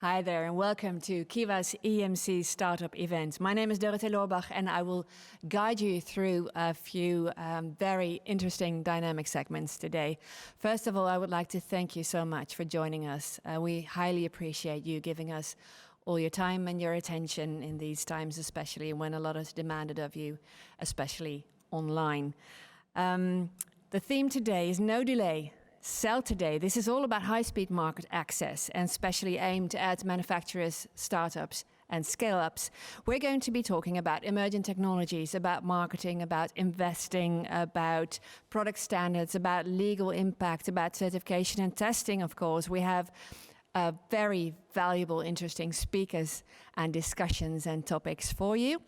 Hi there and welcome to Kiwa's EMC Startup event. My name is Dorothee Loorbach and I will guide you through a few very interesting dynamic segments today. First of all, I would like to thank you so much for joining us. We highly appreciate you giving us all your time and your attention in these times, especially when a lot is demanded of you, especially online. The theme today is no delay. Sell today. This is all about high-speed market access and especially aimed at manufacturers, startups and scale-ups. We're going to be talking about emerging technologies, about marketing, about investing, about product standards, about legal impact, about certification and testing, of course. We have very valuable, interesting speakers and discussions and topics for you.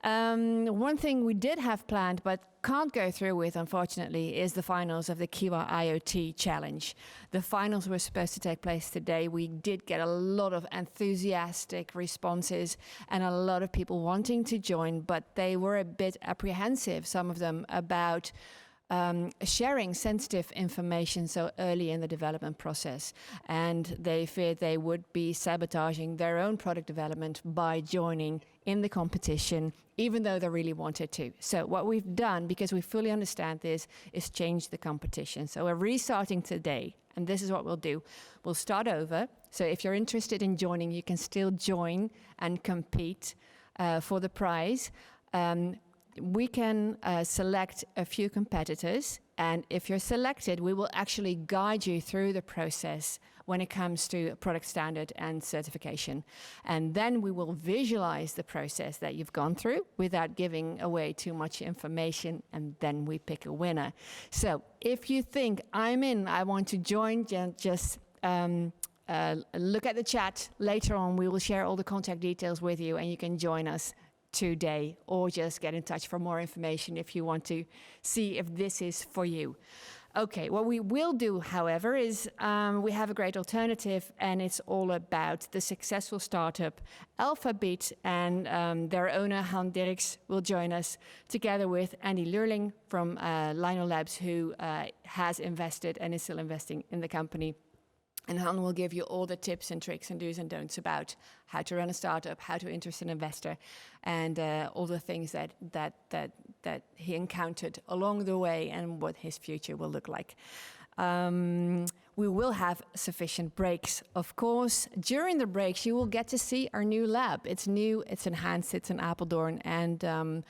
One thing we did have planned but can't go through with, unfortunately, is the finals of the Kiwa IoT Challenge. The finals were supposed to take place today. We did get a lot of enthusiastic responses and a lot of people wanting to join, but they were a bit apprehensive, some of them, about sharing sensitive information so early in the development process. And they feared they would be sabotaging their own product development by joining in the competition, even though they really wanted to. So what we've done, because we fully understand this, is change the competition. So we're restarting today, and this is what we'll do. We'll start over. So if you're interested in joining, you can still join and compete for the prize. We can select a few competitors, and if you're selected, we will actually guide you through the process when it comes to product standard and certification. And then we will visualize the process that you've gone through without giving away too much information, and then we pick a winner. So if you think, I'm in, I want to join, just look at the chat. Later on, we will share all the contact details with you, and you can join us today, or just get in touch for more information if you want to see if this is for you. Okay, what we will do, however, is we have a great alternative, and it's all about the successful startup Alphabet, and their owner Han Dirks will join us together with Andy Lurling from Lionel Labs, who has invested and is still investing in the company. And Han will give you all the tips and tricks and do's and don'ts about how to run a startup, how to interest an investor, and all the things that he encountered along the way and what his future will look like. We will have sufficient breaks, of course. During the breaks, you will get to see our new lab. It's new, it's enhanced, it's in Apeldoorn, and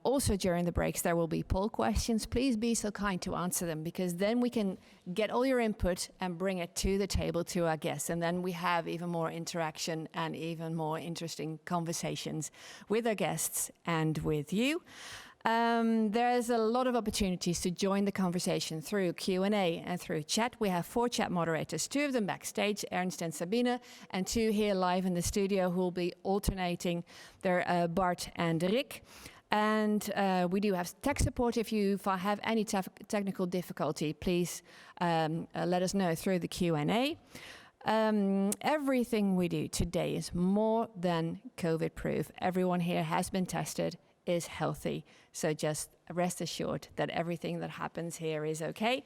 also during the breaks, there will be poll questions. Please be so kind to answer them, because then we can get all your input and bring it to the table to our guests. And then we have even more interaction and even more interesting conversations with our guests and with you. There's a lot of opportunities to join the conversation through Q&A and through chat. We have 4 chat moderators, 2 of them backstage, Ernst and Sabine, and 2 here live in the studio who will be alternating. They're Bart and Rick. And we do have tech support. If you have any technical difficulty, please let us know through the Q&A. Everything we do today is more than COVID-proof. Everyone here has been tested, is healthy. So just rest assured that everything that happens here is okay.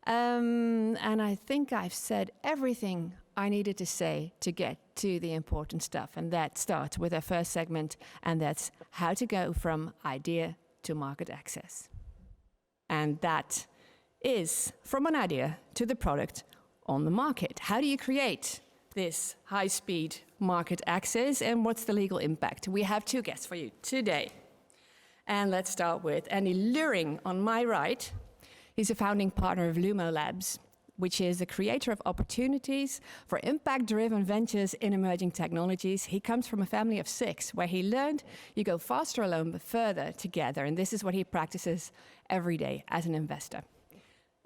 And I think I've said everything I needed to say to get to the important stuff. And that starts with our first segment, and that's how to go from idea to market access. And that is from an idea to the product on the market. How do you create this high-speed market access, and what's the legal impact? We have 2 guests for you today. And let's start with Andy Lurling on my right. He's a founding partner of Lumo Labs, which is a creator of opportunities for impact-driven ventures in emerging technologies. He comes from a family of 6, where he learned you go faster alone, but further together. And this is what he practices every day as an investor.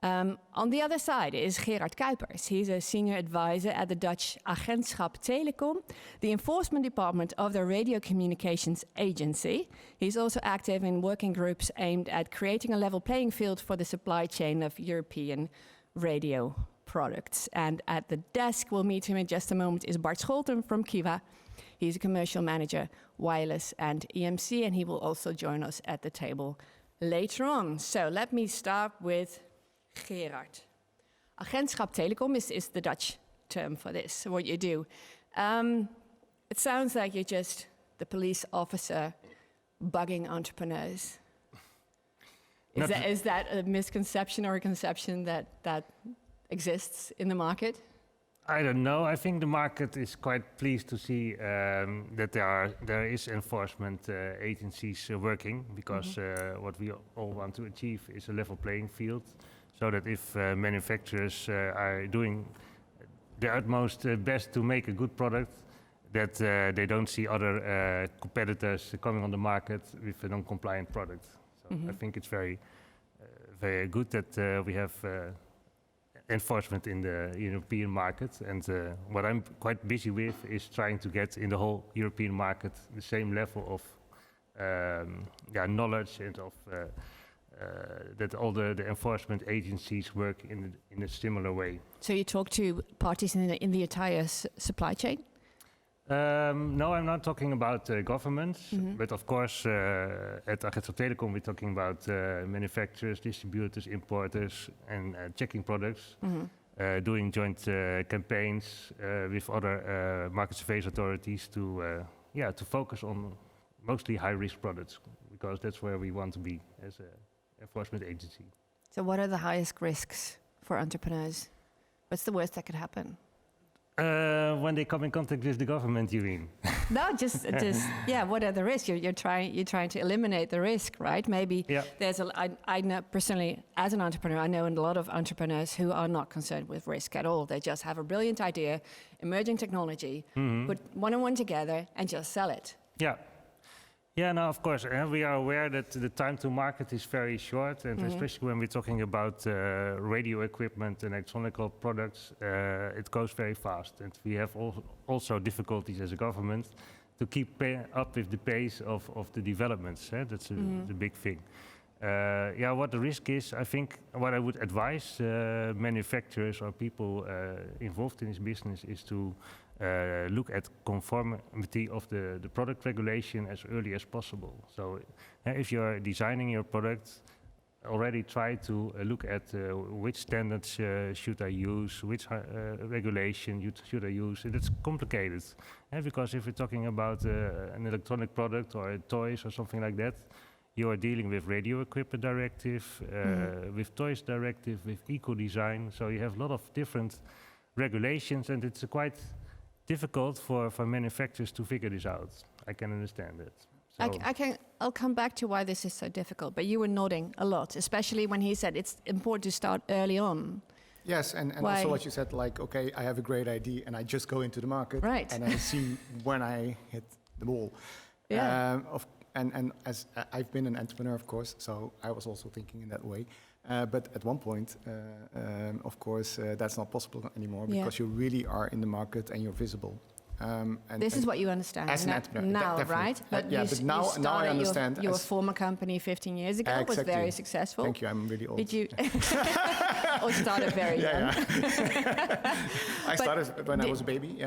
On the other side is Gerard Kuipers. He's a senior advisor at the Dutch Agentschap Telecom, the enforcement department of the radio communications agency. He's also active in working groups aimed at creating a level playing field for the supply chain of European radio products. And at the desk, we'll meet him in just a moment, is Bart Scholten from Kiwa. He's a commercial manager, wireless and EMC, and he will also join us at the table later on. So let me start with Gerard. Agentschap Telecom is the Dutch term for this, what you do. It sounds like you're just the police officer bugging entrepreneurs. Is that a misconception or a conception that exists in the market? I don't know. I think the market is quite pleased to see that there is enforcement agencies working, because what we all want to achieve is a level playing field, so that if manufacturers are doing their utmost best to make a good product, that they don't see other competitors coming on the market with a non-compliant product. So I think it's very good that we have enforcement in the European market. And what I'm quite busy with is trying to get in the whole European market the same level of knowledge and of that all the enforcement agencies work in a similar way. So you talk to parties in the entire supply chain? No, I'm not talking about governments, but of course at Agentschap Telecom we're talking about manufacturers, distributors, importers, and checking products, doing joint campaigns with other market surveillance authorities to focus on mostly high-risk products, because that's where we want to be as an enforcement agency. So what are the highest risks for entrepreneurs? What's the worst that could happen? When they come in contact with the government, you mean? No, just what are the risks? You're trying to eliminate the risk, right? Maybe there's I know personally, as an entrepreneur, I know a lot of entrepreneurs who are not concerned with risk at all. They just have a brilliant idea, emerging technology, put one and one together and just sell it. Yeah, no, of course. We are aware that the time to market is very short, and especially when we're talking about radio equipment and electronic products, it goes very fast. And we have also difficulties as a government to keep up with the pace of the developments. That's the big thing. What the risk is, I think what I would advise manufacturers or people involved in this business is to look at conformity of the product regulation as early as possible. So if you're designing your product, already try to look at which standards should I use, which regulation should I use. And it's complicated, because if you're talking about an electronic product or toys or something like that, you are dealing with radio equipment directive, with toys directive, with eco-design. So you have a lot of different regulations, and it's quite difficult for manufacturers to figure this out. I can understand it. So I'll come back to why this is so difficult, but you were nodding a lot, especially when he said it's important to start early on. Yes, and also what you said, like, okay, I have a great idea and I just go into the market, right, and I see when I hit the ball. Yeah. And as I've been an entrepreneur, of course, so I was also thinking in that way. But at one point, of course, that's not possible anymore, because you really are in the market and you're visible. And this is what you understand as an entrepreneur now, right? But now I understand. Your former company 15 years ago was very successful. Thank you. I'm really old. Did you? Or started very young? I started when I was a baby.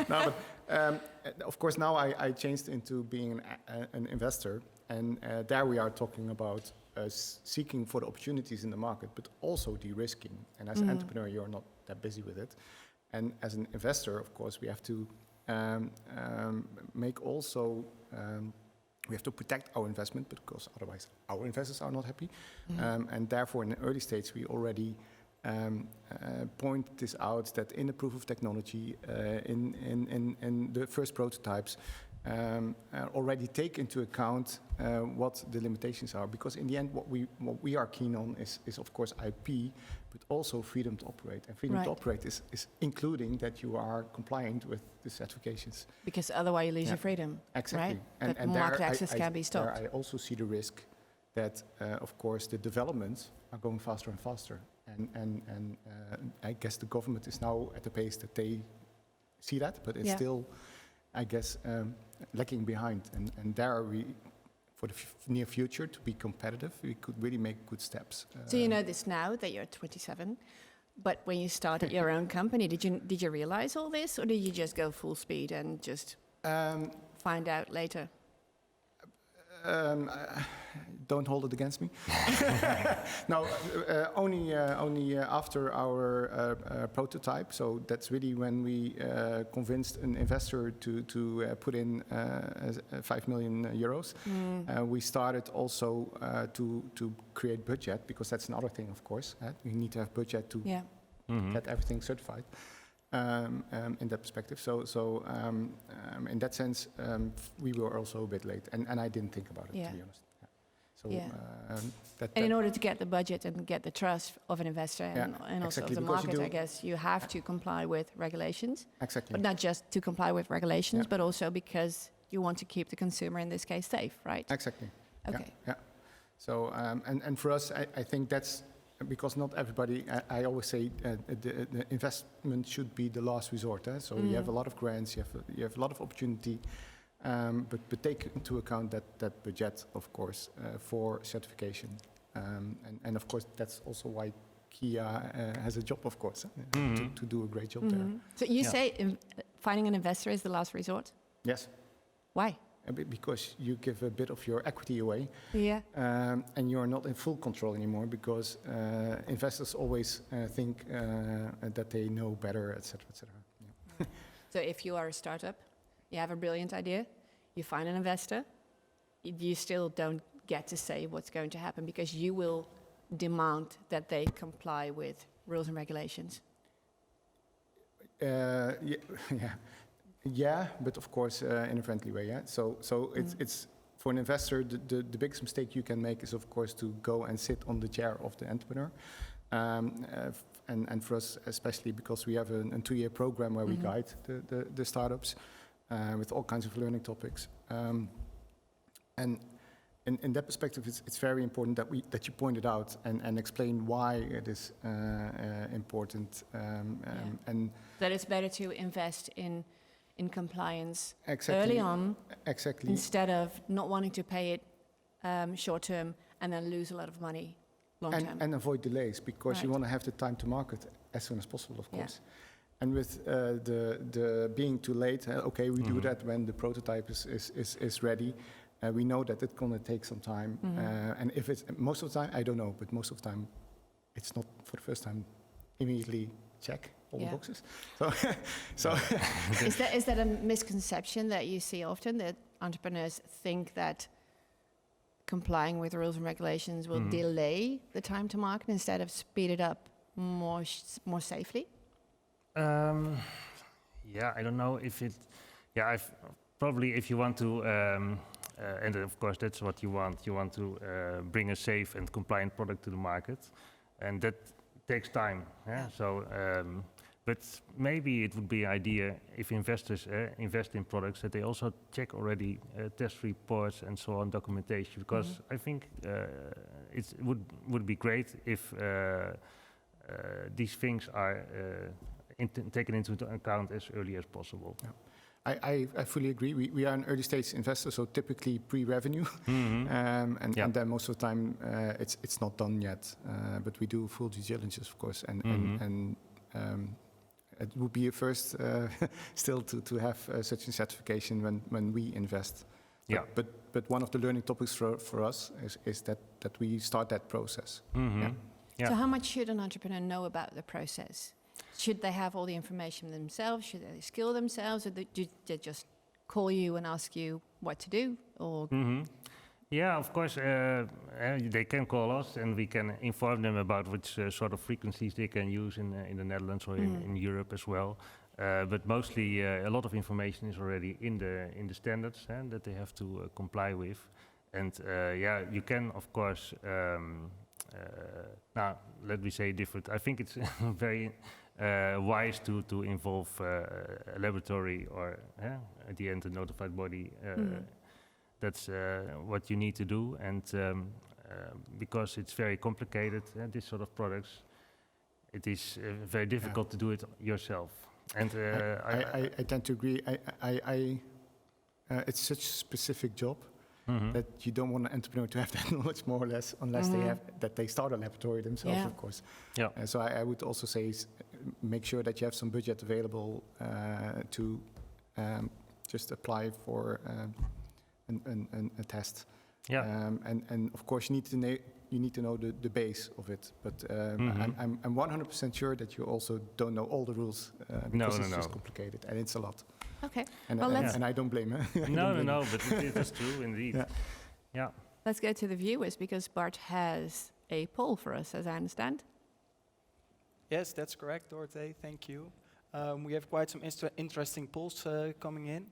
No, but of course now I changed into being an investor, and there we are talking about seeking for the opportunities in the market, but also de-risking. And as an entrepreneur, you're not that busy with it. And as an investor, of course, we have to make also, we have to protect our investment, because otherwise our investors are not happy. And therefore, in the early stage, we already point this out, that in the proof of technology, in the first prototypes, already take into account what the limitations are, because in the end what we are keen on is of course IP, but also freedom to operate. And freedom to operate is including that you are compliant with the certifications. Because otherwise you lose your freedom. Exactly. Right? And market access can be stopped. I also see the risk that of course the developments are going faster and faster. And I guess the government is now at the pace that they see that, but it's still, I guess, lagging behind. And there we, for the near future, to be competitive, we could really make good steps. So you know this now that you're 27, but when you started your own company, did you realize all this, or did you just go full speed and just find out later? Don't hold it against me. No, only after our prototype. So that's really when we convinced an investor to put in 5 million euros. We started also to create budget, because that's another thing, of course. We need to have budget to get everything certified. In that perspective, so in that sense, we were also a bit late, and I didn't think about it, to be honest. So, and in order to get the budget and get the trust of an investor and also of the market, I guess you have to comply with regulations. Exactly. But not just to comply with regulations, but also because you want to keep the consumer, in this case, safe, right? Exactly. Okay. Yeah. So, and for us, I think that's because not everybody, I always say the investment should be the last resort. So you have a lot of grants, you have a lot of opportunity, but take into account that budget, of course, for certification. And of course, that's also why Kia has a job, of course, to do a great job there. So you say finding an investor is the last resort? Yes. Why? Because you give a bit of your equity away, and you're not in full control anymore, because investors always think that they know better, etc., etc. Yeah. So if you are a startup, you have a brilliant idea, you find an investor, you still don't get to say what's going to happen, because you will demand that they comply with rules and regulations. Yeah, but of course in a friendly way. Yeah. So it's for an investor, the biggest mistake you can make is, of course, to go and sit on the chair of the entrepreneur. And for us, especially because we have a 2-year program where we guide the startups with all kinds of learning topics. And in that perspective, it's very important that you point it out and explain why it is important. And that it's better to invest in compliance exactly, early on, exactly, instead of not wanting to pay it short term and then lose a lot of money long term. And avoid delays, because you want to have the time to market as soon as possible, of course. And with the being too late, okay, we do that when the prototype is ready. We know that it's going to take some time, and if it's most of the time, I don't know, but most of the time, it's not for the first time immediately check all the boxes. So is that a misconception that you see often, that entrepreneurs think that complying with rules and regulations will delay the time to market instead of speed it up more safely? I don't know if it. Probably if you want to. And of course, that's what you want. You want to bring a safe and compliant product to the market, and that takes time. So, but maybe it would be an idea if investors invest in products that they also check already test reports and so on, documentation. Because I think it would be great if these things are taken into account as early as possible. Yeah. I fully agree. We are an early stage investor, so typically pre-revenue, and then most of the time it's not done yet. But we do full due diligence, of course, and it would be a first still to have such a certification when we invest. But one of the learning topics for us is that we start that process. So how much should an entrepreneur know about the process? Should they have all the information themselves? Should they skill themselves? Or do they just call you and ask you what to do? Or Yeah, of course, they can call us and we can inform them about which sort of frequencies they can use in the Netherlands or in Europe as well. But mostly a lot of information is already in the standards that they have to comply with. And you can, of course, now let me say different. I think it's very wise to involve a laboratory or at the end a notified body. That's what you need to do, and because it's very complicated, this sort of products, it is very difficult to do it yourself. And I tend to agree. It's such a specific job that you don't want an entrepreneur to have that knowledge, more or less, unless they start a laboratory themselves, of course. So I would also say make sure that you have some budget available to just apply for a test. Yeah. And of course, you need to know the base of it. But I'm 100% sure that you also don't know all the rules because it's just complicated and it's a lot. Okay. And, Well, and I don't blame her. No, but it is true indeed. Yeah. Let's go to the viewers because Bart has a poll for us, as I understand. Yes, that's correct, Dorothee. Thank you. We have quite some interesting polls coming in.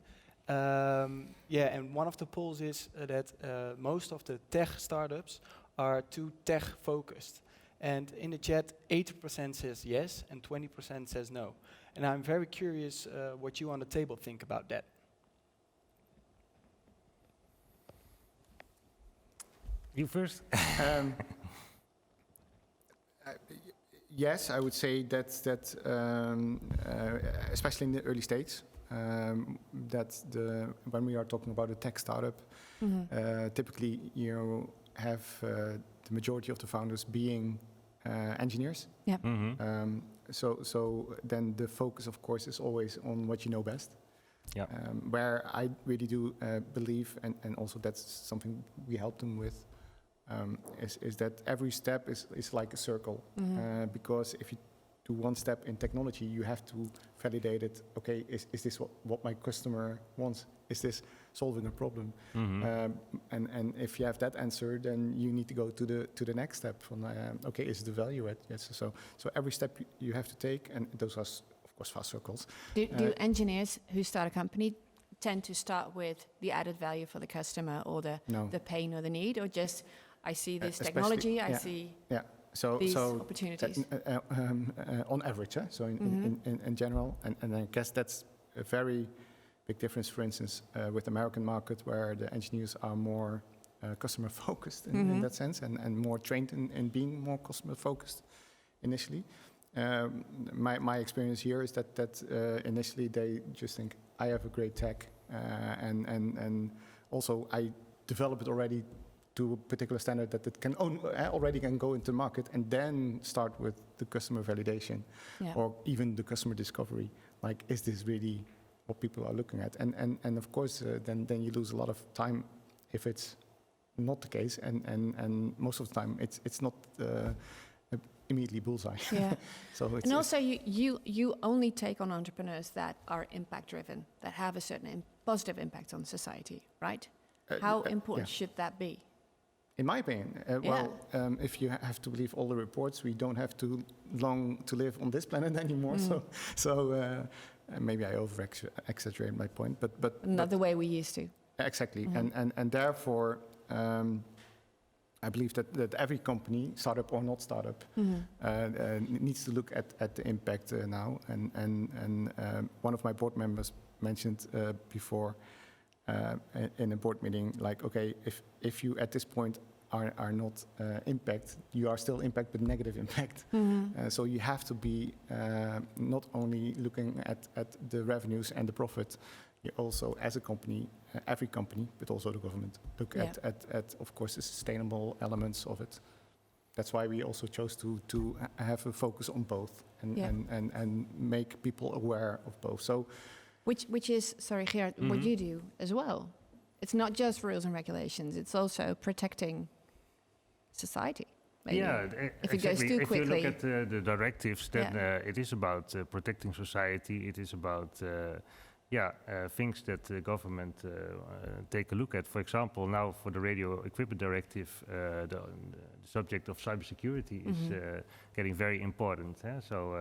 And one of the polls is that most of the tech startups are too tech-focused. And in the chat, 80% says yes and 20% says no. And I'm very curious what you on the table think about that. You first? Yes, I would say that especially in the early stages, when we are talking about a tech startup, typically you have the majority of the founders being engineers. Yeah. So then the focus, of course, is always on what you know best. Yeah. Where I really do believe, and also that's something we help them with, is that every step is like a circle. Because if you do one step in technology, you have to validate it. Okay, is this what my customer wants? Is this solving a problem? And if you have that answer, then you need to go to the next step. Okay, is the value at? Yes. So every step you have to take, and those are of course fast circles. Do engineers who start a company tend to start with the added value for the customer or the pain or the need, or just I see this technology, I see these opportunities? On average, so in general, and I guess that's a very big difference, for instance, with the American market, where the engineers are more customer focused in that sense, and more trained in being more customer focused initially. My experience here is that initially they just think, I have a great tech, and also I develop it already to a particular standard that it can already can go into market, and then start with the customer validation, or even the customer discovery. Like, is this really what people are looking at? And of course, then you lose a lot of time if it's not the case, and most of the time it's not immediately bullseye. Yeah. So it's, and also you only take on entrepreneurs that are impact driven, that have a certain positive impact on society, right? How important should that be? In my opinion, if you have to believe all the reports, we don't have too long to live on this planet anymore. So maybe I over-exaggerate my point, but not the way we used to. Exactly, and therefore I believe that every company, startup or not startup, needs to look at the impact now. And one of my board members mentioned before in a board meeting, like, okay, if you at this point are not impact, you are still impact, but negative impact. So you have to be not only looking at the revenues and the profit, you also, as a company, every company, but also the government, look at of course, the sustainable elements of it. That's why we also chose to have a focus on both and make people aware of both. So, which is, sorry, Gerard, what you do as well. It's not just rules and regulations; it's also protecting society. Maybe. Yeah, if it goes too quickly. If you look at the directives, then it is about protecting society. It is about things that the government take a look at. For example, now for the Radio Equipment Directive, the subject of cybersecurity is getting very important. So,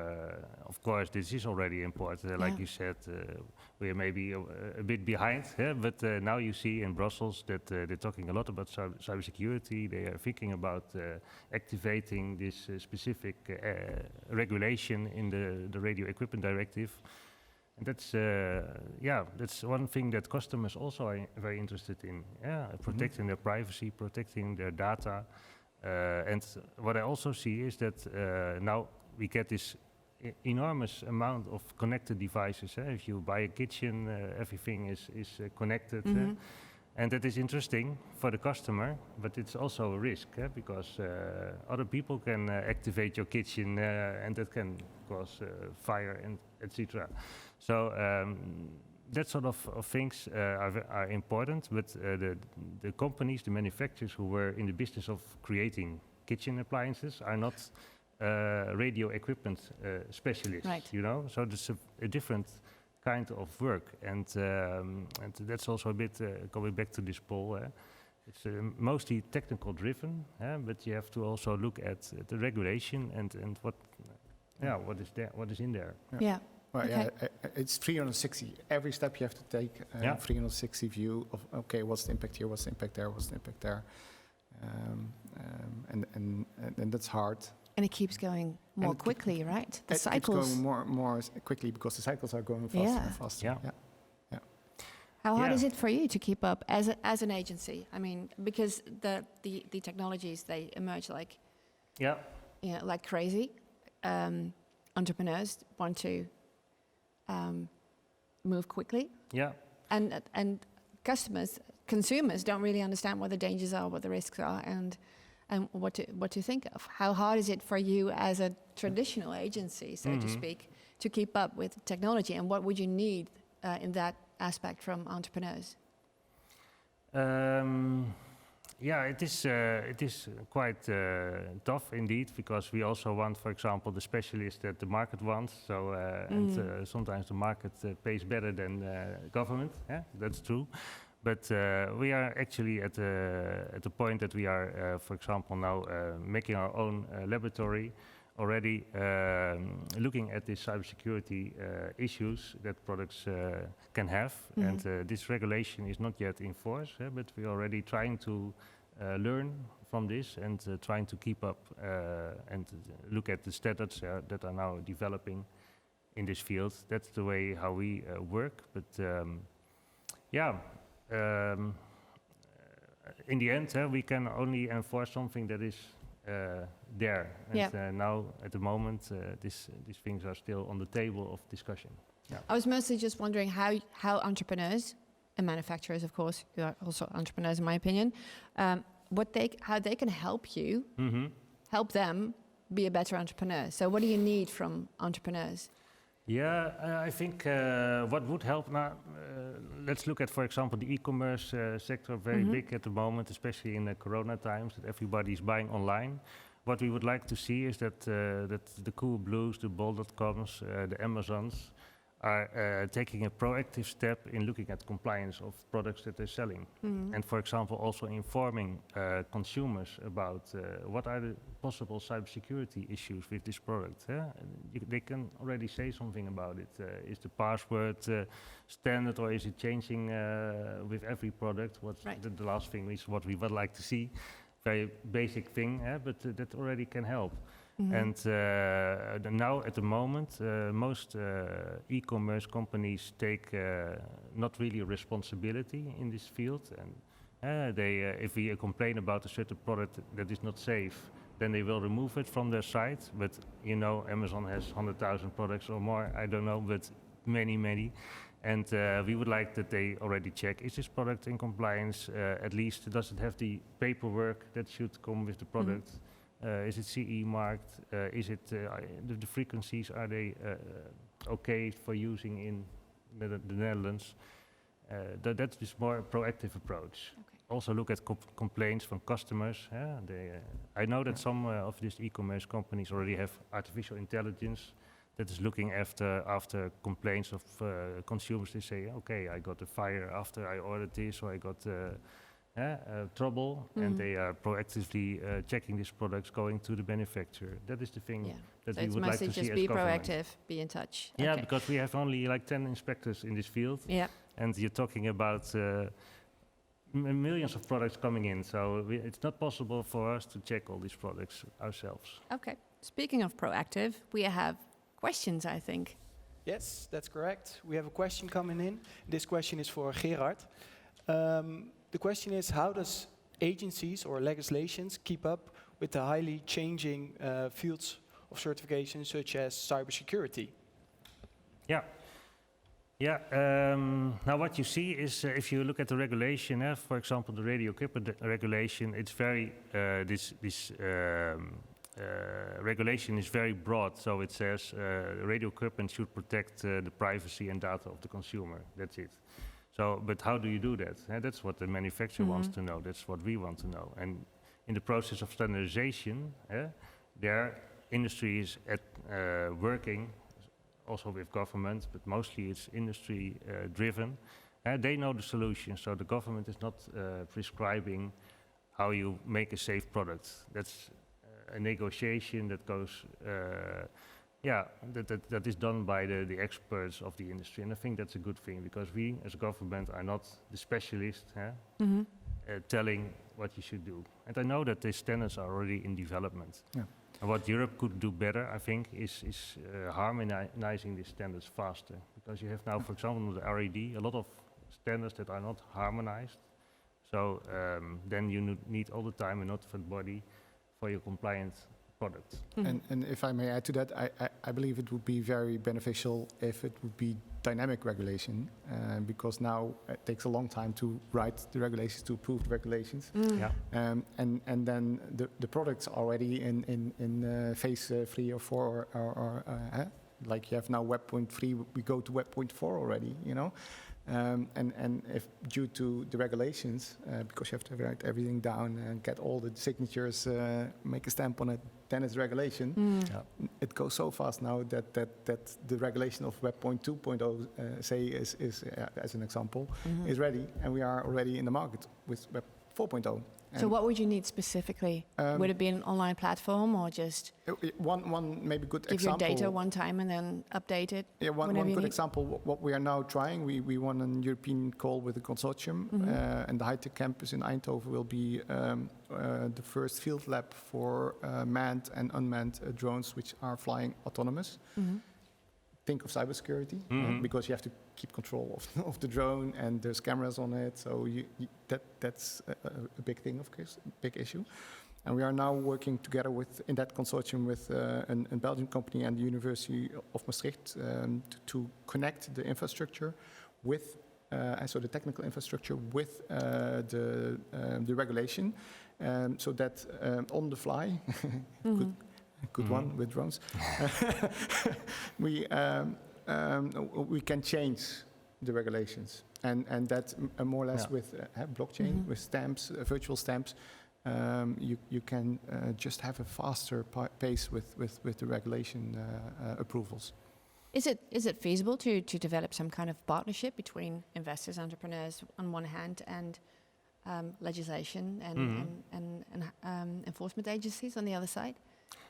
of course, this is already important. Like you said, we are maybe a bit behind, but now you see in Brussels that they're talking a lot about cybersecurity. They are thinking about activating this specific regulation in the Radio Equipment Directive. And that's one thing that customers also are very interested in. Protecting their privacy, protecting their data. And what I also see is that now we get this enormous amount of connected devices. If you buy a kitchen, everything is connected. And that is interesting for the customer, but it's also a risk, because other people can activate your kitchen and that can cause fire and etc. So that sort of things are important, but the companies, the manufacturers who were in the business of creating kitchen appliances are not radio equipment specialists, Right. you know? So there's a different kind of work, and that's also a bit going back to this poll. It's mostly technical driven, but you have to also look at the regulation and what is there, what is in there. Yeah. Well, Okay. it's 360. Every step you have to take, 360 view of, okay, what's the impact here, what's the impact there, what's the impact there. And that's hard. And it keeps going more And it quickly, right? The It keeps cycles. going more quickly because the cycles are going faster Yeah. and faster. Yeah. How hard Yeah. is it for you to keep up as an agency? I mean, because the technologies, they emerge like like crazy. Entrepreneurs want to move quickly, and consumers don't really understand what the dangers are, what the risks are, and what to think of. How hard is it for you as a traditional agency, so to speak, to keep up with technology, and what would you need in that aspect from entrepreneurs? It is quite tough indeed, because we also want, for example, the specialists that the market wants. So and sometimes the market pays better than government. Yeah, that's true. But we are actually at the point that we are, for example, now making our own laboratory, already looking at the cybersecurity issues that products can have. And this regulation is not yet in force, but we're already trying to learn from this and trying to keep up and look at the standards that are now developing in this field. That's the way how we work. But in the end, we can only enforce something that is there. And now, at the moment, these things are still on the table of discussion. Yeah. I was mostly just wondering how entrepreneurs and manufacturers, of course, who are also entrepreneurs in my opinion, how they can help you, help them be a better entrepreneur. So what do you need from entrepreneurs? I think what would help now, let's look at, for example, the e-commerce sector, very big at the moment, especially in the Corona times, that everybody is buying online. What we would like to see is that the Coolblues, the Bol.coms, the Amazons are taking a proactive step in looking at compliance of products that they're selling. And for example, also informing consumers about what are the possible cybersecurity issues with this product. They can already say something about it. Is the password standard, or is it changing with every product? What's the last thing is what we would like to see. Very basic thing, but that already can help. And now at the moment, most e-commerce companies take not really responsibility in this field. And if we complain about a certain product that is not safe, then they will remove it from their site. But you know, Amazon has 100,000 products or more, I don't know, but many. And we would like that they already check, is this product in compliance? At least does it have the paperwork that should come with the product? Is it CE marked? Is it the frequencies, are they okay for using in the Netherlands? That is more a proactive approach. Okay. Also look at complaints from customers. I know that some of these e-commerce companies already have artificial intelligence that is looking after complaints of consumers. They say, okay, I got a fire after I ordered this, or I got trouble, and they are proactively checking these products, going to the manufacturer. That is the thing that we would like to see as government. Just be proactive, be in touch. Yeah, because we have only like 10 inspectors in this field, and you're talking about millions of products coming in, so it's not possible for us to check all these products ourselves. Okay. Speaking of proactive, we have questions, I think. Yes, that's correct. We have a question coming in. This question is for Gerard. The question is, how does agencies or legislations keep up with the highly changing fields of certification, such as cybersecurity? Now what you see is, if you look at the regulation, for example, the radio equipment regulation, it's very regulation is very broad, so it says radio equipment should protect the privacy and data of the consumer. That's it. So, but how do you do that? That's what the manufacturer wants to know. That's what we want to know. And in the process of standardization, their industry is working, also with government, but mostly it's industry driven. They know the solution, so the government is not prescribing how you make a safe product. That's a negotiation that goes, that is done by the experts of the industry. And I think that's a good thing, because we as a government are not the specialists telling what you should do. And I know that these standards are already in development. Yeah. And what Europe could do better, I think, is harmonizing these standards faster. Because you have now, for example, the RED, a lot of standards that are not harmonized. So then you need all the time a notified body for your compliant product. And if I may add to that, I believe it would be very beneficial if it would be dynamic regulation, because now it takes a long time to write the regulations, to approve the regulations. And then the products already in phase 3 or 4, or like you have now Web.3, we go to Web.4 already, you know. And if due to the regulations, because you have to write everything down and get all the signatures, make a stamp on it, then it's regulation. It goes so fast now that the regulation of Web.2.0, say, is as an example, is ready, and we are already in the market with Web 4.0. So what would you need specifically? Would it be an online platform, or just one maybe good give example? your data one time and then update it? Yeah, one good example. What we are now trying, we won a European call with a consortium, and the high-tech campus in Eindhoven will be the first field lab for manned and unmanned drones which are flying autonomous. Think of cybersecurity, because you have to keep control of the drone, and there's cameras on it, so that's a big thing, of course, big issue. And we are now working together in that consortium with a Belgian company and the University of Maastricht to connect the infrastructure with, so the technical infrastructure with the regulation, so that on the fly, good one with drones. We can change the regulations, and that more or less with blockchain, with stamps, virtual stamps. You can just have a faster pace with the regulation approvals. Is it feasible to develop some kind of partnership between investors, entrepreneurs on one hand, and legislation and enforcement agencies on the other side?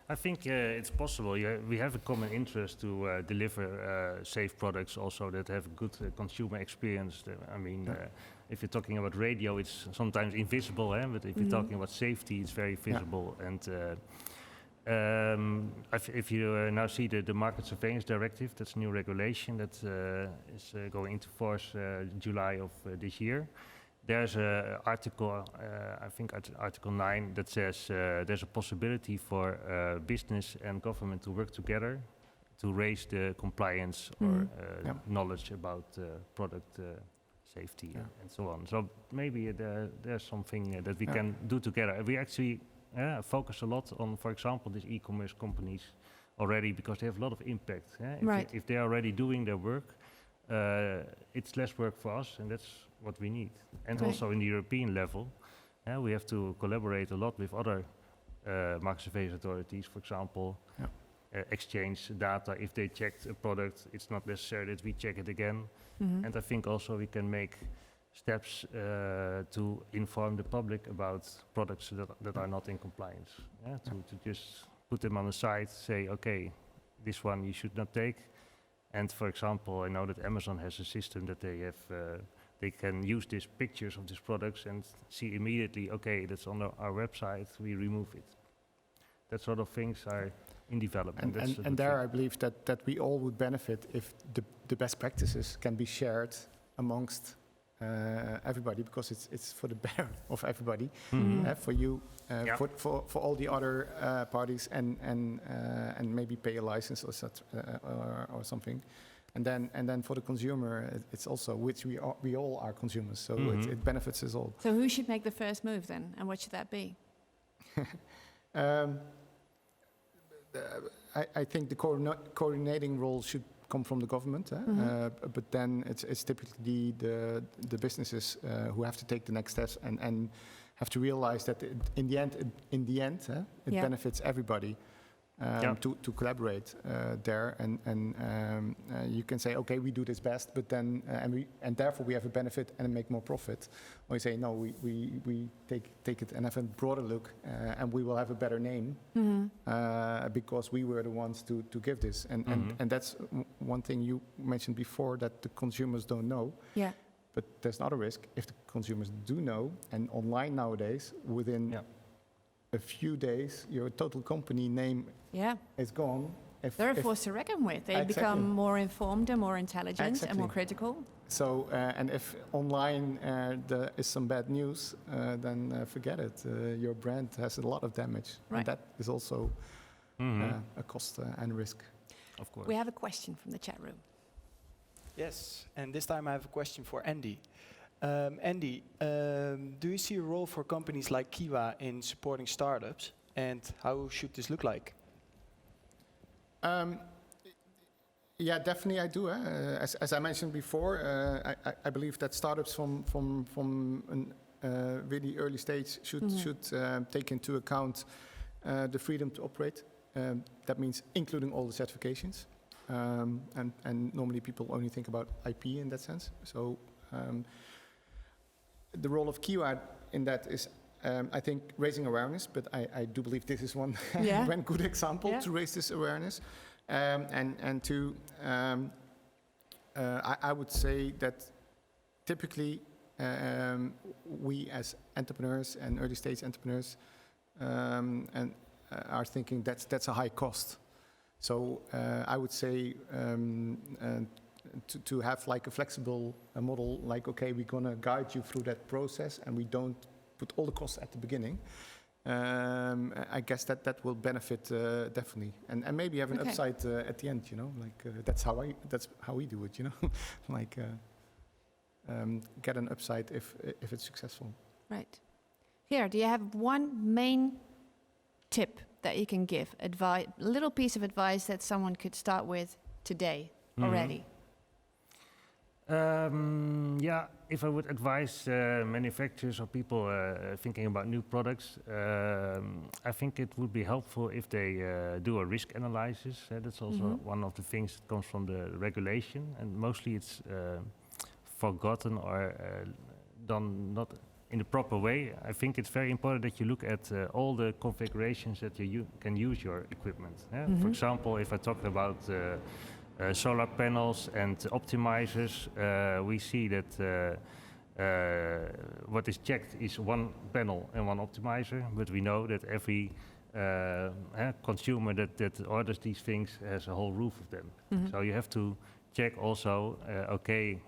I think it's possible. We have a common interest to deliver safe products also that have good consumer experience. I mean, if you're talking about radio, it's sometimes invisible, but if you're talking about safety, it's very visible. And if you now see the Market Surveillance Directive, that's a new regulation that is going into force July of this year. There's an article, I think Article 9, that says there's a possibility for business and government to work together to raise the compliance or knowledge about product safety and so on. So maybe there's something that we can do together. We actually focus a lot on, for example, these e-commerce companies already, because they have a lot of impact. If they're already doing their work, it's less work for us, and that's what we need. And also in the European level, we have to collaborate a lot with other market surveillance authorities, for example, exchange data. If they checked a product, it's not necessary that we check it again. And I think also we can make steps to inform the public about products that are not in compliance. To just put them on the side, say, okay, this one you should not take. And for example, I know that Amazon has a system that they have. They can use these pictures of these products and see immediately, okay, that's on our website, we remove it. That sort of things are in development. And there I believe that we all would benefit if the best practices can be shared amongst everybody, because it's for the better of everybody, for you, for all the other parties, and maybe pay a license or something. And then for the consumer, it's also, which we all are consumers, so it benefits us all. So who should make the first move then, and what should that be? I think the coordinating role should come from the government, but then it's typically the businesses who have to take the next steps and have to realize that in the end, it benefits everybody to collaborate there, and you can say, okay, we do this best, but then and therefore we have a benefit and make more profit. Or you say, no, we take it and have a broader look, and we will have a better name because we were the ones to give this, and that's one thing you mentioned before, that the consumers don't know. Yeah. But there's not a risk if the consumers do know, and online nowadays, within a few days, your total company name is gone. They're a force to reckon with. They become more informed and more intelligent and more critical. So, and if online there is some bad news, then forget it. Your brand has a lot of damage. Right. And that is also a cost and risk. Of course. We have a question from the chat room. Yes, and this time I have a question for Andy. Andy, do you see a role for companies like Kiwa in supporting startups, and how should this look like? Yeah, definitely I do. As I mentioned before, I believe that startups from a really early stage should take into account the freedom to operate. That means including all the certifications. And normally people only think about IP in that sense. So the role of Kiwa in that is, I think, raising awareness, but I do believe this is one good example to raise this awareness. And to, I would say that typically we as entrepreneurs and early stage entrepreneurs are thinking that's a high cost. So I would say to have like a flexible model, like, okay, we're gonna guide you through that process and we don't put all the costs at the beginning. I guess that will benefit definitely, and maybe have an upside at the end. You know, like that's how we do it. You know, like get an upside if it's successful. Right. Here, do you have one main tip that you can give? A little piece of advice that someone could start with today already. Yeah, if I would advise manufacturers or people thinking about new products, I think it would be helpful if they do a risk analysis. That's also one of the things that comes from the regulation, and mostly it's forgotten or done not in the proper way. I think it's very important that you look at all the configurations that you can use your equipment. For example, if I talk about solar panels and optimizers, we see that what is checked is one panel and one optimizer, but we know that every consumer that orders these things has a whole roof of them. So you have to check also, okay,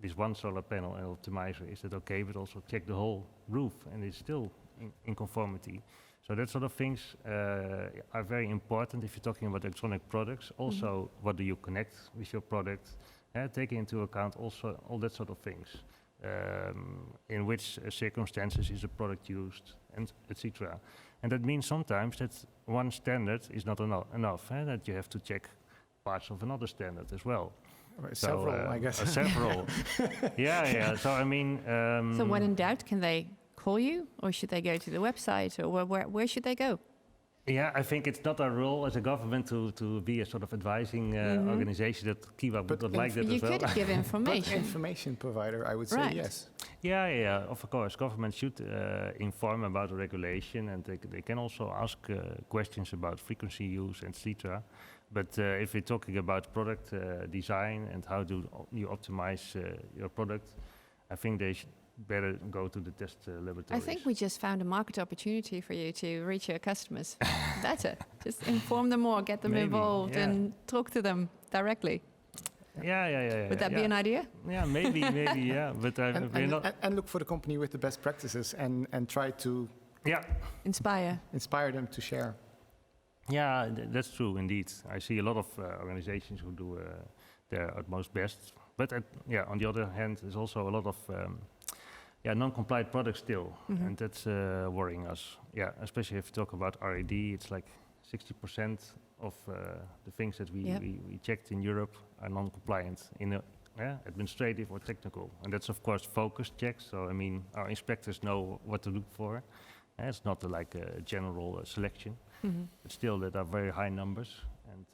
this one solar panel and optimizer, is that okay, but also check the whole roof and it's still in conformity. So that sort of things are very important if you're talking about electronic products. Also, what do you connect with your product? Taking into account also all that sort of things. In which circumstances is a product used, and etc. And that means sometimes that one standard is not enough, that you have to check parts of another standard as well. Several, I guess. Several. Yeah. So I mean. So when in doubt, can they call you, or should they go to the website, or where should they go? Yeah, I think it's not our role as a government to be a sort of advising organization that Kiwa would not like that as well. You could give information. But information provider, I would say yes. Yeah, of course. Government should inform about the regulation, and they can also ask questions about frequency use, etc. But if we're talking about product design and how do you optimize your product, I think they should better go to the test laboratories. I think we just found a market opportunity for you to reach your customers better. Just inform them more, get them involved, and talk to them directly. Yeah. Would that be an idea? Yeah, maybe, yeah. But and look for the company with the best practices and try to inspire them to share. Yeah, that's true indeed. I see a lot of organizations who do their utmost best. But on the other hand, there's also a lot of non-compliant products still, and that's worrying us. Yeah, especially if you talk about R&D, it's like 60% of the things that we checked in Europe are non-compliant in a administrative or technical. And that's of course focused checks. So I mean, our inspectors know what to look for. It's not like a general selection, but still that are very high numbers. And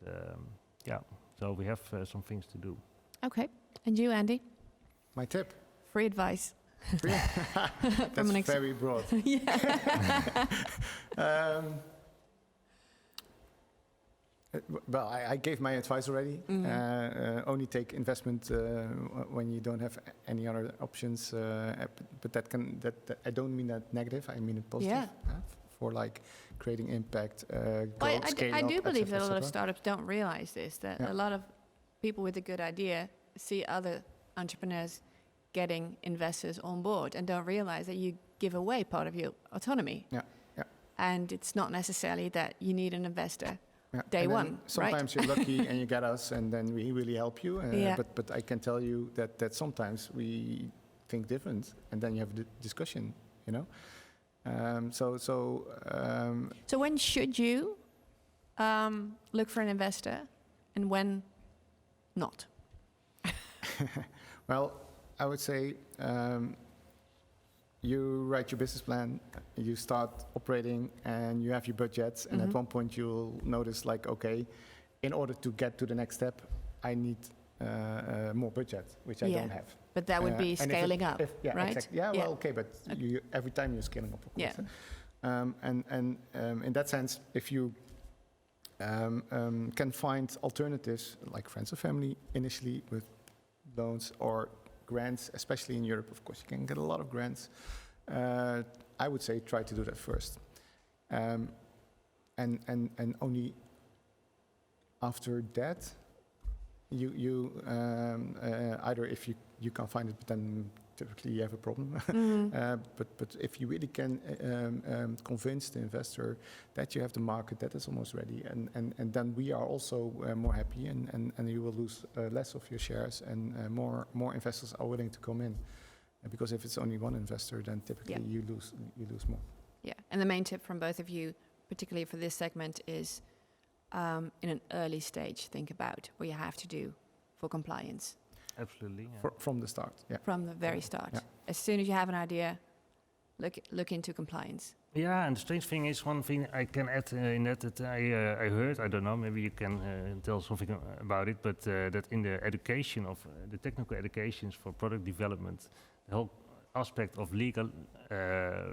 so we have some things to do. Okay. And you, Andy? My tip. Free advice. That's very broad. Well, I gave my advice already. Only take investment when you don't have any other options. But that I don't mean that negative. I mean it positive. For like creating impact, scaling I up, do believe et cetera, that a lot of et cetera. startups don't realize this. That a lot of people with a good idea see other entrepreneurs getting investors on board and don't realize that you give away part of your autonomy. And it's not necessarily that you need an investor. Day one, sometimes you're lucky and you get us, and then we really help you. But I can tell you that sometimes we think different, and then you have the discussion. You know. So when should you look for an investor, and when not? Well, I would say you write your business plan, you start operating, and you have your budgets. And at one point, you'll notice, like, okay, in order to get to the next step, I need more budget, which I don't have. But that would be scaling up, right? Exactly. Well, okay, but every time you're scaling up, of course. And in that sense, if you can find alternatives, like friends or family, initially with loans or grants, especially in Europe, of course, you can get a lot of grants. I would say try to do that first, and only after that, you either if you can't find it, but then typically you have a problem. But if you really can convince the investor that you have the market that is almost ready, and then we are also more happy, and you will lose less of your shares, and more investors are willing to come in, because if it's only one investor, then typically you lose more. Yeah, and the main tip from both of you, particularly for this segment, is in an early stage, think about what you have to do for compliance. Absolutely. From the start, From the very start. As soon as you have an idea, look into compliance. Yeah, and the strange thing is, one thing I can add in that I heard, I don't know, maybe you can tell something about it, but that in the education of the technical educations for product development, the whole aspect of legal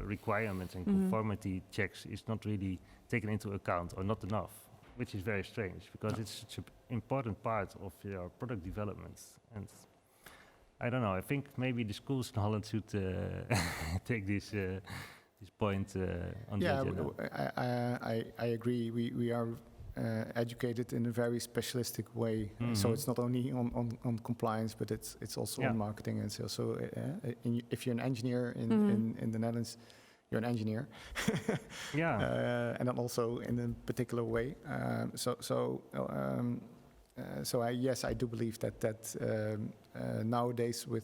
requirements and conformity checks is not really taken into account, or not enough, which is very strange, because it's such an important part of your product development. And I don't know, I think maybe the schools in Holland should take this point on the agenda. I agree. We are educated in a very specialistic way, so it's not only on compliance, but it's also on marketing and sales. So if you're an engineer in the Netherlands, you're an engineer, and then also in a particular way. I do believe that nowadays with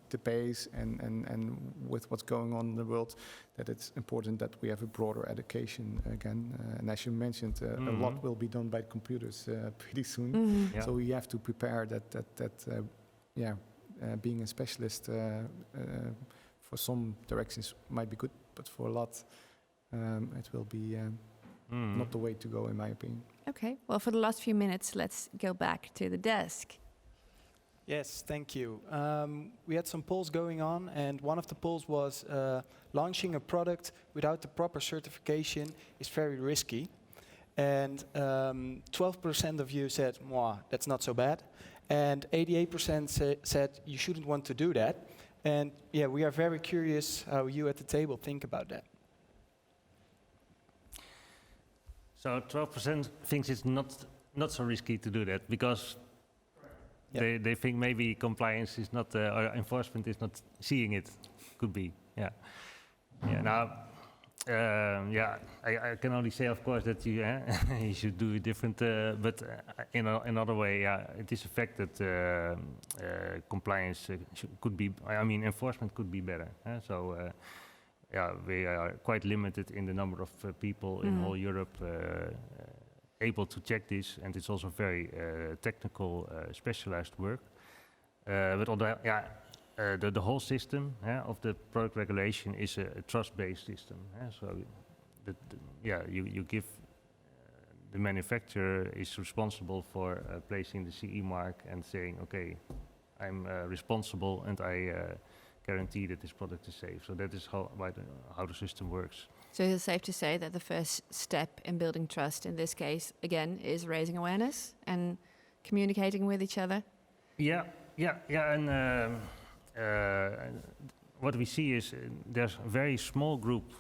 the pace and with what's going on in the world, that it's important that we have a broader education again. And as you mentioned, a lot will be done by computers pretty soon. So we have to prepare that being a specialist for some directions might be good, but for a lot, it will be not the way to go, in my opinion. Okay, well, for the last few minutes, let's go back to the desk. Yes, thank you. We had some polls going on, and one of the polls was launching a product without the proper certification is very risky. And 12% of you said, that's not so bad. And 88% said you shouldn't want to do that. And we are very curious how you at the table think about that. So 12% thinks it's not so risky to do that, because they think maybe compliance is not, or enforcement is not seeing it. Could be, Now, I can only say, of course, that you you should do it different. But in another way, it is a fact that compliance could be. I mean, enforcement could be better. We are quite limited in the number of people in whole Europe able to check this, and it's also very technical, specialized work. But on the whole system of the product regulation is a trust-based system. So, you give the manufacturer is responsible for placing the CE mark and saying, okay, I'm responsible and I guarantee that this product is safe. So that is how the system works. So it's safe to say that the first step in building trust in this case, again, is raising awareness and communicating with each other? Yeah, and what we see is there's a very small group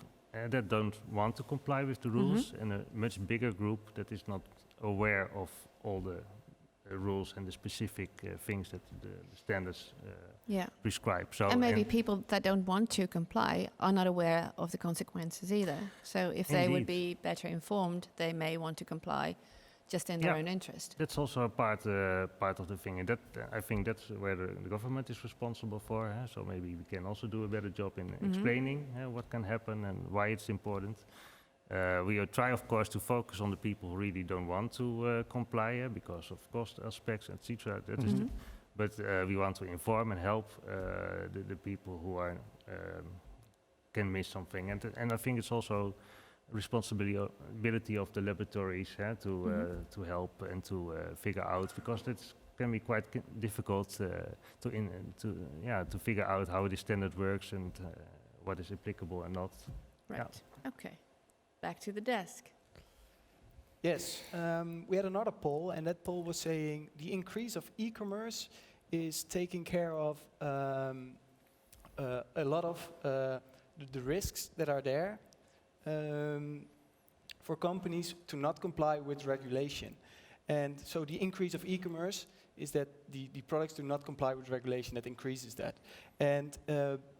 that don't want to comply with the rules, and a much bigger group that is not aware of all the rules and the specific things that the standards prescribe. So and maybe people that don't want to comply are not aware of the consequences either. So if they would be better informed, they may want to comply just in their own interest. That's also a part of the thing, and that I think that's where the government is responsible for. So maybe we can also do a better job in explaining what can happen and why it's important. We try, of course, to focus on the people who really don't want to comply because of cost aspects, etc. That is but we want to inform and help the people who are can miss something, and I think it's also responsibility of the laboratories to help and to figure out, because that can be quite difficult to figure out how the standard works and what is applicable and not. Right. Yeah. Okay. Back to the desk. Yes, we had another poll, and that poll was saying the increase of e-commerce is taking care of a lot of the risks that are there for companies to not comply with regulation. And so the increase of e-commerce is that the products do not comply with regulation, that increases that. And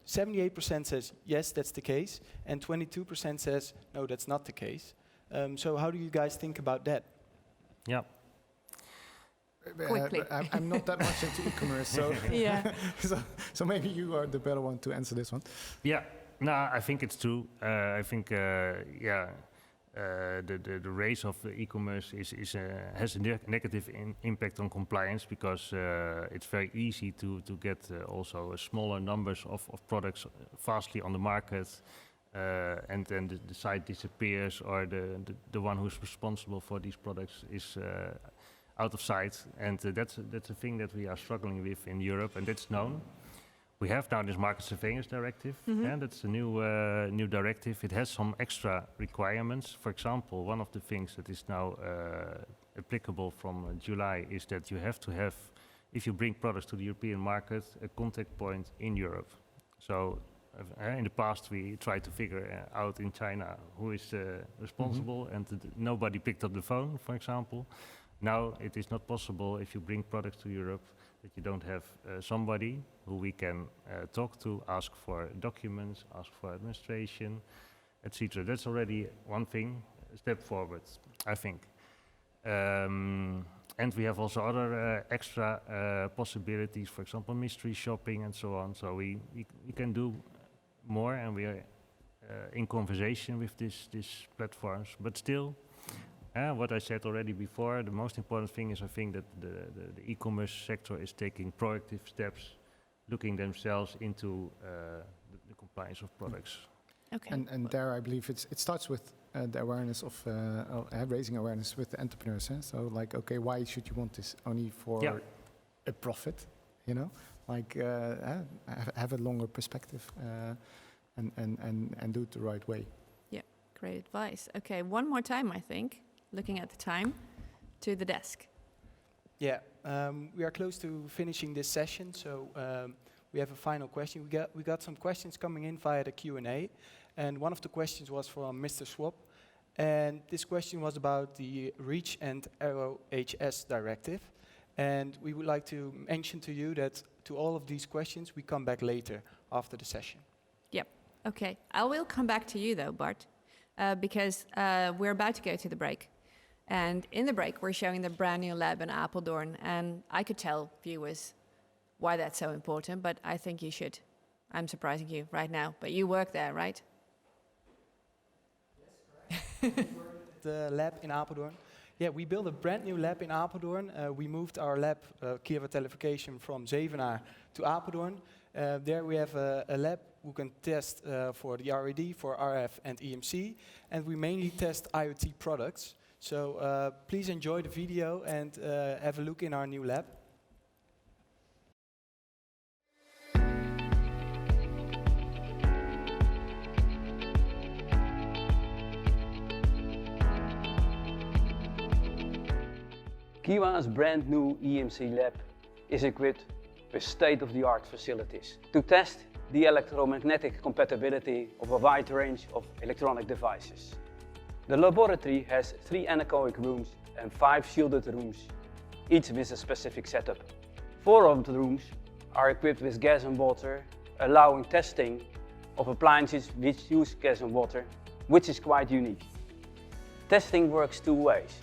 78% says, yes, that's the case, and 22% says, no, that's not the case. So how do you guys think about that? Yeah. Quickly. I'm not that much into e-commerce, so, so maybe you are the better one to answer this one. Yeah, no, I think it's true. I think, the rise of e-commerce has a negative impact on compliance, because it's very easy to get also smaller numbers of products fastly on the market, and then the site disappears, or the one who's responsible for these products is out of sight, and that's a thing that we are struggling with in Europe, and that's known. We have now this market surveillance directive, and that's a new directive. It has some extra requirements. For example, one of the things that is now applicable from July is that you have to have, if you bring products to the European market, a contact point in Europe. So in the past we tried to figure out in China who is responsible, and nobody picked up the phone, for example. Now it is not possible if you bring products to Europe that you don't have somebody who we can talk to, ask for documents, ask for administration, etc. That's already one thing, a step forward, I think. And we have also other extra possibilities, for example, mystery shopping and so on. So we can do more, and we are in conversation with these platforms, but still, what I said already before, the most important thing is, I think, that the e-commerce sector is taking proactive steps, looking themselves into the compliance of products. Okay. And there, I believe it starts with the awareness of raising awareness with the entrepreneurs. So, like, okay, why should you want this? Only for a profit, you know? Like, have a longer perspective and do it the right way. Yeah, great advice. Okay, one more time, I think. Looking at the time, to the desk. Yeah, we are close to finishing this session, so we have a final question. We got some questions coming in via the Q&A, and one of the questions was from Mr. Swap, and this question was about the REACH and RoHS directive, and we would like to mention to you that to all of these questions we come back later after the session. Yep. Okay. I will come back to you though, Bart, because we're about to go to the break. And in the break, we're showing the brand new lab in Apeldoorn. And I could tell viewers why that's so important, but I think you should. I'm surprising you right now, but you work there, right? Yes, correct. The lab in Apeldoorn. Yeah, we built a brand new lab in Apeldoorn. We moved our lab, Kiwa Telefication, from Zevenaar to Apeldoorn. There we have a lab who can test for the RED, for RF and EMC, and we mainly test IoT products. So please enjoy the video and have a look in our new lab. Kiwa's brand new EMC lab is equipped with state-of-the-art facilities to test the electromagnetic compatibility of a wide range of electronic devices. The laboratory has 3 anechoic rooms and 5 shielded rooms, each with a specific setup. 4 of the rooms are equipped with gas and water, allowing testing of appliances which use gas and water, which is quite unique. Testing works 2 ways.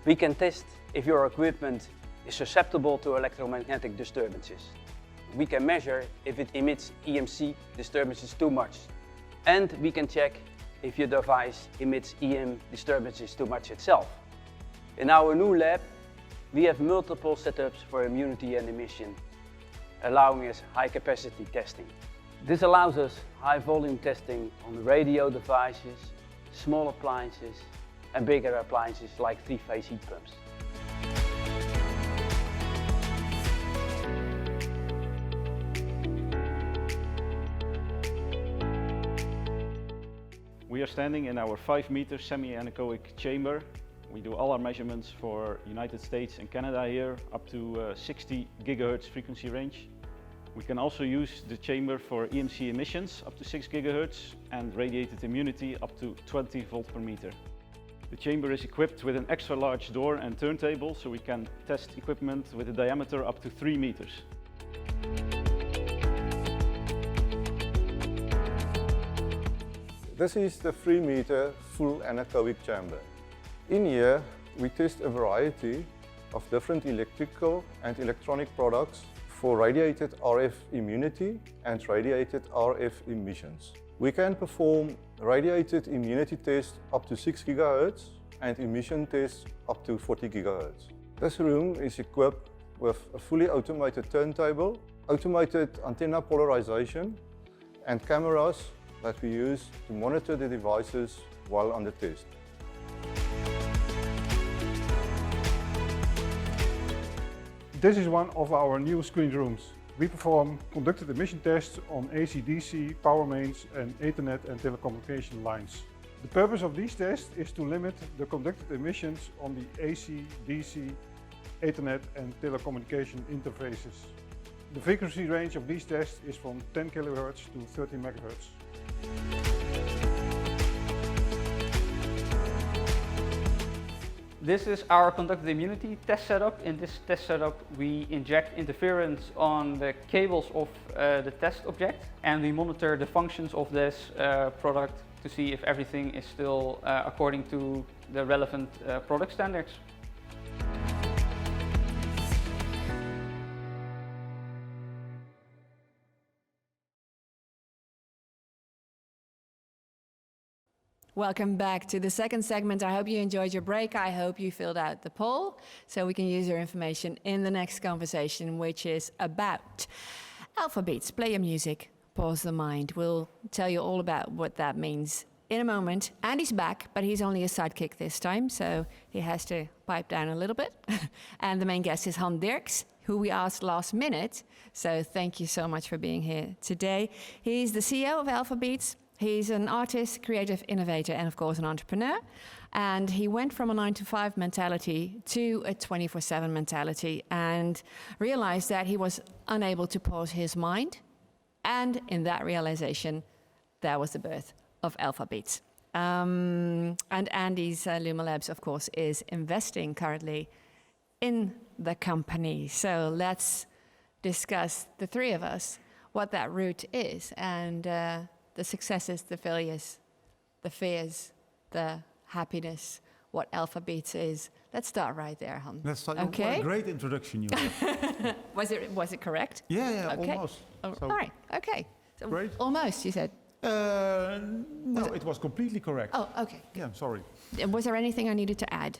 We can test if your equipment is susceptible to electromagnetic disturbances. We can measure if it emits EMC disturbances too much. And we can check if your device emits EM disturbances too much itself. In our new lab, we have multiple setups for immunity and emission, allowing us high-capacity testing. This allows us high-volume testing on radio devices, small appliances, and bigger appliances like 3-phase heat pumps. We are standing in our 5-meter semi-anechoic chamber. We do all our measurements for United States and Canada here, up to 60 gigahertz frequency range. We can also use the chamber for EMC emissions up to 6 gigahertz and radiated immunity up to 20 volt per meter. The chamber is equipped with an extra large door and turntable, so we can test equipment with a diameter up to 3 meters. This is the 3-meter full anechoic chamber. In here, we test a variety of different electrical and electronic products for radiated RF immunity and radiated RF emissions. We can perform radiated immunity tests up to 6 GHz and emission tests up to 40 GHz. This room is equipped with a fully automated turntable, automated antenna polarization, and cameras that we use to monitor the devices while under test. This is one of our new screened rooms. We perform conducted emission tests on AC/DC, power mains and Ethernet and telecommunication lines. The purpose of these tests is to limit the conducted emissions on the AC/DC, Ethernet and telecommunication interfaces. The frequency range of these tests is from 10 kHz to 30 MHz. This is our conducted immunity test setup. In this test setup, we inject interference on the cables of the test object, and we monitor the functions of this product to see if everything is still according to the relevant product standards. Welcome back to the second segment. I hope you enjoyed your break. I hope you filled out the poll so we can use your information in the next conversation, which is about alpha beats. Play your music, pause the mind. We'll tell you all about what that means in a moment. Andy's back, but he's only a sidekick this time, so he has to pipe down a little bit. And the main guest is Han Dirks, who we asked last minute. So thank you so much for being here today. He's the CEO of Alpha Beats. He's an artist, creative innovator, and of course an entrepreneur. And he went from a 9-to-5 mentality to a 24/7 mentality and realized that he was unable to pause his mind. And in that realization, there was the birth of Alpha Beats. And Andy's Luma Labs, of course, is investing currently in the company. So let's discuss, the three of us, what that route is and the successes, the failures, the fears, the happiness, what Alpha Beats is. Let's start right there, Han. Let's start. Okay. What a great introduction you had. Was it correct? Yeah, Okay. almost. Oh, So, all right, okay. So great. almost, you said. No, it was completely correct. Oh, okay. Yeah, I'm sorry. Was there anything I needed to add?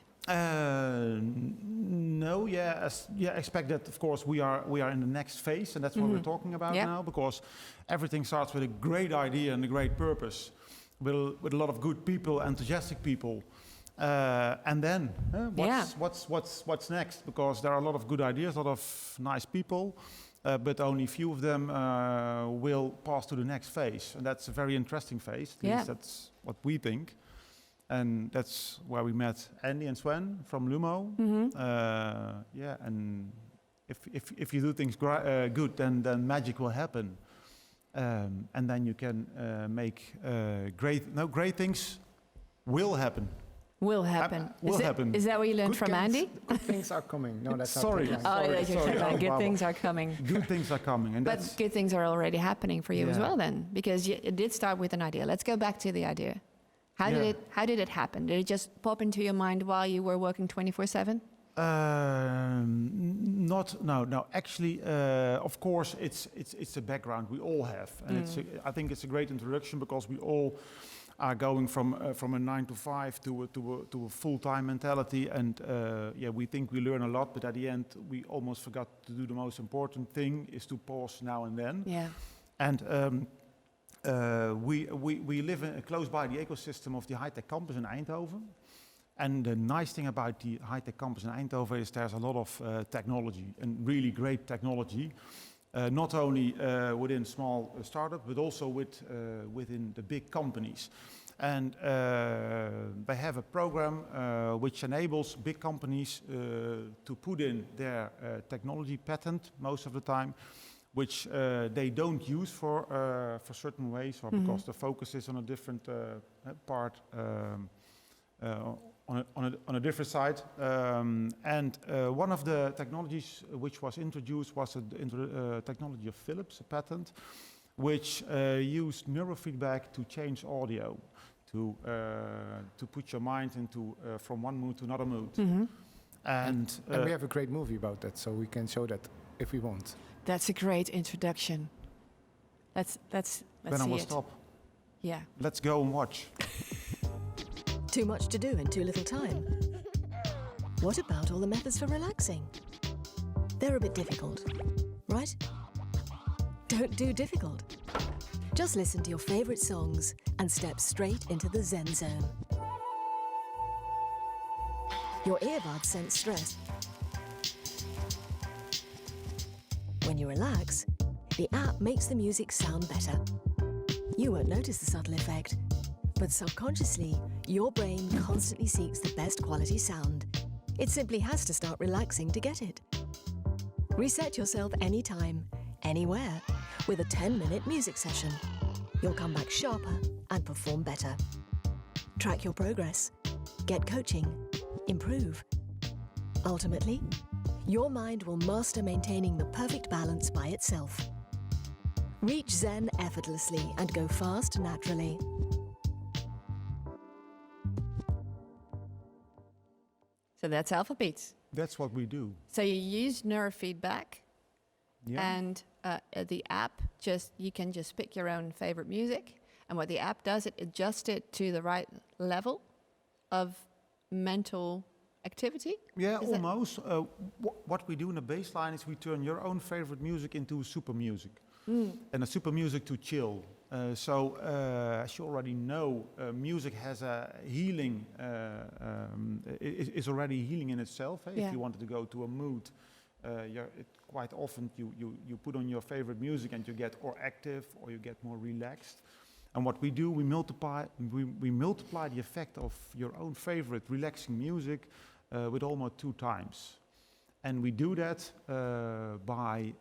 No, expect that, of course, we are in the next phase, and that's what we're talking about now, because everything starts with a great idea and a great purpose, with a lot of good people, enthusiastic people. And then, what's next? Because there are a lot of good ideas, a lot of nice people, but only few of them will pass to the next phase. And that's a very interesting phase. At least that's what we think. And that's where we met Andy and Sven from Lumo. And if you do things good, then magic will happen. And then you can make great things will happen. Will happen. Happen. Is that what you learned from Andy? Good things are coming. No, that's Sorry. not Sorry. Good things are coming. Good things are coming. And But good things are already happening for you as well then, because it did start with an idea. Let's go back to the idea. How did it happen? Did it just pop into your mind while you were working 24/7? No. Actually, of course, it's a background we all have, and I think it's a great introduction because we all are going from a 9 to 5 to a full-time mentality, and we think we learn a lot, but at the end we almost forgot to do the most important thing, is to pause now and then. Yeah. And we live close by the ecosystem of the high-tech campus in Eindhoven. And the nice thing about the high-tech campus in Eindhoven is there's a lot of technology, and really great technology. Not only within small startups, but also within the big companies. And they have a program which enables big companies to put in their technology patent most of the time, which they don't use for certain ways, or because the focus is on a different part, on a different side. And one of the technologies which was introduced was a technology of Philips, a patent, which used neurofeedback to change audio, to put your mind into from one mood to another mood. And we have a great movie about that, so we can show that if we want. That's a great introduction. Let's then see I will it. stop. Yeah. Let's go and watch. Too much to do in too little time? What about all the methods for relaxing? They're a bit difficult, right? Don't do difficult. Just listen to your favorite songs and step straight into the Zen zone. Your earbuds sense stress. When you relax, the app makes the music sound better. You won't notice the subtle effect, but subconsciously, your brain constantly seeks the best quality sound. It simply has to start relaxing to get it. Reset yourself anytime, anywhere, with a 10-minute music session. You'll come back sharper and perform better. Track your progress, get coaching, improve. Ultimately, your mind will master maintaining the perfect balance by itself. Reach Zen effortlessly and go fast naturally. So that's Alpha Beats. That's what we do. So you use neurofeedback, Yeah. and the app you can just pick your own favorite music, and what the app does, it adjusts it to the right level of mental activity. Yeah, Is that- almost. What we do in the baseline is we turn your own favorite music into super music, and a super music to chill. So, as you already know, music has a healing, is already healing in itself. Yeah. If you wanted to go to a mood, quite often you put on your favorite music and you get or active or you get more relaxed. And what we do, we multiply the effect of your own favorite relaxing music with almost 2 times. And we do that by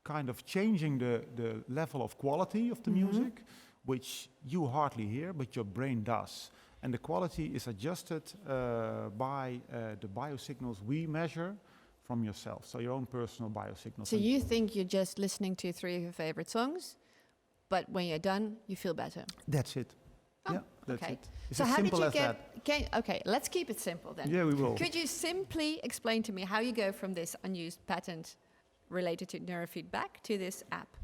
kind of changing the level of quality of the music, which you hardly hear, but your brain does. And the quality is adjusted by the biosignals we measure from yourself, so your own personal biosignals. So you think you're just listening to 3 of your favorite songs, but when you're done, you feel better. That's it. Oh, yeah, that's okay. it. It's So as how did simple you as get? that. Okay, let's keep it simple then. Yeah, we will. Could you simply explain to me how you go from this unused patent related to neurofeedback to this app?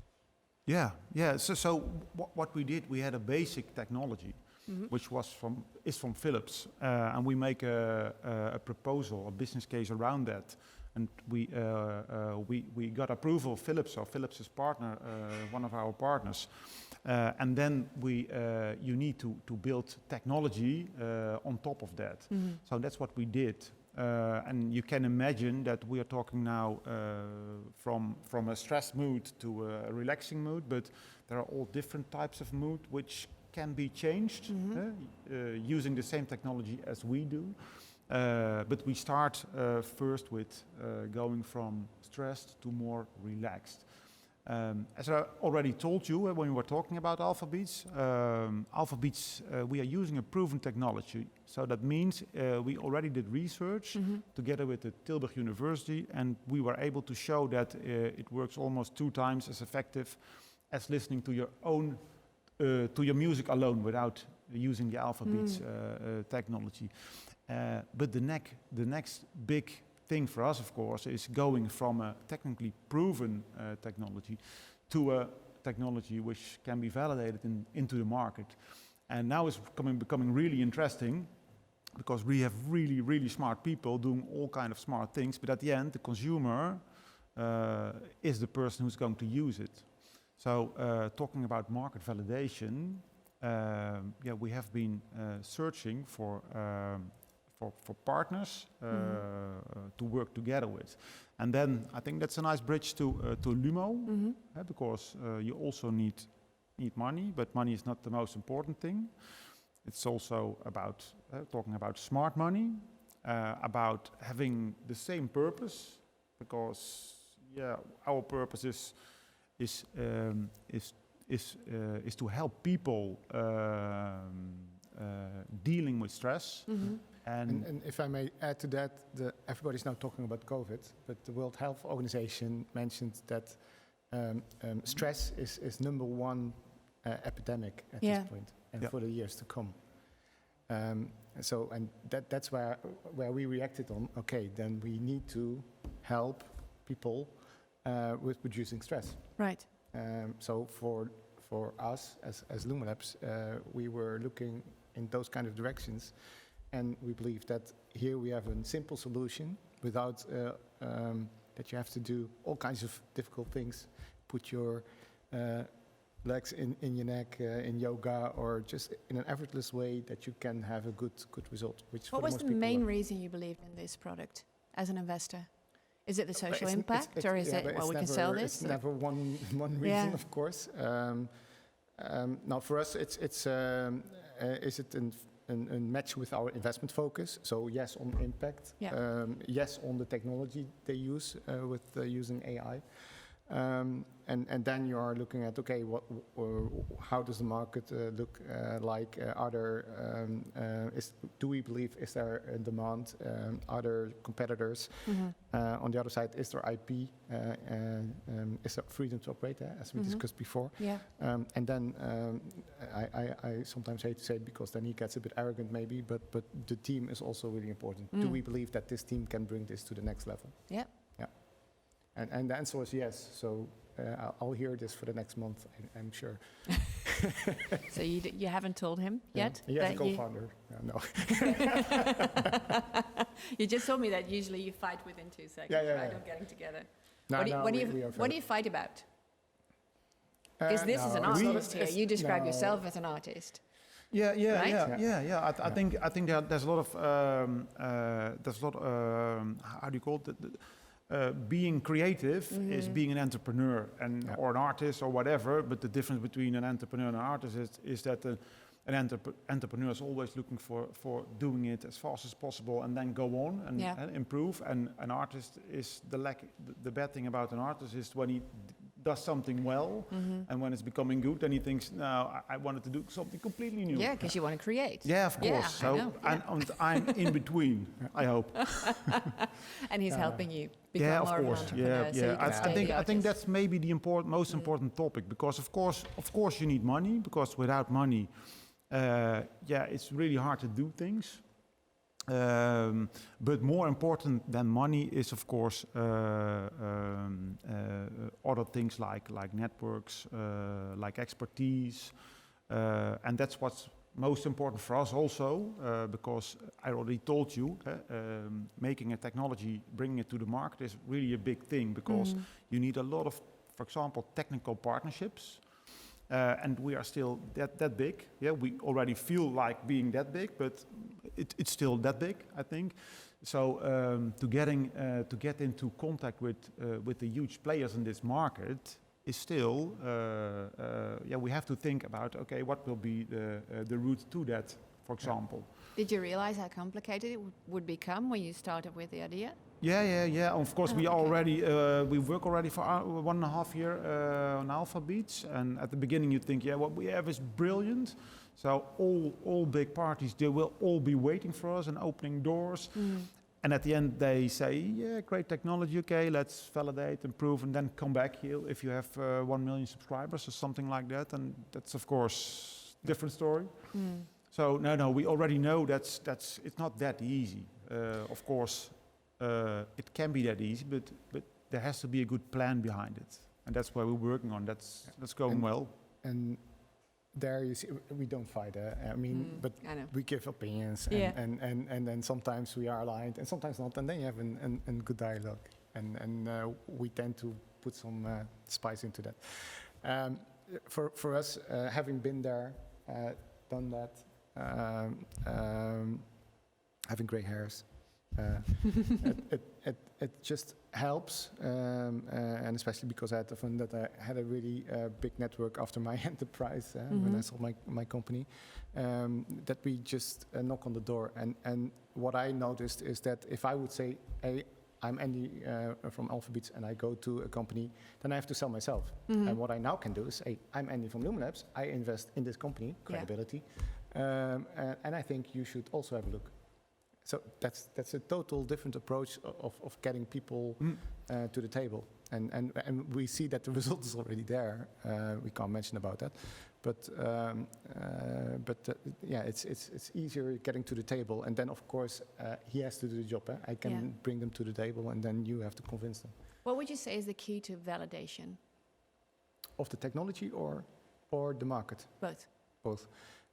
Yeah. So what we did, we had a basic technology, which is from Philips, and we make a proposal, a business case around that, and we got approval of Philips, or Philips' partner, one of our partners, and then you need to build technology on top of that. So that's what we did. And you can imagine that we are talking now from a stress mood to a relaxing mood, but there are all different types of mood which can be changed using the same technology as we do. But we start first with going from stressed to more relaxed. As I already told you when we were talking about Alphabeats, we are using a proven technology. So that means we already did research together with the Tilburg University, and we were able to show that it works almost 2 times as effective as listening to your own to your music alone without using the Alphabeats technology. But the next big thing for us, of course, is going from a technically proven technology to a technology which can be validated into the market. And now it's becoming really interesting, because we have really, really smart people doing all kind of smart things, but at the end, the consumer is the person who's going to use it. So talking about market validation, we have been searching for partners to work together with. And then I think that's a nice bridge to Lumo, because you also need money, but money is not the most important thing. It's also about talking about smart money, about having the same purpose, because our purpose is to help people dealing with stress. And if I may add to that, everybody's now talking about COVID, but the World Health Organization mentioned that stress is number 1 epidemic at this point, and for the years to come. So that's where we reacted on. Okay, then we need to help people with reducing stress. Right. So for us as Lumilabs, we were looking in those kind of directions. And we believe that here we have a simple solution without that you have to do all kinds of difficult things. Put your legs in your neck in yoga, or just in an effortless way that you can have a good result. What was the main reason you believed in this product as an investor? Is it the social impact, or is it, well, we can sell this? It's never one reason, of course. Now for us, is it a match with our investment focus? So yes on impact, yes on the technology they use with using AI, and then you are looking at, okay, how does the market look like? Do we believe, is there a demand? Other competitors? On the other side, is there IP? Is there freedom to operate, as we discussed before? And then I sometimes hate to say it, because then he gets a bit arrogant maybe, but the team is also really important. Do we believe that this team can bring this to the next level? Yeah. And the answer was yes. So I'll hear this for the next month, I'm sure. So you haven't told him yet? He has a co-founder. No. You just told me that usually you fight within 2 seconds, right? Of getting together. What do you fight about? Because this is an artist here. You describe yourself as an artist. I think there's a lot of how do you call it? Being creative is being an entrepreneur or an artist or whatever, but the difference between an entrepreneur and an artist is that an entrepreneur is always looking for doing it as fast as possible and then go on and improve. And an artist is the bad thing about an artist is when he does something well, and when it's becoming good, then he thinks, no, I wanted to do something completely new. Yeah, because you want to create. Yeah, of course. So I'm in between, I hope. And he's helping you become more of an entrepreneur. I think that's maybe the most important topic, because of course you need money, because without money, it's really hard to do things. But more important than money is, of course, other things like networks, like expertise, and that's what's most important for us also, because I already told you, making a technology, bringing it to the market is really a big thing, because you need a lot of, for example, technical partnerships. And we are still that big. Yeah, we already feel like being that big, but it's still that big, I think. So to get into contact with the huge players in this market is still, we have to think about, okay, what will be the route to that, for example. Did you realize how complicated it would become when you started with the idea? Yeah. Of course, we okay. already we work already for 1.5 years on Alpha Beats, and at the beginning you think, what we have is brilliant. So all big parties, they will all be waiting for us and opening doors. And at the end they say, great technology, okay, let's validate, improve, and then come back here if you have 1 million subscribers or something like that. And that's of course different story. So no, we already know that's it's not that easy. Of course. It can be that easy, but there has to be a good plan behind it, and that's why we're working on. That's going well. And there you see, we don't fight. I mean, but I know. we give opinions, Yeah. and then sometimes we are aligned, and sometimes not, and then you have a good dialogue, and we tend to put some spice into that. For us, having been there, done that, having gray hairs. It just helps, and especially because I had the fun that I had a really big network after my enterprise when I sold my company, that we just knock on the door. And what I noticed is that if I would say, hey, I'm Andy from Alpha Beats, and I go to a company, then I have to sell myself. And what I now can do is, hey, I'm Andy from Lumilabs, I invest in this company, credibility, and I think you should also have a look. So that's a total different approach of getting people to the table, and we see that the result is already there. We can't mention about that, but it's easier getting to the table, and then of course he has to do the job. I can bring them to the table, and then you have to convince them. What would you say is the key to validation? Of the technology or the market? Both.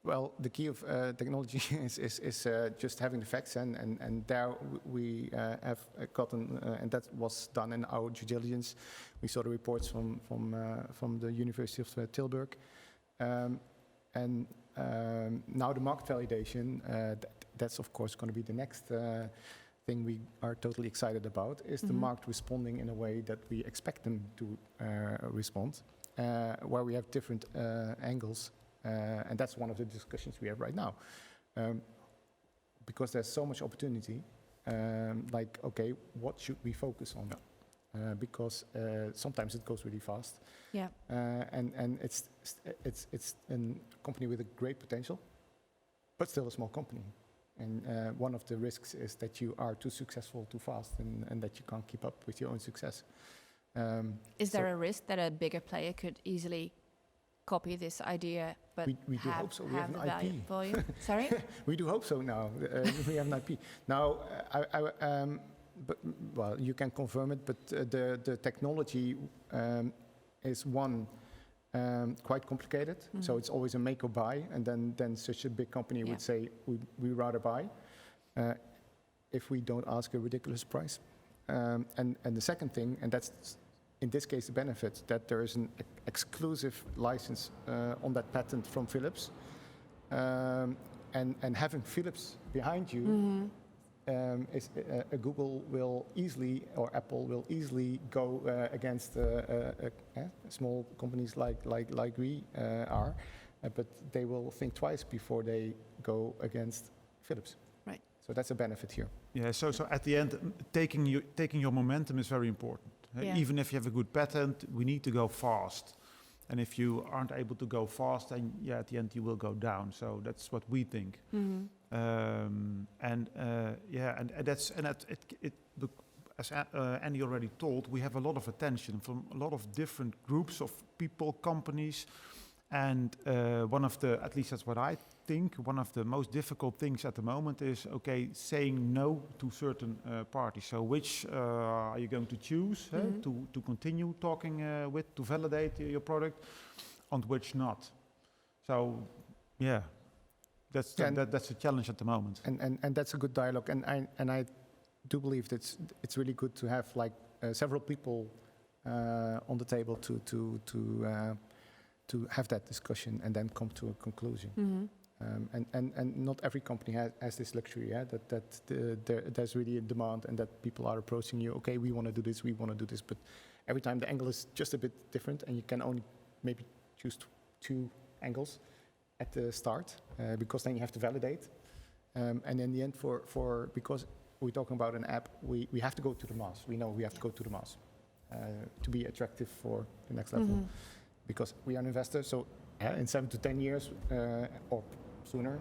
Well, the key of technology is just having the facts, and there we have gotten, and that was done in our due diligence. We saw the reports from the University of Tilburg, and now the market validation. That's of course going to be the next thing we are totally excited about. Is the market responding in a way that we expect them to respond, where we have different angles. And that's one of the discussions we have right now. Because there's so much opportunity, like, okay, what should we focus on? Because sometimes it goes really fast. Yeah. And it's a company with a great potential, but still a small company. And one of the risks is that you are too successful too fast, and that you can't keep up with your own success. Is there a risk that a bigger player could easily copy this idea, but we do hope so. We have an IP. Volume? Sorry? We do hope so now. We have an IP. Now, but, well, you can confirm it, but the technology is quite complicated. So it's always a make or buy, and then such a big company would say, we rather buy if we don't ask a ridiculous price. And the second thing, and that's in this case the benefit, that there is an exclusive license on that patent from Philips, and having Philips behind you, is Google will easily, or Apple will easily go against small companies like we are, but they will think twice before they go against Philips. Right. So that's a benefit here. Yeah. So at the end, taking your momentum is very important. Yeah. Even if you have a good patent, we need to go fast. And if you aren't able to go fast, then at the end you will go down. So that's what we think. As Andy already told, we have a lot of attention from a lot of different groups of people, companies, And at least that's what I think, one of the most difficult things at the moment is, okay, saying no to certain parties. So which are you going to choose to continue talking with, to validate your product, and which not? So, yeah, that's a challenge at the moment. And that's a good dialogue. And I do believe that it's really good to have like several people on the table to have that discussion and then come to a conclusion. And not every company has this luxury, there's really a demand and that people are approaching you, okay, we want to do this, but every time the angle is just a bit different and you can only maybe choose two angles at the start, because then you have to validate. And in the end, because we're talking about an app, we have to go to the mass. We know we have to go to the mass to be attractive for the next level. Because we are an investor, so in 7 to 10 years or sooner,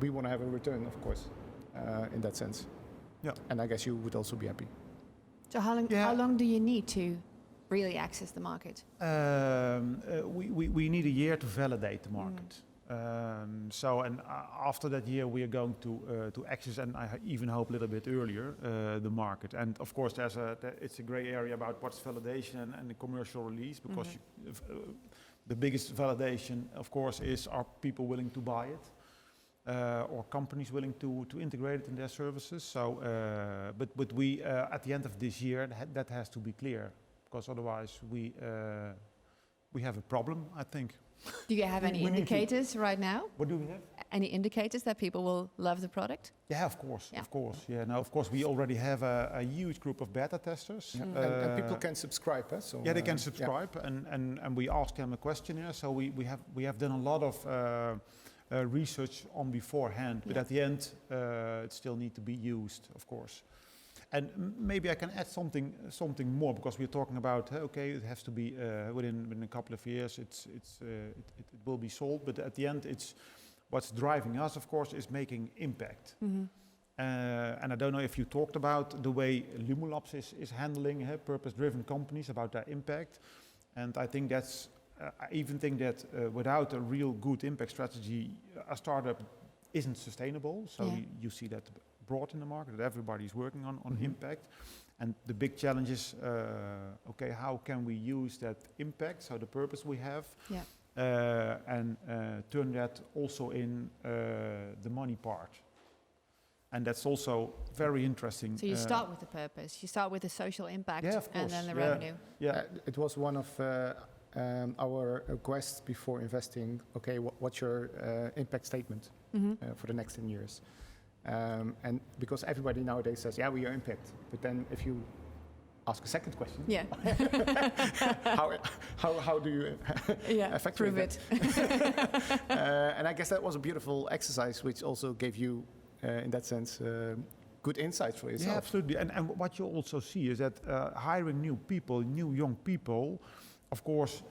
we want to have a return, of course, in that sense. Yeah. And I guess you would also be happy. So how long do you need to really access the market? We need a year to validate the market. After that year, we are going to access, and I even hope a little bit earlier, the market. And of course, it's a gray area about what's validation and the commercial release, because the biggest validation, of course, is, are people willing to buy it, or companies willing to integrate it in their services. So, but we at the end of this year, that has to be clear, because otherwise we have a problem, I think. Do you have any indicators right now? What do we have? Any indicators that people will love the product? Yeah, of course, of course. Yeah, now of course we already have a huge group of beta testers. And people can subscribe, so they can subscribe, and we ask them a questionnaire. So we have done a lot of research on beforehand, but at the end it still needs to be used, of course. And maybe I can add something more, because we're talking about it has to be within a couple of years. It will be sold, but at the end, it's what's driving us, of course, is making impact. And I don't know if you talked about the way Lumulabs is handling purpose-driven companies, about their impact, and I think that's. I even think that without a real good impact strategy, a startup isn't sustainable. So you see that broad in the market, that everybody is working on impact. And the big challenge is, how can we use that impact, so the purpose we have, and turn that also in the money part. And that's also very interesting. So you start with the purpose, you start with the social impact, and then the revenue. It was one of our requests before investing. Okay, what's your impact statement for the next 10 years? And because everybody nowadays says, we are impact, but then if you ask a second question, how do you prove it? And I guess that was a beautiful exercise, which also gave you, in that sense, good insights for yourself. Yeah, absolutely. And what you also see is that hiring new people, new young people, of course,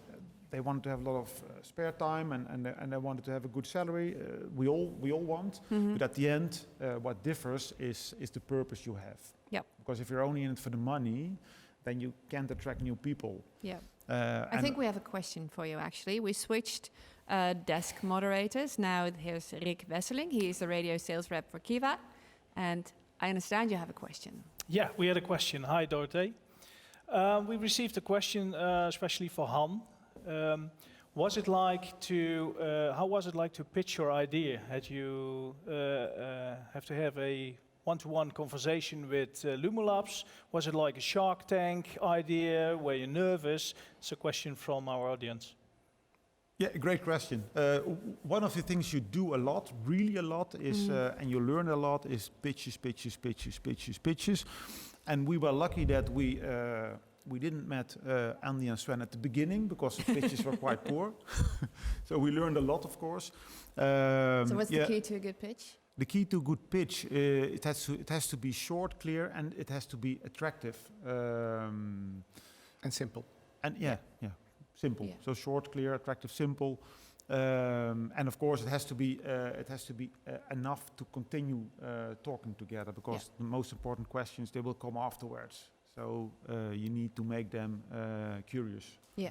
they want to have a lot of spare time, and they wanted to have a good salary. We all want, but at the end, what differs is the purpose you have. Yep. Because if you're only in it for the money, then you can't attract new people. Yeah. I think we have a question for you. Actually, we switched desk moderators. Now here's Rick Wesseling. He is the radio sales rep for Kiwa, and I understand you have a question. Yeah, we had a question. Hi, Dorothee. We received a question, especially for Han. How was it like to pitch your idea? Had you have to have a one-to-one conversation with Lumulabs? Was it like a Shark Tank idea? Were you nervous? It's a question from our audience. Yeah, great question. One of the things you do a lot, really a lot, is and you learn a lot, is pitches. And we were lucky that we didn't met Andy and Sven at the beginning, because the pitches were quite poor. So we learned a lot, of course. So what's the key to a good pitch? The key to a good pitch, it has to be short, clear, and it has to be attractive. And simple. And simple. Yeah. So short, clear, attractive, simple. And of course, it has to be enough to continue talking together, because the most important questions, they will come afterwards. So you need to make them curious. Yeah.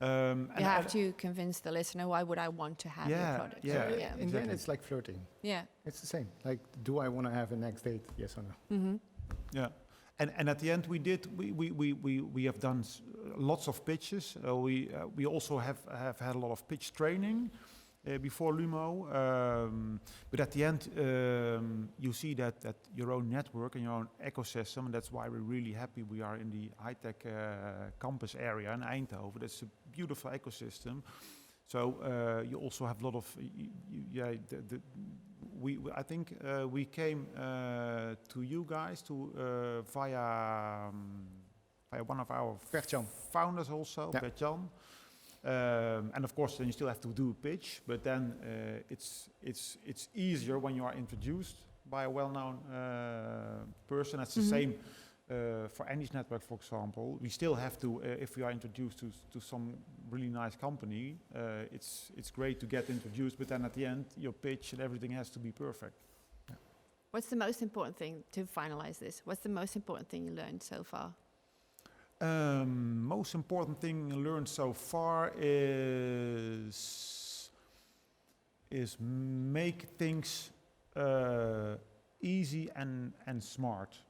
You have to convince the listener, why would I want to have your product? Yeah, So, in the end, exactly. it's like flirting. Yeah. It's the same. Like, do I want to have a next date? Yes or no? Mm-hmm. Yeah, and at the end we have done lots of pitches. We also have had a lot of pitch training before Lumo. But at the end, you see that your own network and your own ecosystem, and that's why we're really happy we are in the high-tech campus area in Eindhoven. That's a beautiful ecosystem. So you also have a lot of, I think we came to you guys via one of our founders also, Bert-Jan. And of course, then you still have to do a pitch, but then it's easier when you are introduced by a well-known person. That's the same for Andy's network, for example. We still have to, if we are introduced to some really nice company, it's great to get introduced, but then at the end, your pitch and everything has to be perfect. Yeah. What's the most important thing to finalize this? What's the most important thing you learned so far? Most important thing learned so far is make things easy and smart.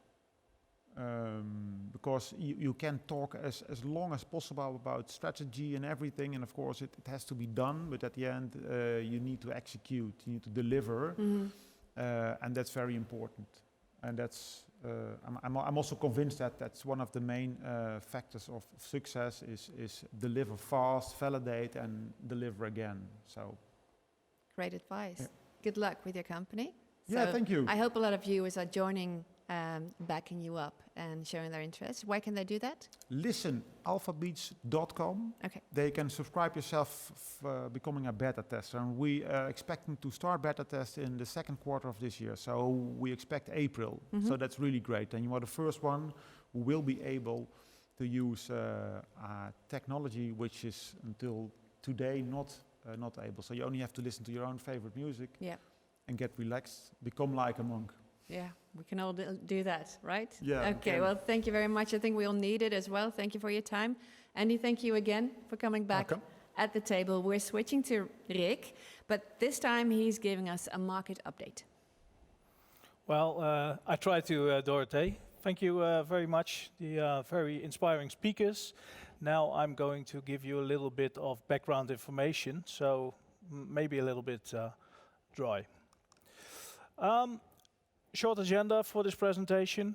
Because you can talk as long as possible about strategy and everything, and of course it has to be done, but at the end you need to execute, you need to deliver, and that's very important. And that's I'm also convinced that that's one of the main factors of success is deliver fast, validate, and deliver again. So, great advice. Yeah. Good luck with your company. Yeah, so thank you. I hope a lot of viewers are joining, backing you up and showing their interest. Where can they do that? Listen, alphabeats.com. Okay. They can subscribe yourself becoming a beta tester. And we are expecting to start beta test in the second quarter of this year. So we expect April. So that's really great. And you are the first one who will be able to use technology which is until today not able. So you only have to listen to your own favorite music and get relaxed, become like a monk. Yeah, we can all do that, right? Yeah. Okay, well, thank you very much. I think we all need it as well. Thank you for your time. Andy, thank you again for coming back at the table. We're switching to Rick, but this time he's giving us a market update. Well, I tried to, Dorothee. Thank you very much, the very inspiring speakers. Now I'm going to give you a little bit of background information, so maybe a little bit dry. Short agenda for this presentation.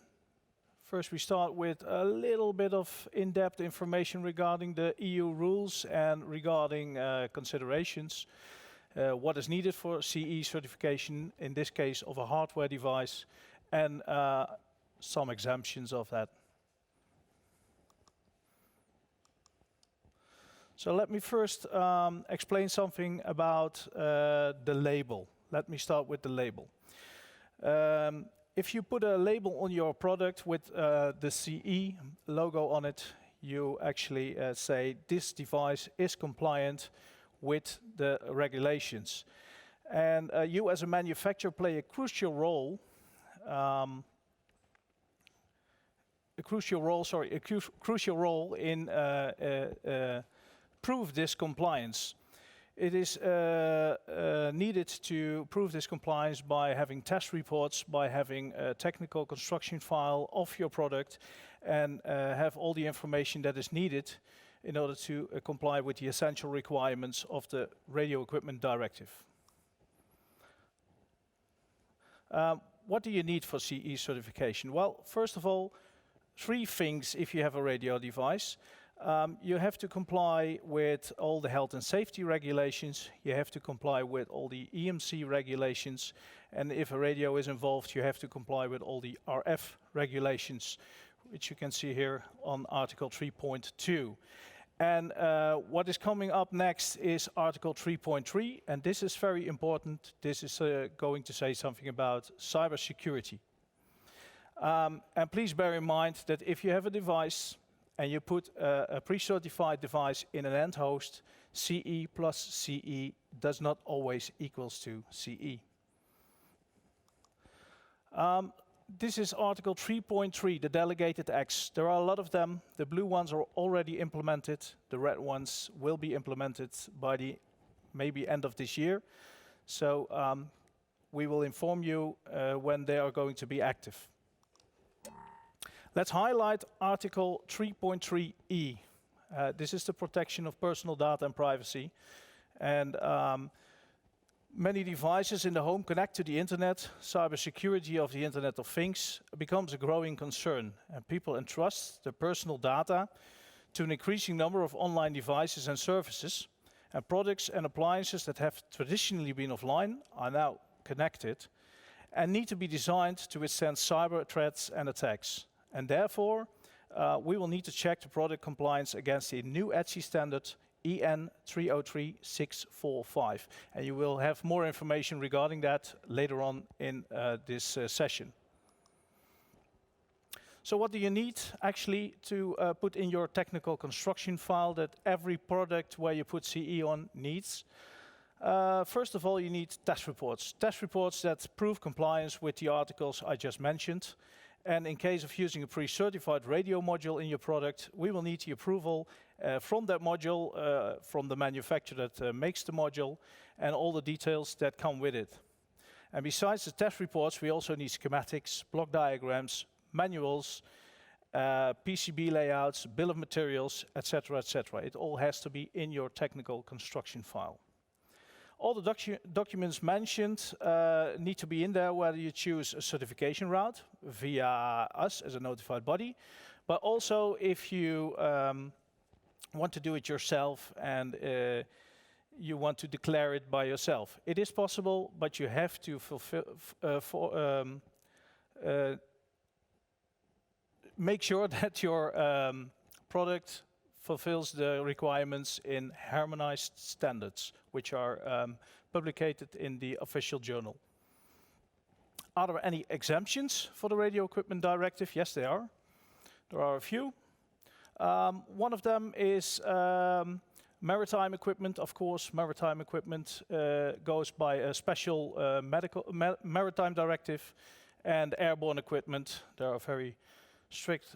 First, we start with a little bit of in-depth information regarding the EU rules and regarding considerations. What is needed for CE certification, in this case of a hardware device, and some exemptions of that. So let me first explain something about the label. Let me start with the label. If you put a label on your product with the CE logo on it, you actually say this device is compliant with the regulations. And you as a manufacturer play a crucial role in prove this compliance. It is needed to prove this compliance by having test reports, by having a technical construction file of your product, and have all the information that is needed in order to comply with the essential requirements of the Radio Equipment Directive. What do you need for CE certification? Well, first of all, 3 things if you have a radio device. You have to comply with all the health and safety regulations. You have to comply with all the EMC regulations. And if a radio is involved, you have to comply with all the RF regulations, which you can see here on Article 3.2. And what is coming up next is Article 3.3, and this is very important. This is going to say something about cybersecurity. And please bear in mind that if you have a device and you put a pre-certified device in an end host, CE plus CE does not always equals to CE. This is Article 3.3, the delegated acts. There are a lot of them. The blue ones are already implemented. The red ones will be implemented by the maybe end of this year. So we will inform you when they are going to be active. Let's highlight Article 3.3e. This is the protection of personal data and privacy. And many devices in the home connect to the internet. Cybersecurity of the Internet of Things becomes a growing concern, and people entrust their personal data to an increasing number of online devices and services. And products and appliances that have traditionally been offline are now connected and need to be designed to withstand cyber threats and attacks. And therefore, we will need to check the product compliance against the new ETSI standard EN 303645. And you will have more information regarding that later on in this session. So what do you need actually to put in your technical construction file that every product where you put CE on needs? First of all, you need test reports. Test reports that prove compliance with the articles I just mentioned. And in case of using a pre-certified radio module in your product, we will need the approval from that module, from the manufacturer that makes the module, and all the details that come with it. And besides the test reports, we also need schematics, block diagrams, manuals, PCB layouts, bill of materials, etc., etc. It all has to be in your technical construction file. All the documents mentioned need to be in there, whether you choose a certification route via us as a notified body, but also if you want to do it yourself and you want to declare it by yourself. It is possible, but you have to make sure that your product fulfills the requirements in harmonized standards, which are publicated in the official journal. Are there any exemptions for the Radio Equipment Directive? Yes, there are. There are a few. One of them is maritime equipment. Of course, maritime equipment goes by a special maritime directive, and airborne equipment. There are very strict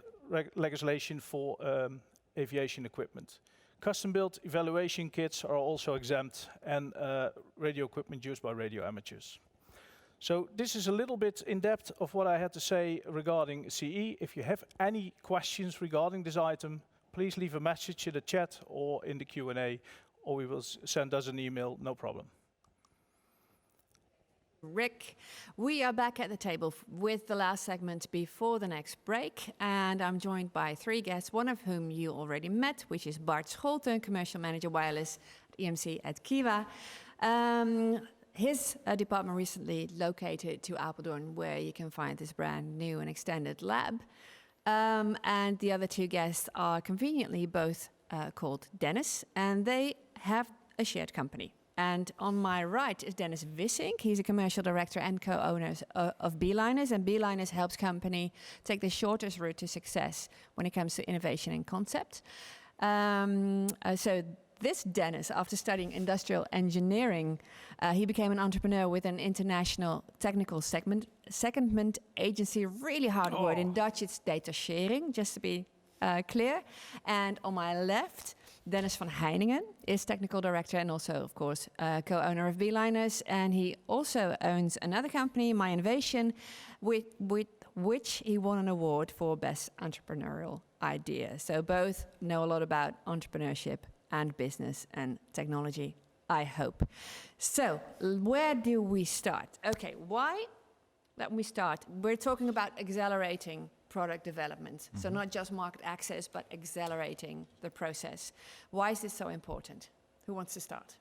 legislation for aviation equipment. Custom-built evaluation kits are also exempt, and radio equipment used by radio amateurs. So this is a little bit in depth of what I had to say regarding CE. If you have any questions regarding this item, please leave a message in the chat or in the Q&A, or we will send us an email, no problem. Rick, we are back at the table with the last segment before the next break, and I'm joined by three guests, one of whom you already met, which is Bart Scholten, Commercial Manager Wireless at EMC at Kiwa. His department recently located to Apeldoorn, where you can find this brand new and extended lab. And the other two guests are conveniently both called Dennis, and they have a shared company. And on my right is Dennis Wissink. He's a commercial director and co-owner of Beeliners, and Beeliners helps company take the shortest route to success when it comes to innovation and concept. So this Dennis, after studying industrial engineering, he became an entrepreneur with an international technical secondment agency. Really hard word. In Dutch, it's data sharing, just to be clear. And on my left, Dennis van Heiningen is technical director and also, of course, co-owner of Beeliners. And he also owns another company, My Innovation, with which he won an award for best entrepreneurial idea. So both know a lot about entrepreneurship and business and technology, I hope. So where do we start? Okay, why? Let me start. We're talking about accelerating product development. Mm-hmm. So not just market access, but accelerating the process. Why is this so important? Who wants to start?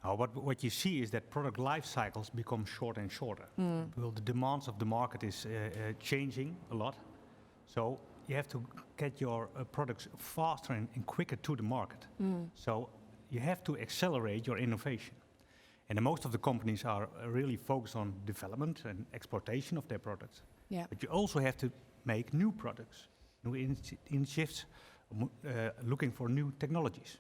What you see is that product life cycles become shorter and shorter. Well, the demands of the market is changing a lot. So you have to get your products faster and quicker to the market. So you have to accelerate your innovation. And most of the companies are really focused on development and exportation of their products. Yeah. But you also have to make new products, new initiatives, looking for new technologies.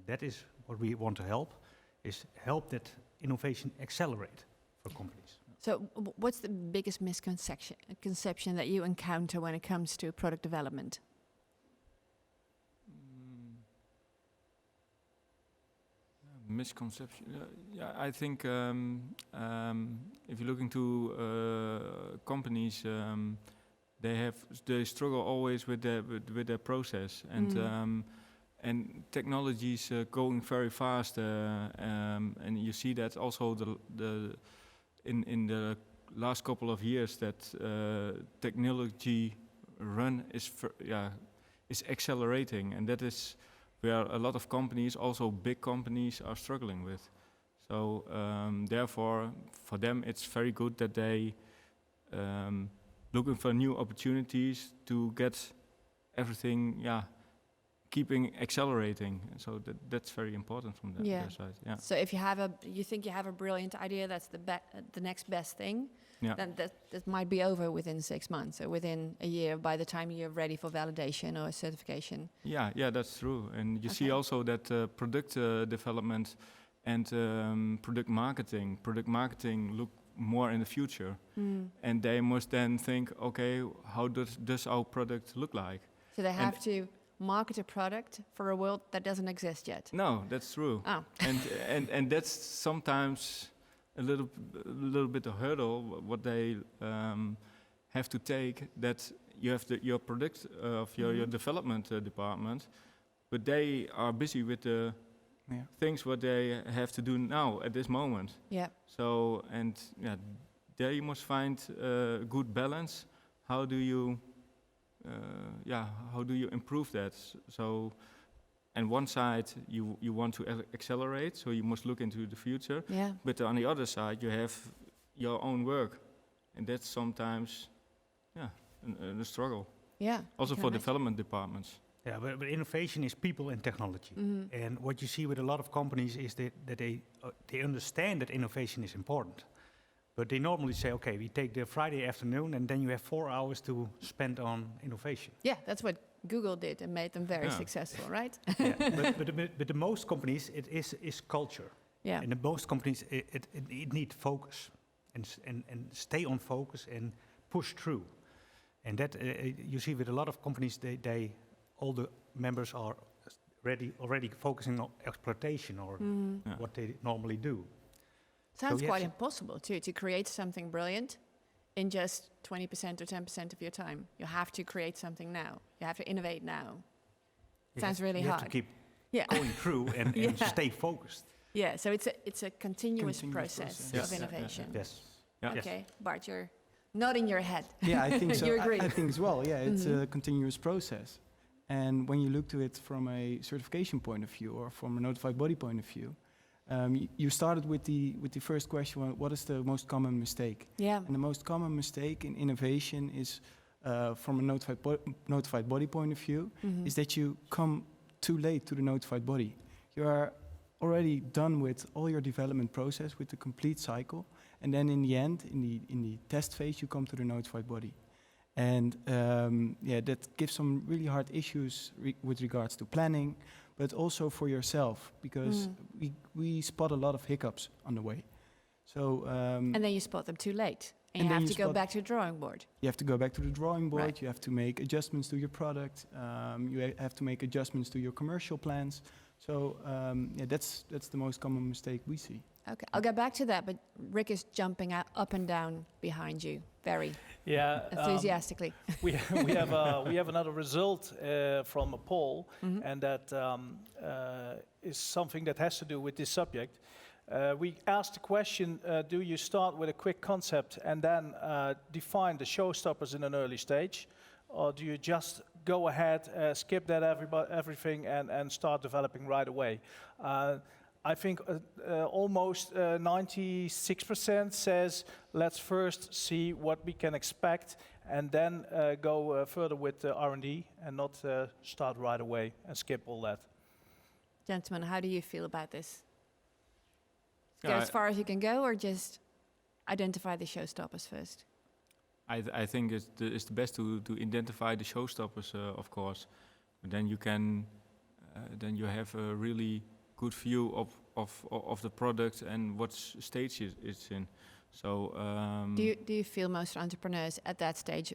That is what we want to help, is help that innovation accelerate for companies. So what's the biggest misconception that you encounter when it comes to product development? Misconception. Yeah, I think if you look into companies, they struggle always with their process, and technology is going very fast, and you see that also in the last couple of years that technology run is accelerating, and that is where a lot of companies, also big companies, are struggling with. So therefore, for them, it's very good that they looking for new opportunities to get everything, keeping accelerating. So that's very important from their side. Yeah. So if you think you have a brilliant idea, that's the next best thing. Yeah. Then that might be over within 6 months or within a year by the time you're ready for validation or certification. Yeah, that's true. And you see also that product development and product marketing look more in the future. And they must then think, okay, how does our product look like? So they have to market a product for a world that doesn't exist yet. No, that's true. Oh. and that's sometimes a little bit a hurdle what they have to take, that you have your product of your development department, but they are busy with the things what they have to do now at this moment. Yeah. So there you must find a good balance. How do you improve that? So, and one side you want to accelerate, so you must look into the future. Yeah. But on the other side, you have your own work, and that's sometimes, a struggle. Yeah. Also for development departments. Yeah, but innovation is people and technology. And what you see with a lot of companies is that they understand that innovation is important. But they normally say, okay, we take the Friday afternoon and then you have 4 hours to spend on innovation. Yeah, that's what Google did and made them very successful, right? But the most companies, it is culture. Yeah. And the most companies, it need focus and stay on focus and push through. And that you see with a lot of companies, all the members are already focusing on exploitation or what they normally do. Sounds quite impossible too, to create something brilliant in just 20% or 10% of your time. You have to create something now. You have to innovate now. Sounds really hard. You have to keep going through and stay focused. Yeah, so it's a continuous process of innovation. Yes. Okay, Bart, you're nodding your head. Yeah, I think so. You agree? I think as well. Yeah, it's a continuous process. And when you look to it from a certification point of view or from a notified body point of view, you started with the first question, what is the most common mistake? Yeah. And the most common mistake in innovation is, from a notified body point of view, is that you come too late to the notified body. You are already done with all your development process, with the complete cycle, and then in the end, in the test phase, you come to the notified body. And that gives some really hard issues with regards to planning, but also for yourself, because we spot a lot of hiccups on the way. So and then you spot them too late, and you have to go back to the drawing board. You have to go back to the drawing board. Right. You have to make adjustments to your product. You have to make adjustments to your commercial plans. So that's the most common mistake we see. Okay, I'll get back to that, but Rick is jumping up and down behind you, very enthusiastically. We have another result from a poll, and that is something that has to do with this subject. We asked the question, do you start with a quick concept and then define the showstoppers in an early stage, or do you just go ahead, skip that everything and start developing right away? I think almost 96% says, let's first see what we can expect and then go further with R&D and not start right away and skip all that. Gentlemen, how do you feel about this? Go as far as you can go, or just identify the showstoppers first? I think it's the best to identify the showstoppers, of course. But then you can, then you have a really good view of the product and what stage it's in. So Do you feel most entrepreneurs at that stage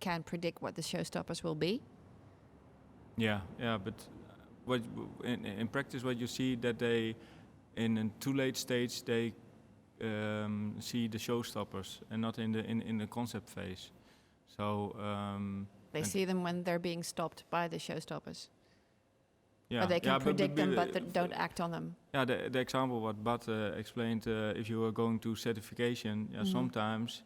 can predict what the showstoppers will be? yeah, but what in practice what you see that they in a too late stage they see the showstoppers and not in the concept phase. So They see them when they're being stopped by the showstoppers. yeah, Or they can predict them, but they don't act on them. Yeah, the example what Bart explained, if you are going to certification, sometimes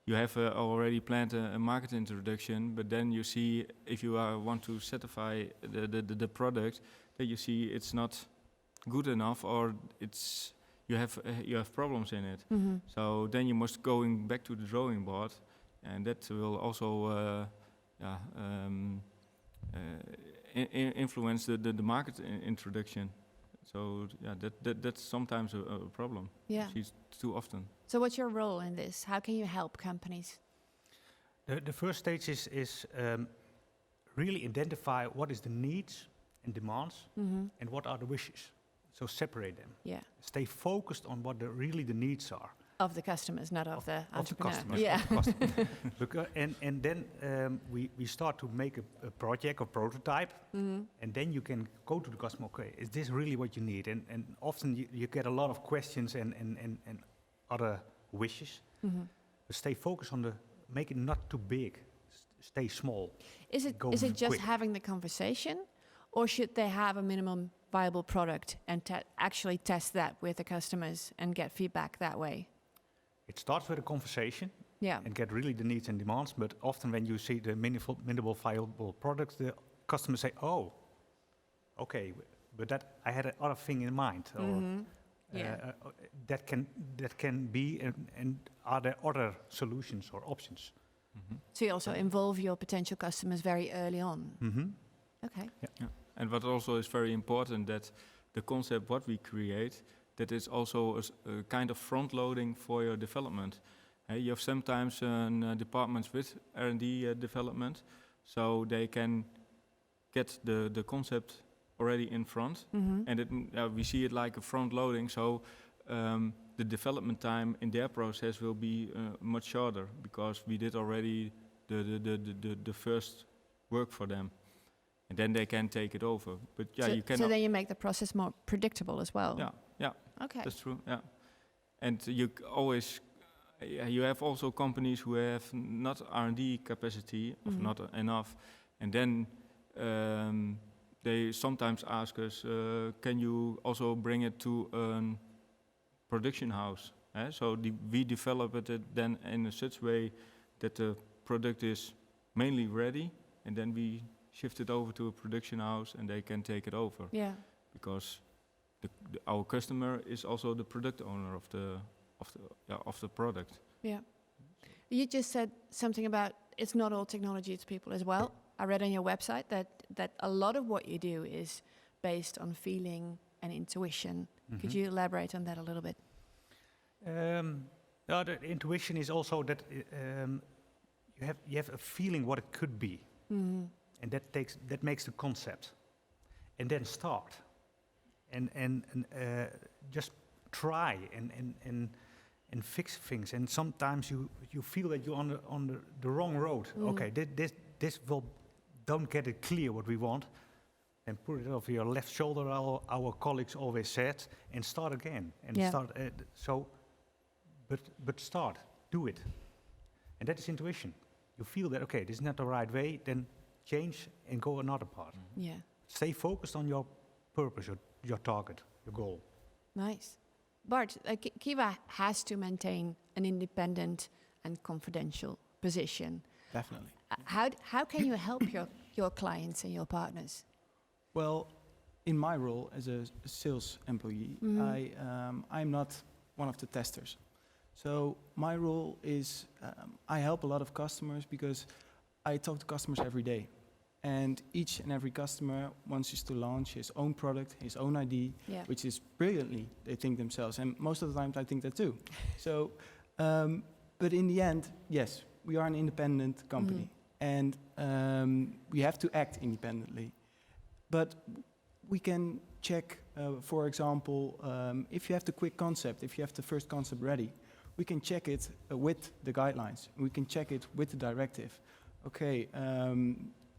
you have already planned a market introduction, but then you see if you want to certify the product, that you see it's not good enough or you have problems in it. So then you must going back to the drawing board, and that will also influence the market introduction. So yeah, that's sometimes a problem. Yeah. It's too often. So what's your role in this? How can you help companies? The first stage is really identify what is the needs and demands and what are the wishes. So separate them. Yeah. Stay focused on what really the needs are. Of the customers, not of the entrepreneur. Customers. Yeah. Of the customers. And then we start to make a project or prototype, and then you can go to the customer. Okay, is this really what you need? And often you get a lot of questions and other wishes. But stay focused on make it not too big. Stay small. Is it just quick. having the conversation, or should they have a minimum viable product and actually test that with the customers and get feedback that way? It starts with a conversation. Yeah. And get really the needs and demands. But often when you see the minimal viable product, the customers say, "Oh, okay, but that I had another thing in mind." Or that can be, and are there other solutions or options? So you also involve your potential customers very early on. Okay. Yeah. And what also is very important, that the concept what we create, that is also a kind of front loading for your development. You have sometimes departments with R&D development, so they can get the concept already in front, and we see it like a front loading. So the development time in their process will be much shorter because we did already the first work for them, and then they can take it over. But yeah, you can. So then you make the process more predictable as well. Yeah. Okay. That's true. Yeah, and you always. You have also companies who have not R&D capacity, of not enough, and then they sometimes ask us, can you also bring it to a production house? So we develop it then in a such way that the product is mainly ready, and then we shift it over to a production house and they can take it over. Yeah. Because our customer is also the product owner of the product. Yeah. You just said something about it's not all technology, it's people as well. I read on your website that a lot of what you do is based on feeling and intuition. Could you elaborate on that a little bit? The intuition is also that you have a feeling what it could be, and that makes the concept, and then start, and just try and fix things. And sometimes you feel that you're on the wrong road. Okay, this will don't get it clear what we want, and put it over your left shoulder. Our colleagues always said, and start again and start. But start, do it, and that is intuition. You feel that okay, this is not the right way, then change and go another path. Yeah. Stay focused on your purpose, your target, your goal. Nice. Bart, Kiwa has to maintain an independent and confidential position. Definitely. How can you help your clients and your partners? Well, in my role as a sales employee, I'm not one of the testers. So my role is I help a lot of customers because I talk to customers every day. And each and every customer wants us to launch his own product, his own ID, which is brilliantly, they think themselves. And most of the time I think that too. So, but in the end, yes, we are an independent company. And we have to act independently. But we can check, for example, if you have the quick concept, if you have the first concept ready, we can check it with the guidelines. We can check it with the directive. Okay,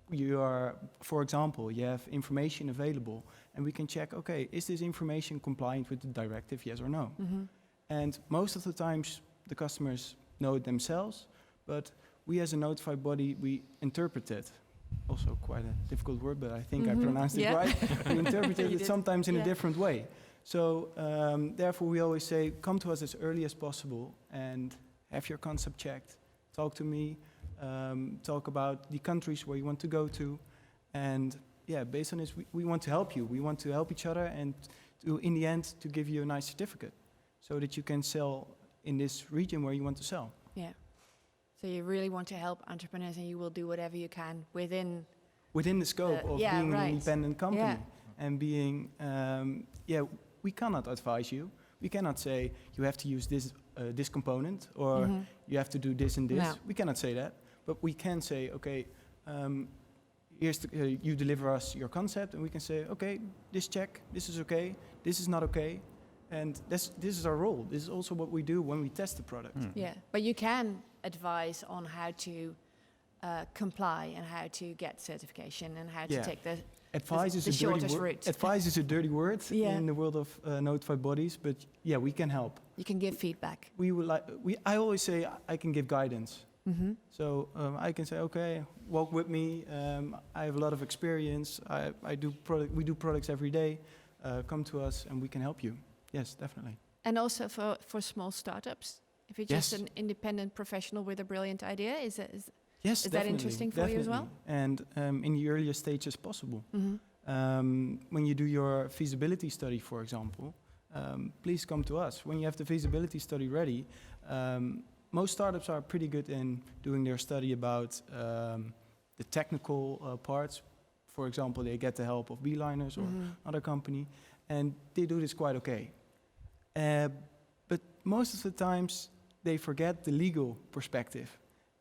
you are, for example, you have information available, and we can check, okay, is this information compliant with the directive, yes or no? And most of the times, the customers know it themselves, but we as a notified body, we interpret it. Also quite a difficult word, but I think I pronounced it right. We interpret it sometimes in a different way. So therefore we always say, come to us as early as possible and have your concept checked. Talk to me, talk about the countries where you want to go to. And yeah, based on this, we want to help you. We want to help each other and to, in the end, to give you a nice certificate so that you can sell in this region where you want to sell. Yeah. So you really want to help entrepreneurs, and you will do whatever you can within the scope of being an independent company and being, we cannot advise you. We cannot say you have to use this component or you have to do this and this. No. We cannot say that, but we can say, okay, here's you deliver us your concept, and we can say, okay, this check, this is okay, this is not okay. And this is our role. This is also what we do when we test the product. Yeah, but you can advise on how to comply and how to get certification and how to take the shortest route. Advice is a dirty word in the world of notified bodies, but yeah, we can help. You can give feedback. I always say I can give guidance. So I can say, okay, walk with me. I have a lot of experience. We do products every day. Come to us and we can help you. Yes, definitely. And also for small startups, if you're just an independent professional with a brilliant idea, is that interesting for you as well? And in the earliest stages possible. When you do your feasibility study, for example, please come to us. When you have the feasibility study ready, most startups are pretty good in doing their study about the technical parts. For example, they get the help of Beeliners or other company, and they do this quite okay. But most of the times, they forget the legal perspective.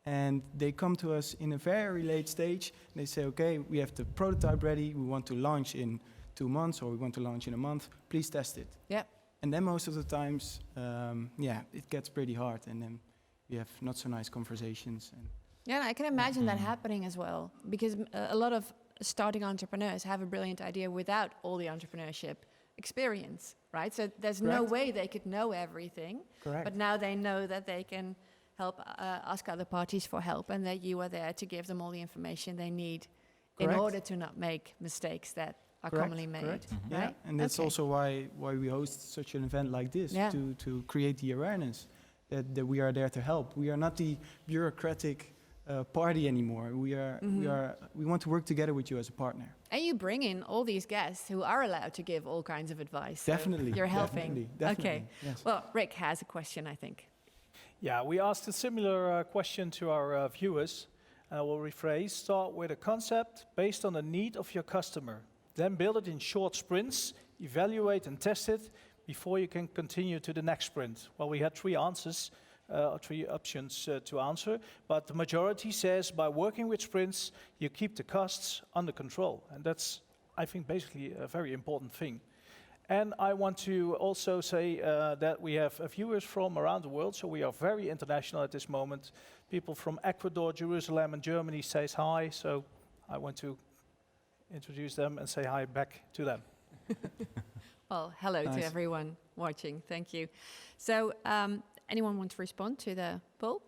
And they come to us in a very late stage, and they say, okay, we have the prototype ready, we want to launch in 2 months, or we want to launch in a month, please test it. Yeah. And then most of the times, it gets pretty hard, and then we have not so nice conversations. And I can imagine that happening as well, because a lot of starting entrepreneurs have a brilliant idea without all the entrepreneurship experience, right? So there's no way they could know everything. Correct. But now they know that they can help ask other parties for help, and that you are there to give them all the information they need in order to not make mistakes that are commonly made. Right? Yeah, and that's also why we host such an event like this, to create the awareness that we are there to help. We are not the bureaucratic party anymore. We want to work together with you as a partner. And you bring in all these guests who are allowed to give all kinds of advice. Definitely. So you're helping. Definitely. Okay. Yes. Well, Rick has a question, I think. Yeah, we asked a similar question to our viewers. I will rephrase. Start with a concept based on the need of your customer. Then build it in short sprints, evaluate and test it before you can continue to the next sprint. Well, we had 3 answers. 3 options to answer, but the majority says by working with sprints, you keep the costs under control. And that's, I think, basically a very important thing. And I want to also say that we have viewers from around the world, so we are very international at this moment. People from Ecuador, Jerusalem, and Germany says hi, so I want to introduce them and say hi back to them. Well, hello to everyone watching. Thank you. So, anyone want to respond to the poll?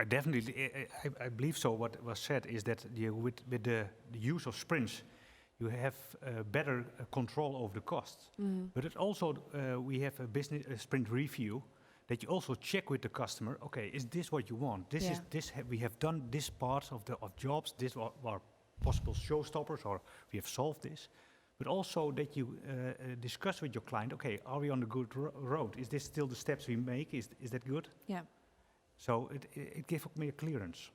I definitely, I believe so. What was said is that with the use of sprints, you have better control over the costs. But it also, we have a sprint review that you also check with the customer. Okay, is this what you want? We have done this part of jobs. This are possible showstoppers, or we have solved this. But also that you discuss with your client, okay, are we on the good road? Is this still the steps we make? Is that good? Yeah. So it gives me a clearance.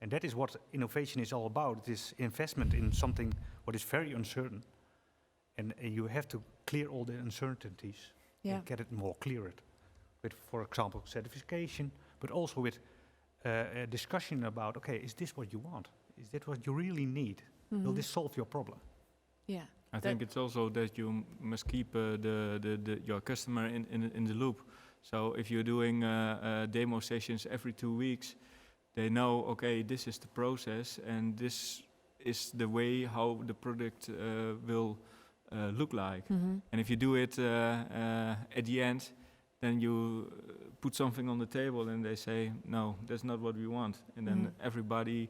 And that is what innovation is all about. It is investment in something what is very uncertain. And you have to clear all the uncertainties and get it more cleared. With, for example, certification, but also with a discussion about, okay, is this what you want? Is that what you really need? Will this solve your problem? Yeah. I think it's also that you must keep your customer in the loop. So if you're doing demo sessions every 2 weeks, they know, okay, this is the process and this is the way how the product will look like. And if you do it at the end, then you put something on the table and they say, no, that's not what we want. And then everybody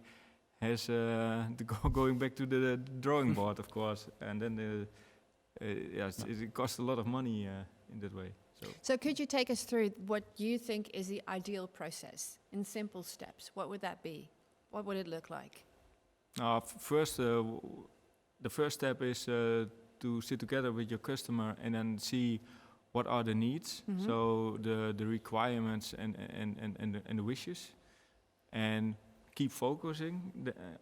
has going back to the drawing board, of course. And then it costs a lot of money in that way. So could you take us through what you think is the ideal process in simple steps? What would that be? What would it look like? First, the first step is to sit together with your customer and then see what are the needs, so the requirements and the wishes, and keep focusing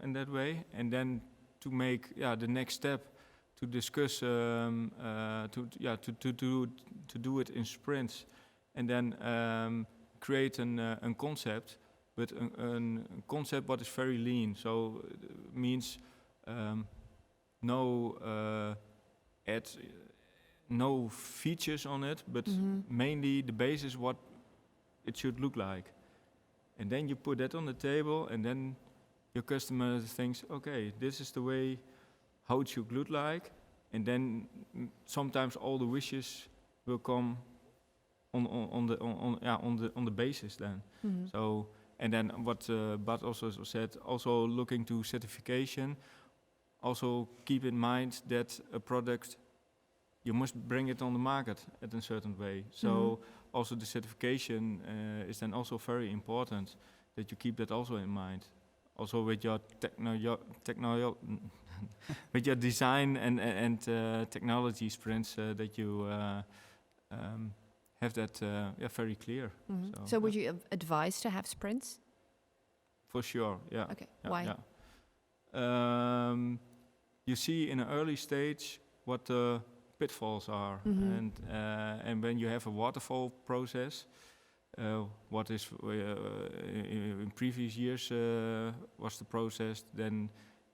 in that way, and then to make the next step to discuss to do it in sprints, and then create a concept, but a concept what is very lean. So it means no features on it, but mainly the basis what it should look like. And then you put that on the table, and then your customer thinks, okay, this is the way how it should look like, and then sometimes all the wishes will come on the basis then. So, and then what Bart also said, also looking to certification. Also keep in mind that a product, you must bring it on the market at a certain way. So also the certification is then also very important, that you keep that also in mind. Also with your with your design and technology sprints, that you have that very clear. So would you advise to have sprints? For sure, yeah. Okay, yeah, why? Yeah. You see in an early stage what the pitfalls are, and when you have a waterfall process, what is in previous years was the process, then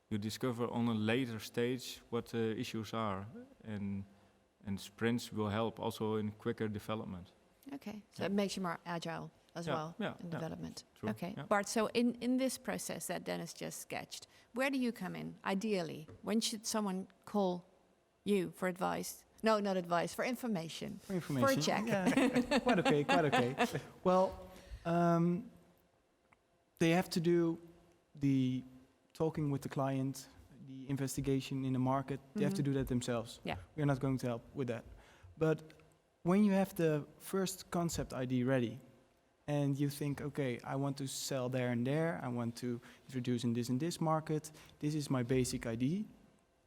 you discover on a later stage what the issues are, and sprints will help also in quicker development. Okay, so it makes you more agile as well in development. True. Okay, Yeah. Bart, so in this process that Dennis just sketched, where do you come in, ideally? When should someone call you for advice? No, not advice, for information. For information. For a check. Yeah, quite okay. Well, they have to do the talking with the client, the investigation in the market. They have to do that themselves. Yeah. We're not going to help with that. But when you have the first concept ID ready, and you think, okay, I want to sell there and there, I want to introduce in this market, this is my basic ID,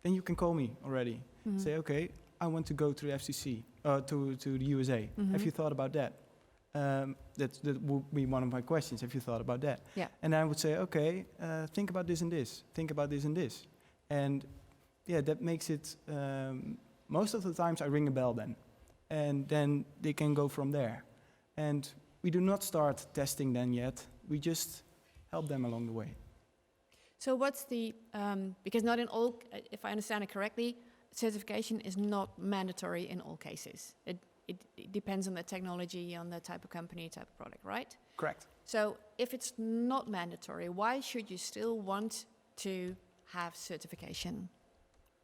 then you can call me already. Say, okay, I want to go to the FCC, to the USA. Have you thought about that? That would be one of my questions. Have you thought about that? Yeah. And I would say, okay, think about this and this. Think about this and this. And yeah, that makes it, most of the times I ring a bell then. And then they can go from there. And we do not start testing then yet. We just help them along the way. So what's the, because not in all, if I understand it correctly, certification is not mandatory in all cases. It depends on the technology, on the type of company, type of product, right? Correct. So if it's not mandatory, why should you still want to have certification?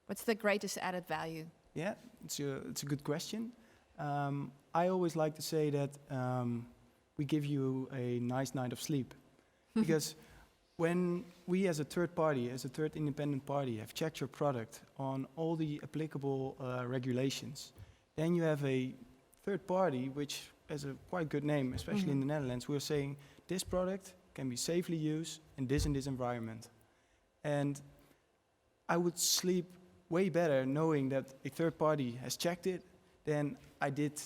What's the greatest added value? Yeah, it's a good question. I always like to say that we give you a nice night of sleep. Because when we as a third party, as a third independent party, have checked your product on all the applicable regulations, then you have a third party which has a quite good name, especially in the Netherlands. We're saying this product can be safely used in this environment. And I would sleep way better knowing that a third party has checked it than I did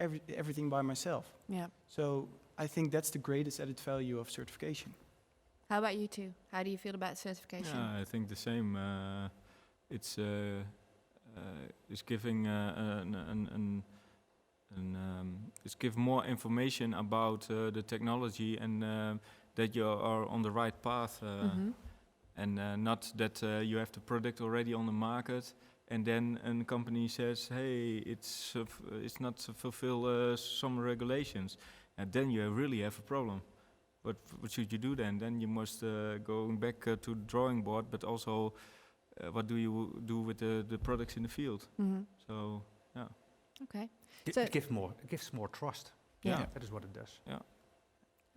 everything by myself. Yeah. So I think that's the greatest added value of certification. How about you two? How do you feel about certification? Yeah, I think the same. It's giving it's give more information about the technology and that you are on the right path, and not that you have the product already on the market and then a company says, "Hey, it's not to fulfill some regulations," and then you really have a problem. But what should you do then? Then you must go back to the drawing board, but also what do you do with the products in the field? So, yeah. Okay. It gives more trust. Yeah. That is what it does. Yeah.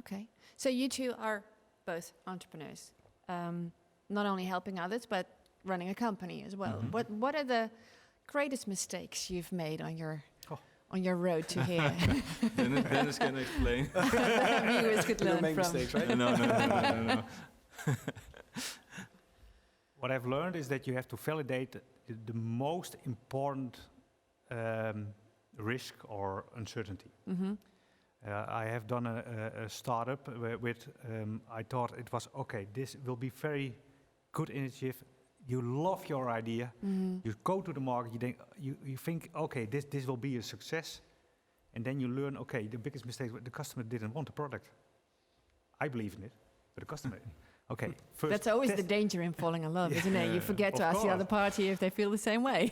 Okay. So you two are both entrepreneurs, not only helping others, but running a company as well. What are the greatest mistakes you've made on your road to here? Dennis can explain. Viewers could learn make from. mistakes, right? No. What I've learned is that you have to validate the most important risk or uncertainty. I have done a startup with, I thought it was, okay, this will be very good initiative. You love your idea. You go to the market, you think, okay, this will be a success. And then you learn, okay, the biggest mistake, the customer didn't want the product. I believe in it, but the customer, okay. First That's always the danger in falling in love, isn't it? You forget to ask the other party if they feel the same way.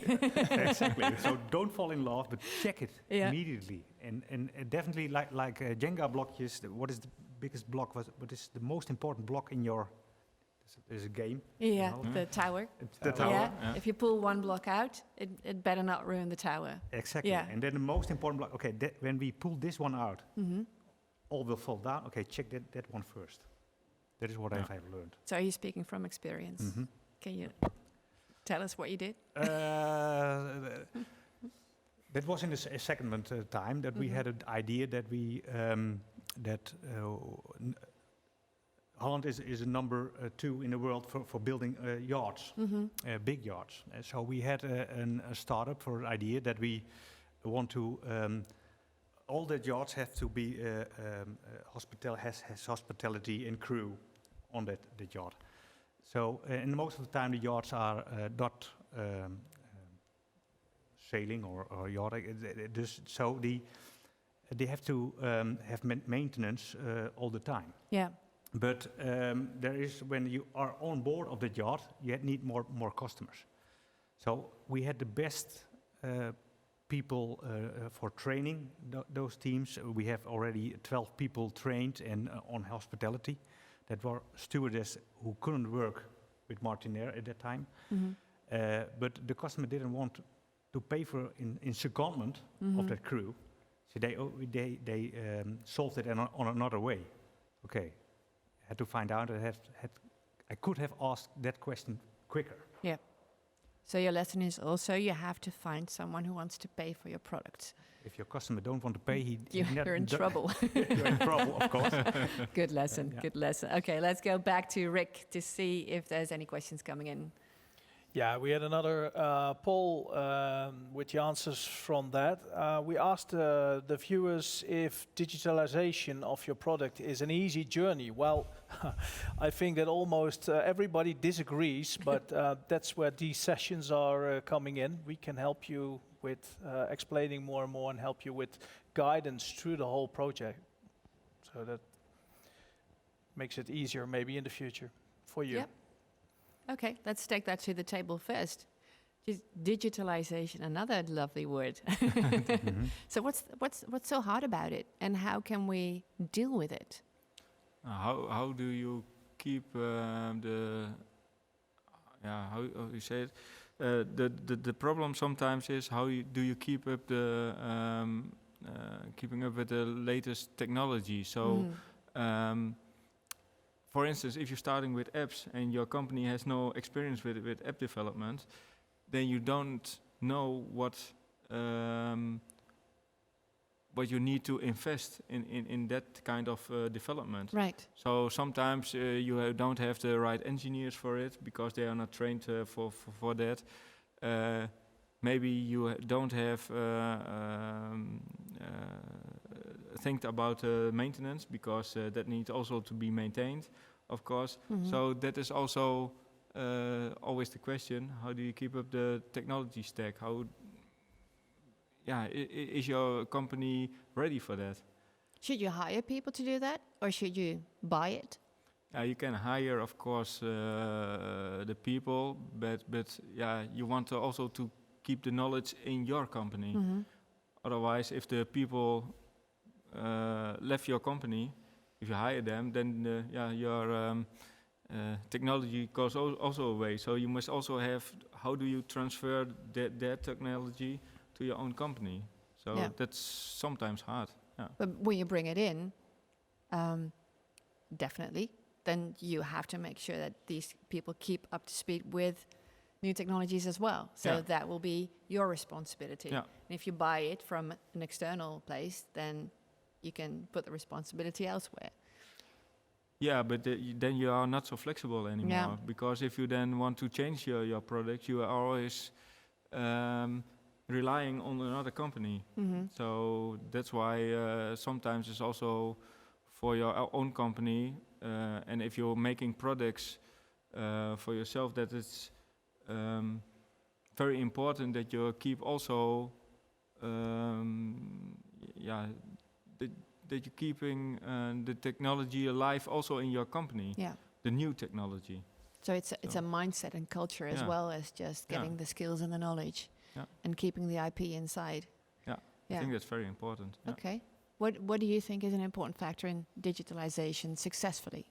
Exactly. So don't fall in love, but check it immediately. And definitely, like Jenga blocks, what is the biggest block? What is the most important block in your? There's a game. Yeah, the tower. It's the tower. Yeah. If you pull one block out, it better not ruin the tower. Exactly. Yeah. And then the most important block. Okay, when we pull this one out, all will fall down. Okay, check that one first. That is what I've learned. So are you speaking from experience? Can you tell us what you did? That was in the second time that we had an idea that we Holland is a number 2 in the world for building yards, big yards. So we had a startup for an idea that we want to. All the yards have to be has hospitality and crew on that yard. So and most of the time the yards are not sailing or yachting. So they have to have maintenance all the time. Yeah. But there is, when you are on board of the yacht, you need more customers. So we had the best people for training those teams. We have already 12 people trained and on hospitality that were stewardess who couldn't work with Martinair at that time. But the customer didn't want to pay for in secondment of that crew. So they solved it on another way. Okay. Had to find out. I could have asked that question quicker. Yeah. So your lesson is also you have to find someone who wants to pay for your product. If your customer don't want to pay, you're in trouble. You're in trouble, of course. Good lesson. Yeah. Good lesson. Okay, let's go back to Rick to see if there's any questions coming in. Yeah, we had another poll with the answers from that. We asked the viewers if digitalization of your product is an easy journey. Well, I think that almost everybody disagrees, but that's where these sessions are coming in. We can help you with explaining more and more and help you with guidance through the whole project. So that makes it easier maybe in the future for you. Yep. Okay, let's take that to the table first. Digitalization, another lovely word. So what's so hard about it, and how can we deal with it? How do you keep how you say it? The problem sometimes is do you keep up keeping up with the latest technology? So. For instance, if you're starting with apps and your company has no experience with app development, then you don't know what you need to invest in that kind of development. Right. So sometimes you don't have the right engineers for it because they are not trained for that. Maybe you don't have think about maintenance because that needs also to be maintained, of course. So that is also always the question: how do you keep up the technology stack? Is your company ready for that? Should you hire people to do that, or should you buy it? you can hire, of course, the people, but yeah, you want to also to keep the knowledge in your company. Otherwise, if the people left your company, if you hire them, then your technology goes also away. So you must also have, how do you transfer that technology to your own company? So that's sometimes hard. Yeah. But when you bring it in, definitely, then you have to make sure that these people keep up to speed with new technologies as well. So that will be your responsibility. Yeah. And if you buy it from an external place, then you can put the responsibility elsewhere. Yeah, but then you are not so flexible anymore. Because if you then want to change your product, you are always relying on another company. So that's why sometimes it's also for your own company, and if you're making products for yourself, that it's very important that you keep also, that you're keeping the technology alive also in your company. Yeah. The new technology. So it's a mindset and culture as well as just getting the skills and the knowledge and keeping the IP inside. Yeah, I think that's very important. Yeah. Okay. What do you think is an important factor in digitalization successfully?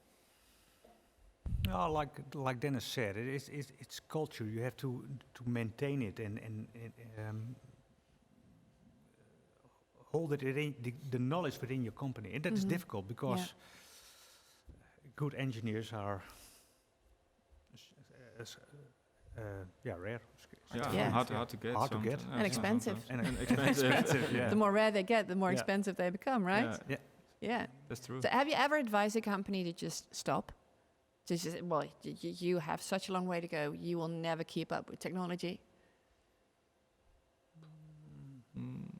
Like Dennis said, it's culture. You have to maintain it and hold it within the knowledge within your company, and that is difficult because good engineers are rare. Hard to get. Hard to get. And expensive. And expensive. Yeah. The more rare they get, the more expensive they become, right? Yeah. That's true. So have you ever advised a company to just stop? Just you have such a long way to go. You will never keep up with technology.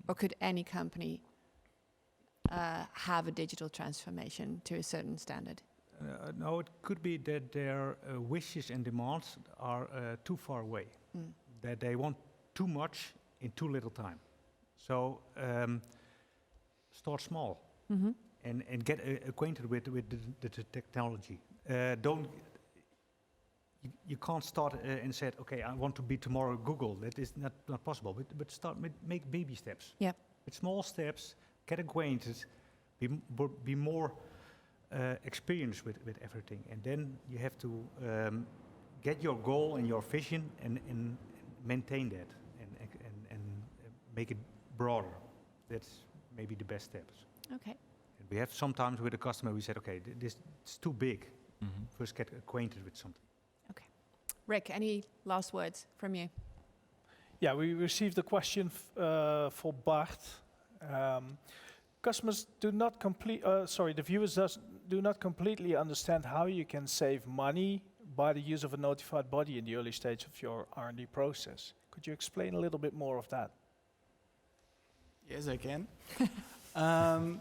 Or could any company have a digital transformation to a certain standard? No, it could be that their wishes and demands are too far away, that they want too much in too little time. So start small and get acquainted with the technology. You can't start and say, okay, I want to be tomorrow Google. That is not possible. But start make baby steps. Yeah. With small steps, get acquainted, be more experienced with everything, and then you have to get your goal and your vision and maintain that and make it broader. That's maybe the best steps. Okay. And we have sometimes with a customer we said, okay, this is too big. First get acquainted with something. Okay. Rick, any last words from you? Yeah, we received a question for Bart. Customers do not the viewers do not completely understand how you can save money by the use of a notified body in the early stage of your R&D process. Could you explain a little bit more of that? Yes, I can. I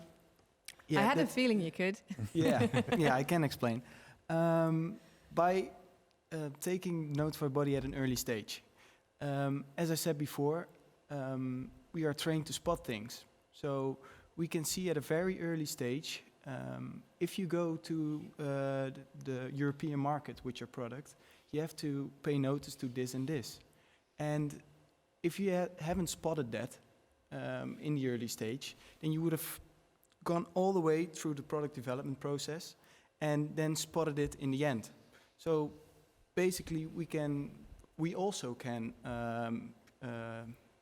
had a feeling you could. Yeah, I can explain. By taking notified body at an early stage, as I said before, we are trained to spot things. So we can see at a very early stage, if you go to the European market with your product, you have to pay notice to this and this. And if you haven't spotted that in the early stage, then you would have gone all the way through the product development process and then spotted it in the end. So basically we also can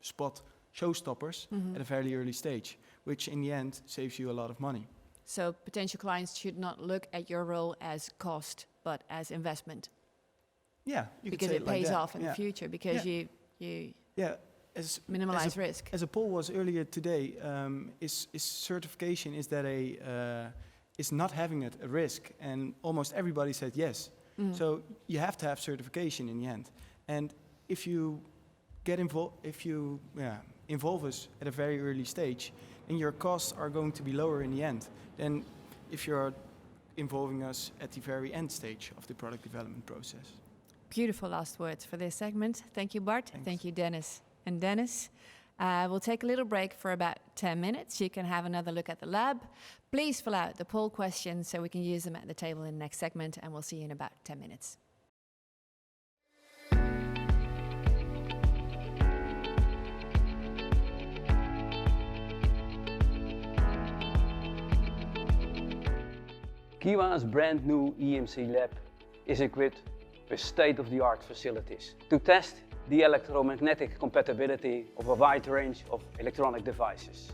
spot showstoppers at a fairly early stage, which in the end saves you a lot of money. So potential clients should not look at your role as cost, but as investment. Yeah, you because could say it like pays that. off in the future because you minimize risk. As a poll was earlier today, is certification, is that is not having it a risk? And almost everybody said yes. So you have to have certification in the end. And if you get involved, if you involve us at a very early stage, then your costs are going to be lower in the end than if you're involving us at the very end stage of the product development process. Beautiful last words for this segment. Thank you, Bart. Thanks. Thank you, Dennis. And Dennis, we'll take a little break for about 10 minutes, you can have another look at the lab. Please fill out the poll questions so we can use them at the table in the next segment, and we'll see you in about 10 minutes. Kiwa's brand new EMC lab is equipped with state-of-the-art facilities to test the electromagnetic compatibility of a wide range of electronic devices.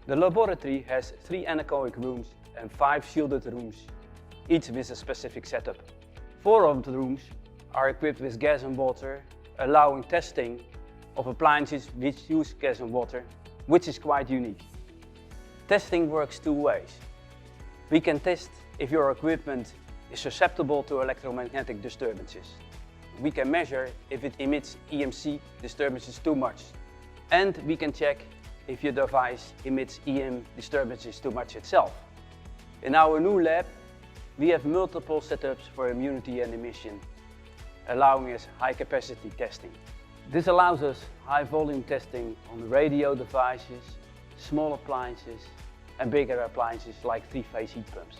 The laboratory has 3 anechoic rooms and 5 shielded rooms, each with a specific setup. 4 of the rooms are equipped with gas and water, allowing testing of appliances which use gas and water, which is quite unique. Testing works 2 ways. We can test if your equipment is susceptible to electromagnetic disturbances. We can measure if it emits EMC disturbances too much. And we can check if your device emits EM disturbances too much itself. In our new lab, we have multiple setups for immunity and emission, allowing us high-capacity testing. This allows us high-volume testing on radio devices, small appliances, and bigger appliances like 3-phase heat pumps.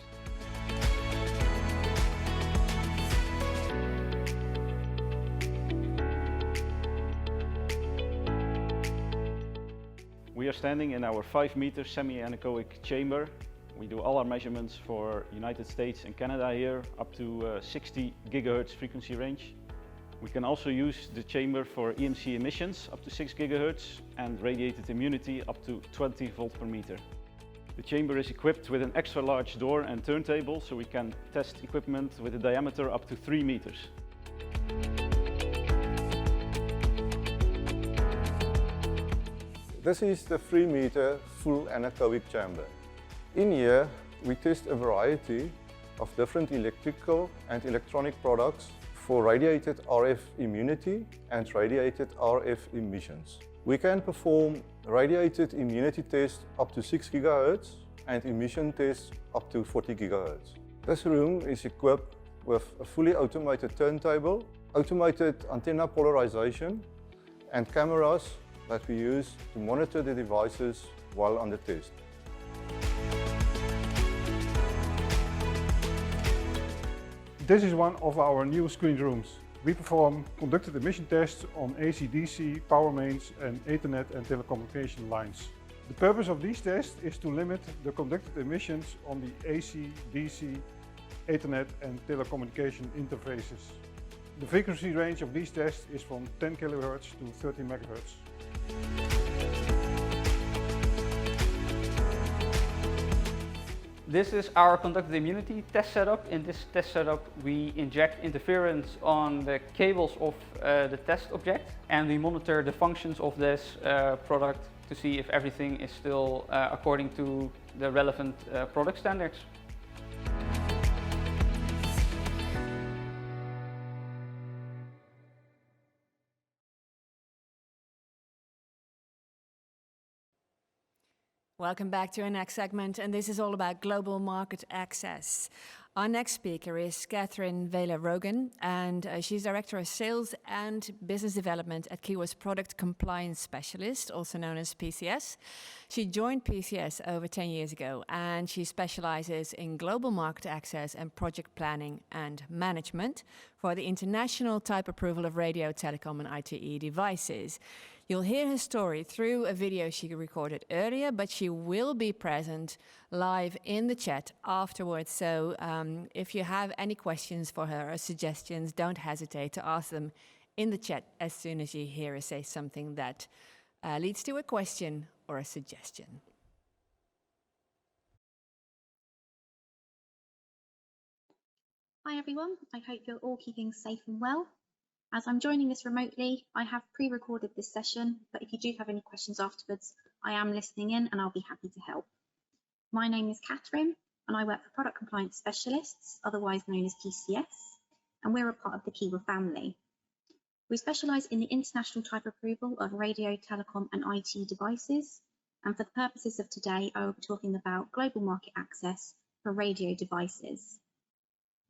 We are standing in our 5-meter semi-anechoic chamber. We do all our measurements for United States and Canada here, up to 60 gigahertz frequency range. We can also use the chamber for EMC emissions up to 6 gigahertz and radiated immunity up to 20 volt per meter. The chamber is equipped with an extra large door and turntable, so we can test equipment with a diameter up to 3 meters. This is the 3-meter full anechoic chamber. In here, we test a variety of different electrical and electronic products for radiated RF immunity and radiated RF emissions. We can perform radiated immunity tests up to 6 GHz and emission tests up to 40 GHz. This room is equipped with a fully automated turntable, automated antenna polarization, and cameras that we use to monitor the devices while on the test. This is one of our new screened rooms. We perform conducted emission tests on AC/DC, power mains and Ethernet and telecommunication lines. The purpose of these tests is to limit the conducted emissions on the AC, DC, Ethernet and telecommunication interfaces. The frequency range of these tests is from 10 kHz to 30 MHz. This is our conducted immunity test setup. In this test setup, we inject interference on the cables of the test object, and we monitor the functions of this product to see if everything is still according to the relevant product standards. Welcome back to our next segment, and this is all about global market access. Our next speaker is Catherine Vela-Rogan, and she's Director of Sales and Business Development at Kiwa's Product Compliance Specialist, also known as PCS. She joined PCS over 10 years ago, and she specializes in global market access and project planning and management for the international type approval of radio, telecom, and ITE devices. You'll hear her story through a video she recorded earlier, but she will be present live in the chat afterwards. So if you have any questions for her or suggestions, don't hesitate to ask them in the chat as soon as you hear her say something that leads to a question or a suggestion. Hi everyone, I hope you're all keeping safe and well. As I'm joining this remotely, I have pre-recorded this session, but if you do have any questions afterwards, I am listening in and I'll be happy to help. My name is Catherine and I work for Product Compliance Specialists, otherwise known as PCS, and we're a part of the Kiwa family. We specialise in the international type approval of radio, telecom and IT devices, and for the purposes of today, I will be talking about global market access for radio devices.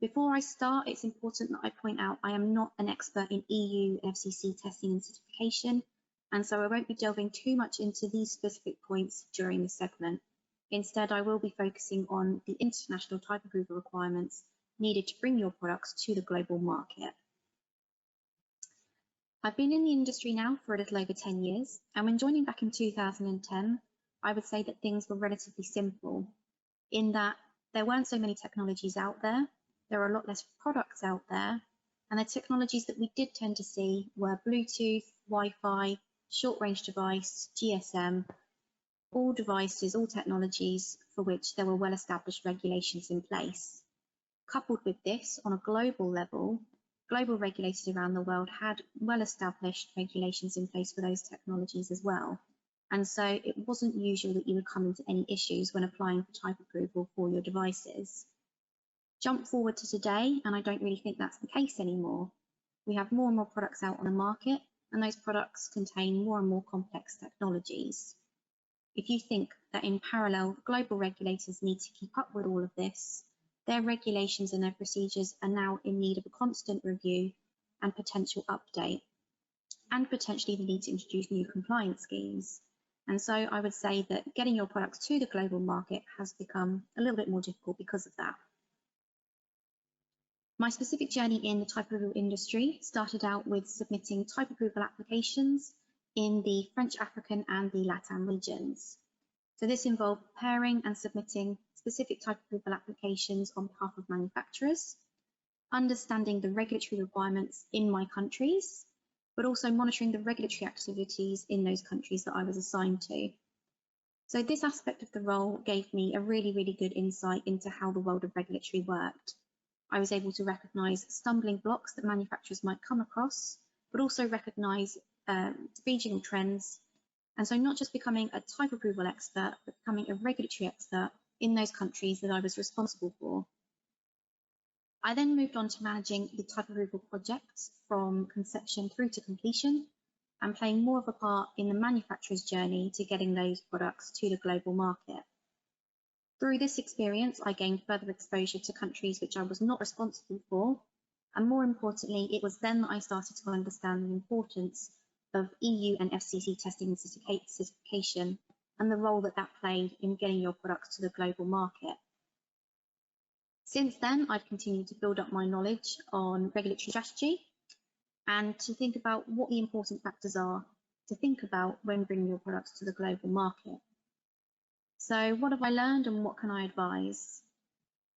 Before I start, it's important that I point out I am not an expert in EU FCC testing and certification, and so I won't be delving too much into these specific points during this segment. Instead, I will be focusing on the international type approval requirements needed to bring your products to the global market. I've been in the industry now for a little over 10 years, and when joining back in 2010, I would say that things were relatively simple, in that there weren't so many technologies out there, there are a lot less products out there, and the technologies that we did tend to see were Bluetooth, Wi-Fi, short-range device, GSM, all devices, all technologies for which there were well-established regulations in place. Coupled with this, on a global level, global regulators around the world had well-established regulations in place for those technologies as well. And so it wasn't usual that you would come into any issues when applying for type approval for your devices. Jump forward to today, and I don't really think that's the case anymore. We have more and more products out on the market, and those products contain more and more complex technologies. If you think that in parallel, global regulators need to keep up with all of this, their regulations and their procedures are now in need of a constant review and potential update, and potentially the need to introduce new compliance schemes. And so I would say that getting your products to the global market has become a little bit more difficult because of that. My specific journey in the type approval industry started out with submitting type approval applications in the French, African and the LATAM regions. So this involved preparing and submitting specific type approval applications on behalf of manufacturers, understanding the regulatory requirements in my countries, but also monitoring the regulatory activities in those countries that I was assigned to. So this aspect of the role gave me a really good insight into how the world of regulatory worked. I was able to recognise stumbling blocks that manufacturers might come across, but also recognise regional trends. And so not just becoming a type approval expert, but becoming a regulatory expert in those countries that I was responsible for. I then moved on to managing the type approval projects from conception through to completion, and playing more of a part in the manufacturer's journey to getting those products to the global market. Through this experience, I gained further exposure to countries which I was not responsible for, and more importantly, it was then that I started to understand the importance of EU and FCC testing and certification, and the role that that played in getting your products to the global market. Since then, I've continued to build up my knowledge on regulatory strategy and to think about what the important factors are to think about when bringing your products to the global market. So what have I learned and what can I advise?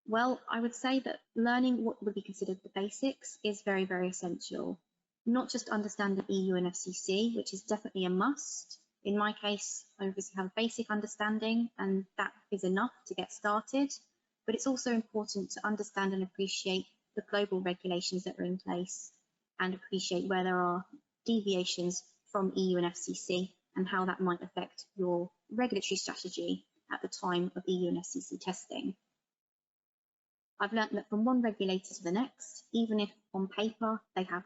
Well, I would say that learning what would be considered the basics is very essential. Not just understanding EU and FCC, which is definitely a must. In my case, I obviously have a basic understanding and that is enough to get started, but it's also important to understand and appreciate the global regulations that are in place and appreciate where there are deviations from EU and FCC and how that might affect your regulatory strategy at the time of EU and FCC testing. I've learned that from one regulator to the next, even if on paper they have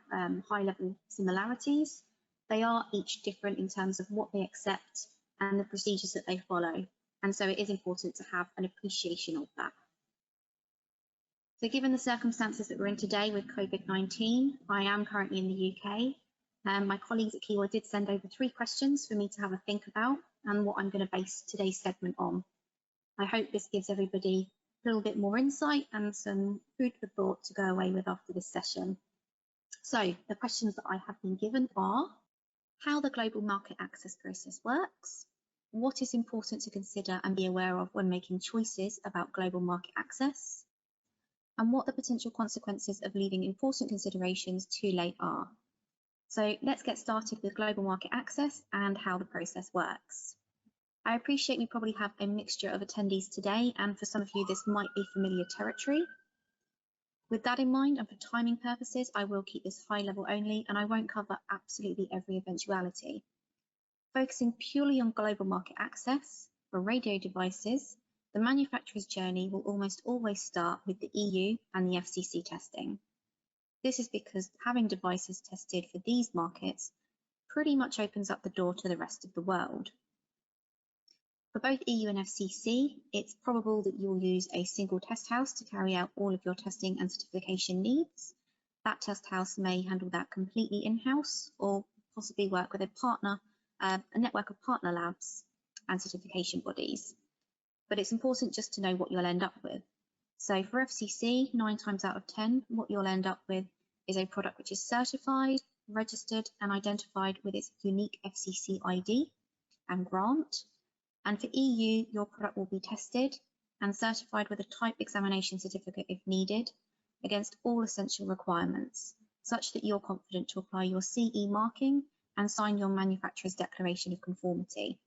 high-level similarities, they are each different in terms of what they accept and the procedures that they follow. And so it is important to have an appreciation of that. So given the circumstances that we're in today with COVID-19, I am currently in the UK. My colleagues at Kiwa did send over 3 questions for me to have a think about and what I'm going to base today's segment on. I hope this gives everybody a little bit more insight and some food for thought to go away with after this session. So the questions that I have been given are: how the global market access process works, what is important to consider and be aware of when making choices about global market access, and what the potential consequences of leaving important considerations too late are. So let's get started with global market access and how the process works. I appreciate we probably have a mixture of attendees today, and for some of you this might be familiar territory. With that in mind, and for timing purposes, I will keep this high level only, and I won't cover absolutely every eventuality. Focusing purely on global market access for radio devices, the manufacturer's journey will almost always start with the EU and the FCC testing. This is because having devices tested for these markets pretty much opens up the door to the rest of the world. For both EU and FCC, it's probable that you'll use a single test house to carry out all of your testing and certification needs. That test house may handle that completely in-house or possibly work with a partner a network of partner labs and certification bodies. But it's important just to know what you'll end up with. So for FCC, 9 times out of 10, what you'll end up with is a product which is certified, registered and identified with its unique FCC ID and grant. And for EU, your product will be tested and certified with a type examination certificate if needed against all essential requirements, such that you're confident to apply your CE marking and sign your manufacturer's declaration of conformity.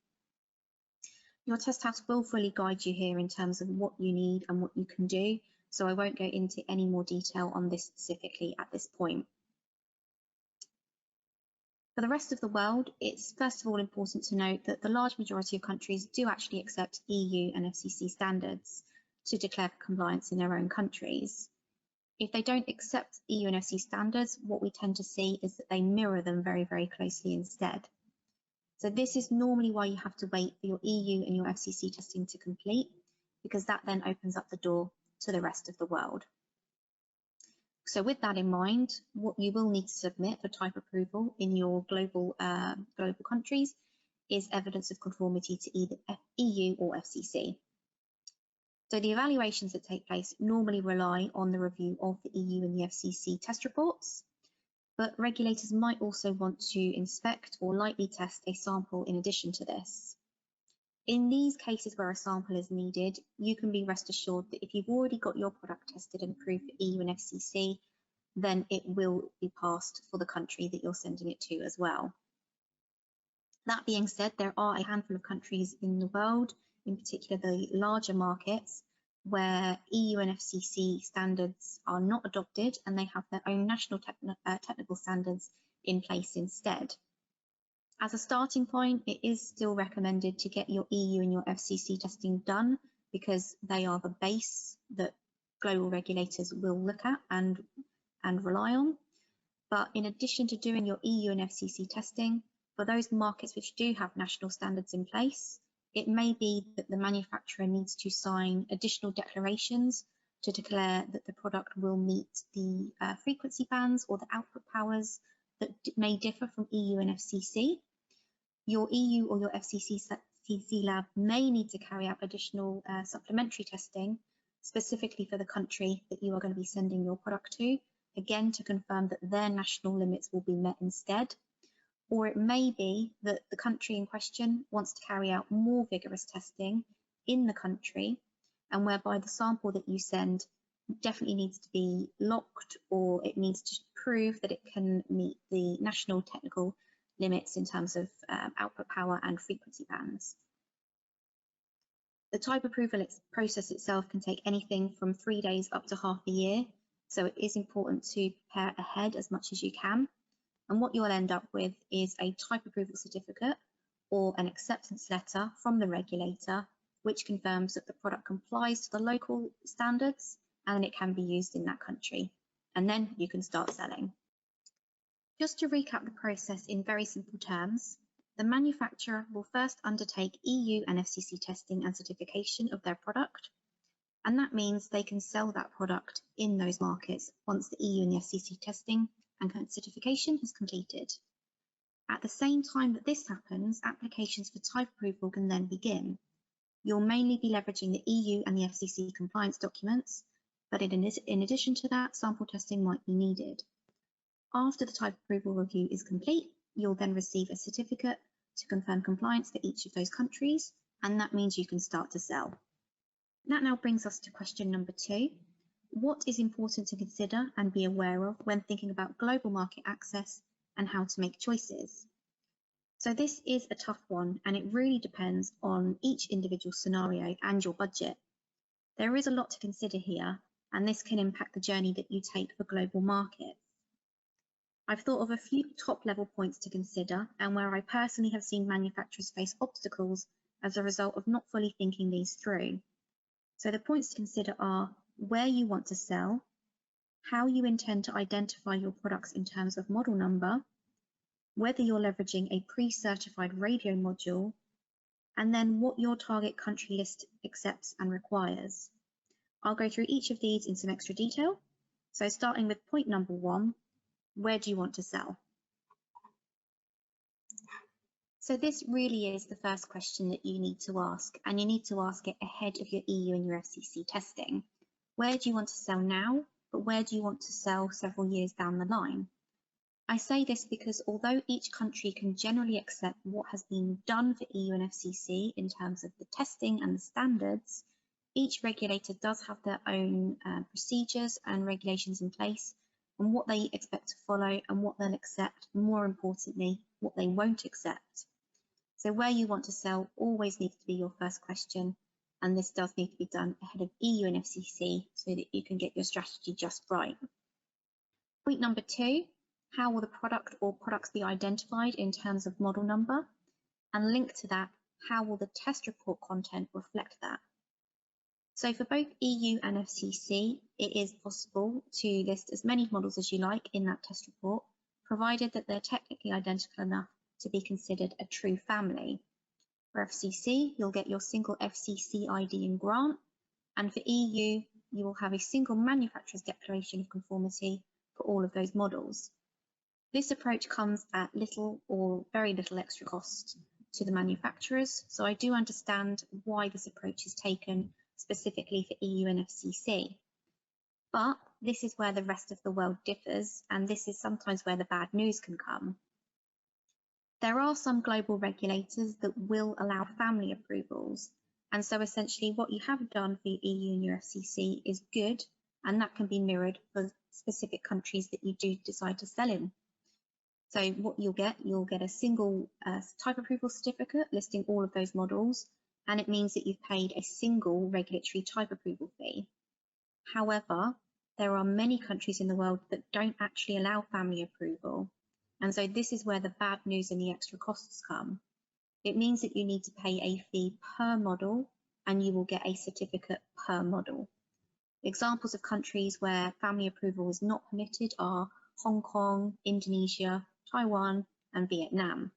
Your test house will fully guide you here in terms of what you need and what you can do, so I won't go into any more detail on this specifically at this point. For the rest of the world, it's first of all important to note that the large majority of countries do actually accept EU and FCC standards to declare compliance in their own countries. If they don't accept EU and FCC standards, what we tend to see is that they mirror them very, very closely instead. So this is normally why you have to wait for your EU and your FCC testing to complete, because that then opens up the door to the rest of the world. So with that in mind, what you will need to submit for type approval in your global countries is evidence of conformity to either EU or FCC. So the evaluations that take place normally rely on the review of the EU and the FCC test reports, but regulators might also want to inspect or lightly test a sample in addition to this. In these cases where a sample is needed, you can be rest assured that if you've already got your product tested and approved for EU and FCC, then it will be passed for the country that you're sending it to as well. That being said, there are a handful of countries in the world, in particular the larger markets, where EU and FCC standards are not adopted and they have their own national technical standards in place instead. As a starting point, it is still recommended to get your EU and your FCC testing done because they are the base that global regulators will look at and rely on. But in addition to doing your EU and FCC testing, for those markets which do have national standards in place, it may be that the manufacturer needs to sign additional declarations to declare that the product will meet the frequency bands or the output powers that may differ from EU and FCC. Your EU or your FCC lab may need to carry out additional supplementary testing, specifically for the country that you are going to be sending your product to, again to confirm that their national limits will be met instead. Or it may be that the country in question wants to carry out more vigorous testing in the country, and whereby the sample that you send definitely needs to be locked, or it needs to prove that it can meet the national technical limits in terms of output power and frequency bands. The type approval process itself can take anything from 3 days up to half a year, so it is important to prepare ahead as much as you can. And what you'll end up with is a type approval certificate or an acceptance letter from the regulator, which confirms that the product complies to the local standards and it can be used in that country. And then you can start selling. Just to recap the process in very simple terms, the manufacturer will first undertake EU and FCC testing and certification of their product, and that means they can sell that product in those markets once the EU and the FCC testing and certification is completed. At the same time that this happens, applications for type approval can then begin. You'll mainly be leveraging the EU and the FCC compliance documents, but in addition to that, sample testing might be needed. After the type approval review is complete, you'll then receive a certificate to confirm compliance for each of those countries, and that means you can start to sell. That now brings us to question number 2. What is important to consider and be aware of when thinking about global market access and how to make choices? So this is a tough one, and it really depends on each individual scenario and your budget. There is a lot to consider here, and this can impact the journey that you take for global markets. I've thought of a few top-level points to consider, and where I personally have seen manufacturers face obstacles as a result of not fully thinking these through. So the points to consider are where you want to sell, how you intend to identify your products in terms of model number, whether you're leveraging a pre-certified radio module, and then what your target country list accepts and requires. I'll go through each of these in some extra detail. So starting with point number 1, where do you want to sell? So this really is the first question that you need to ask, and you need to ask it ahead of your EU and your FCC testing. Where do you want to sell now, but where do you want to sell several years down the line? I say this because although each country can generally accept what has been done for EU and FCC in terms of the testing and the standards, each regulator does have their own procedures and regulations in place on what they expect to follow and what they'll accept, and more importantly, what they won't accept. So where you want to sell always needs to be your first question, and this does need to be done ahead of EU and FCC so that you can get your strategy just right. Point number 2, how will the product or products be identified in terms of model number? And linked to that, how will the test report content reflect that? So for both EU and FCC, it is possible to list as many models as you like in that test report, provided that they're technically identical enough to be considered a true family. For FCC, you'll get your single FCC ID and grant, and for EU, you will have a single manufacturer's declaration of conformity for all of those models. This approach comes at little or very little extra cost to the manufacturers, so I do understand why this approach is taken specifically for EU and FCC. But this is where the rest of the world differs, and this is sometimes where the bad news can come. There are some global regulators that will allow family approvals, and so essentially what you have done for your EU and your FCC is good, and that can be mirrored for specific countries that you do decide to sell in. So what you'll get a single type approval certificate listing all of those models, and it means that you've paid a single regulatory type approval fee. However, there are many countries in the world that don't actually allow family approval. And so this is where the bad news and the extra costs come. It means that you need to pay a fee per model and you will get a certificate per model. Examples of countries where family approval is not permitted are Hong Kong, Indonesia, Taiwan, and Vietnam.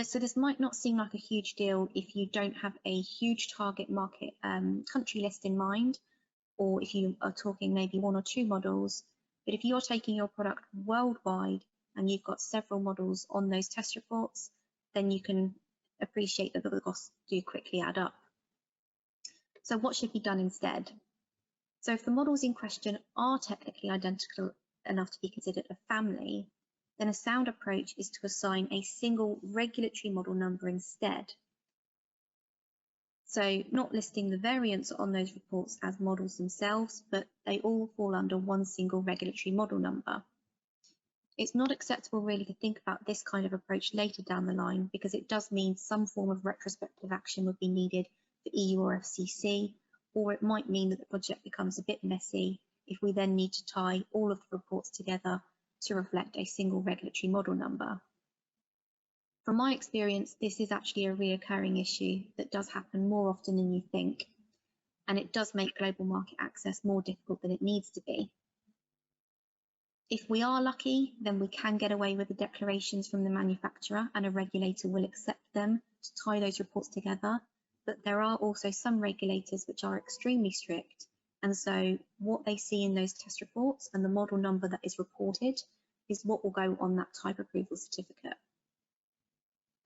So this might not seem like a huge deal if you don't have a huge target market country list in mind, or if you are talking maybe 1 or 2 models. But if you're taking your product worldwide and you've got several models on those test reports, then you can appreciate that the costs do quickly add up. So what should be done instead? So if the models in question are technically identical enough to be considered a family, then a sound approach is to assign a single regulatory model number instead. So not listing the variants on those reports as models themselves, but they all fall under one single regulatory model number. It's not acceptable really to think about this kind of approach later down the line, because it does mean some form of retrospective action would be needed for EU or FCC, or it might mean that the project becomes a bit messy if we then need to tie all of the reports together to reflect a single regulatory model number. From my experience, this is actually a reoccurring issue that does happen more often than you think, and it does make global market access more difficult than it needs to be. If we are lucky, then we can get away with the declarations from the manufacturer and a regulator will accept them to tie those reports together, but there are also some regulators which are extremely strict, and so what they see in those test reports and the model number that is reported is what will go on that type approval certificate.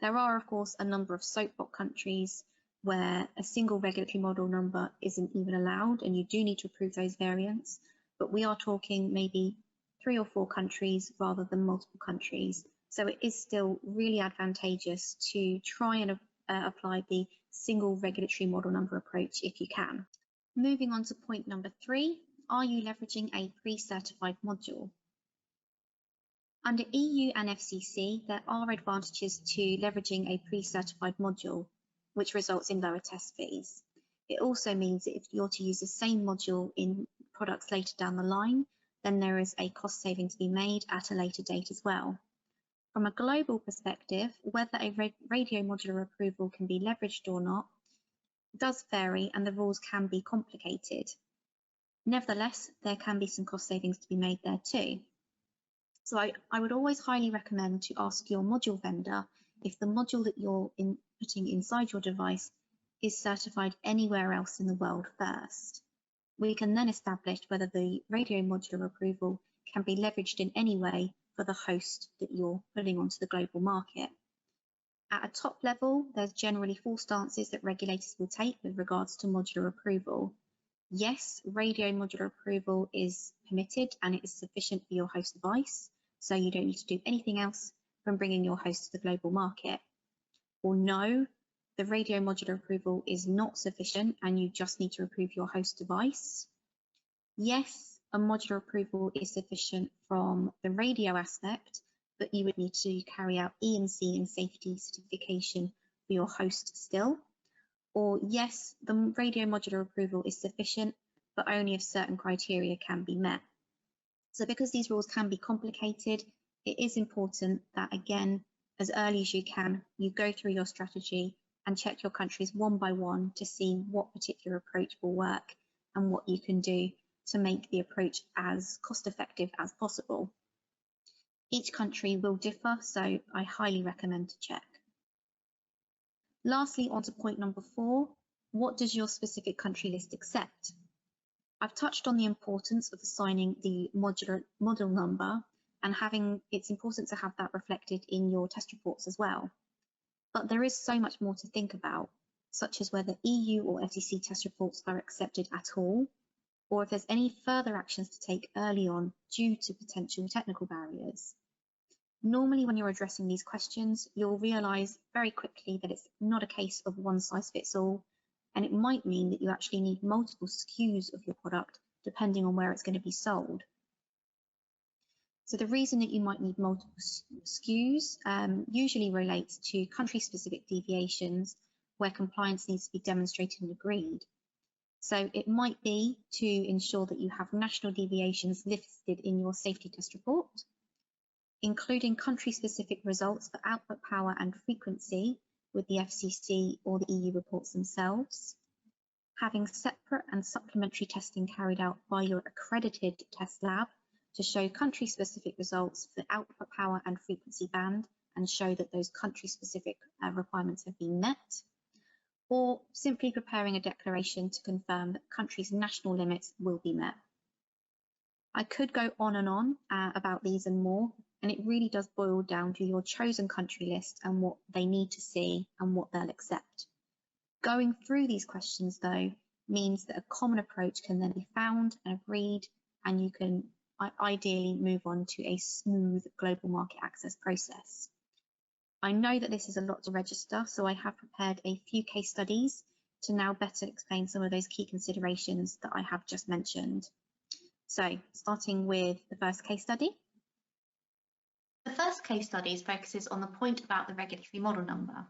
There are, of course, a number of soapbox countries where a single regulatory model number isn't even allowed and you do need to approve those variants, but we are talking maybe 3 or 4 countries rather than multiple countries. So it is still really advantageous to try and apply the single regulatory model number approach if you can. Moving on to point number 3, are you leveraging a pre-certified module? Under EU and FCC, there are advantages to leveraging a pre-certified module, which results in lower test fees. It also means that if you're to use the same module in products later down the line, then there is a cost saving to be made at a later date as well. From a global perspective, whether a radio modular approval can be leveraged or not does vary, and the rules can be complicated. Nevertheless, there can be some cost savings to be made there too. So I would always highly recommend to ask your module vendor if the module that you're putting inside your device is certified anywhere else in the world first. We can then establish whether the radio modular approval can be leveraged in any way for the host that you're putting onto the global market. At a top level, there's generally 4 stances that regulators will take with regards to modular approval. Yes, radio modular approval is permitted and it is sufficient for your host device, so you don't need to do anything else from bringing your host to the global market. Or no, the radio modular approval is not sufficient and you just need to approve your host device. Yes, a modular approval is sufficient from the radio aspect, but you would need to carry out EMC and safety certification for your host still. Or yes, the radio modular approval is sufficient, but only if certain criteria can be met. So because these rules can be complicated, it is important that, again, as early as you can, you go through your strategy and check your countries one by one to see what particular approach will work and what you can do to make the approach as cost-effective as possible. Each country will differ, so I highly recommend to check. Lastly, on to point number 4, what does your specific country list accept? I've touched on the importance of assigning the model number and it's important to have that reflected in your test reports as well. But there is so much more to think about, such as whether EU or FCC test reports are accepted at all, or if there's any further actions to take early on due to potential technical barriers. Normally, when you're addressing these questions, you'll realise very quickly that it's not a case of one size fits all, and it might mean that you actually need multiple SKUs of your product depending on where it's going to be sold. So the reason that you might need multiple SKUs usually relates to country-specific deviations where compliance needs to be demonstrated and agreed. So it might be to ensure that you have national deviations listed in your safety test report, including country-specific results for output power and frequency with the FCC or the EU reports themselves, having separate and supplementary testing carried out by your accredited test lab to show country-specific results for output power and frequency band and show that those country-specific requirements have been met, or simply preparing a declaration to confirm that countries' national limits will be met. I could go on about these and more, and it really does boil down to your chosen country list and what they need to see and what they'll accept. Going through these questions, though, means that a common approach can then be found and agreed, and you can ideally move on to a smooth global market access process. I know that this is a lot to register, so I have prepared a few case studies to now better explain some of those key considerations that I have just mentioned. So, starting with the first case study. The first case study focuses on the point about the regulatory model number.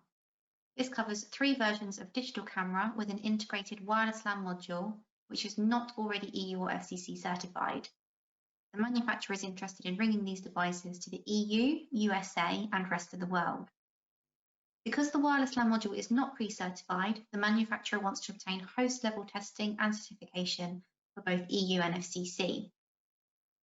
This covers 3 versions of digital camera with an integrated wireless LAN module, which is not already EU or FCC certified. The manufacturer is interested in bringing these devices to the EU, USA, and rest of the world. Because the wireless LAN module is not pre-certified, the manufacturer wants to obtain host-level testing and certification for both EU and FCC.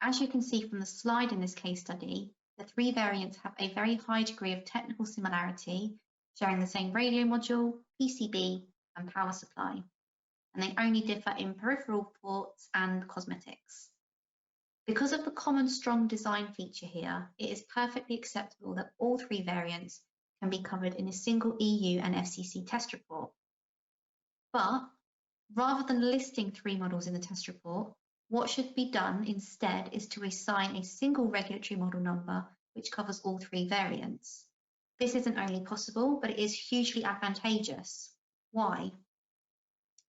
As you can see from the slide in this case study, the 3 variants have a very high degree of technical similarity, sharing the same radio module, PCB, and power supply, and they only differ in peripheral ports and cosmetics. Because of the common strong design feature here, it is perfectly acceptable that all 3 variants can be covered in a single EU and FCC test report. But rather than listing 3 models in the test report, what should be done instead is to assign a single regulatory model number which covers all 3 variants. This isn't only possible, but it is hugely advantageous. Why?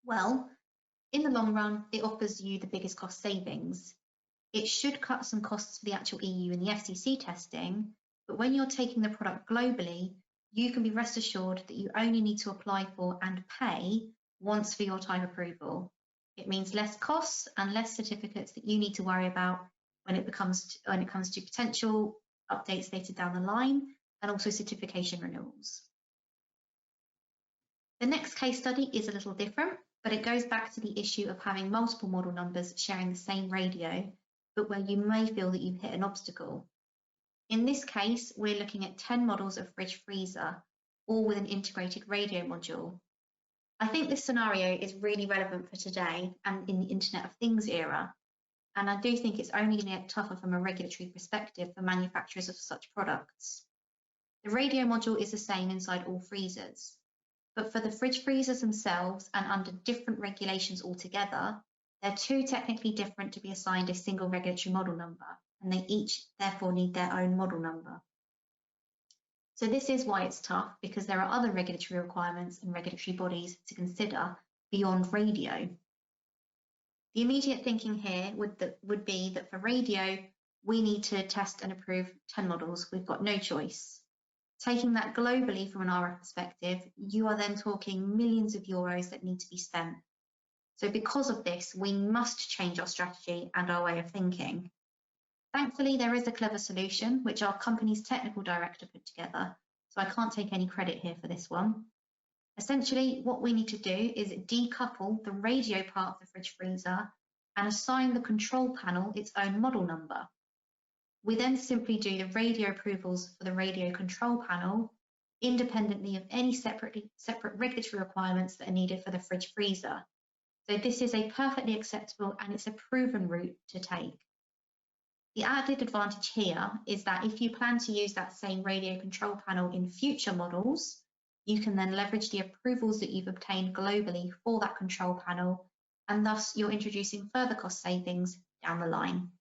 Well, in the long run, it offers you the biggest cost savings. It should cut some costs for the actual EU and the FCC testing, but when you're taking the product globally, you can be rest assured that you only need to apply for and pay once for your type approval. It means less costs and less certificates that you need to worry about when it comes to potential updates later down the line, and also certification renewals. The next case study is a little different, but it goes back to the issue of having multiple model numbers sharing the same radio, but where you may feel that you've hit an obstacle. In this case, we're looking at 10 models of fridge freezer, all with an integrated radio module. I think this scenario is really relevant for today and in the Internet of Things era, and I do think it's only going to get tougher from a regulatory perspective for manufacturers of such products. The radio module is the same inside all freezers. But for the fridge freezers themselves and under different regulations altogether, they're too technically different to be assigned a single regulatory model number, and they each therefore need their own model number. So this is why it's tough, because there are other regulatory requirements and regulatory bodies to consider beyond radio. The immediate thinking here would be that for radio, we need to test and approve 10 models. We've got no choice. Taking that globally from an RF perspective, you are then talking millions of euros that need to be spent. So because of this, we must change our strategy and our way of thinking. Thankfully, there is a clever solution, which our company's technical director put together, so I can't take any credit here for this one. Essentially, what we need to do is decouple the radio part of the fridge freezer and assign the control panel its own model number. We then simply do the radio approvals for the radio control panel, independently of any separate regulatory requirements that are needed for the fridge freezer. So this is a perfectly acceptable and it's a proven route to take. The added advantage here is that if you plan to use that same radio control panel in future models, you can then leverage the approvals that you've obtained globally for that control panel, and thus you're introducing further cost savings down the line.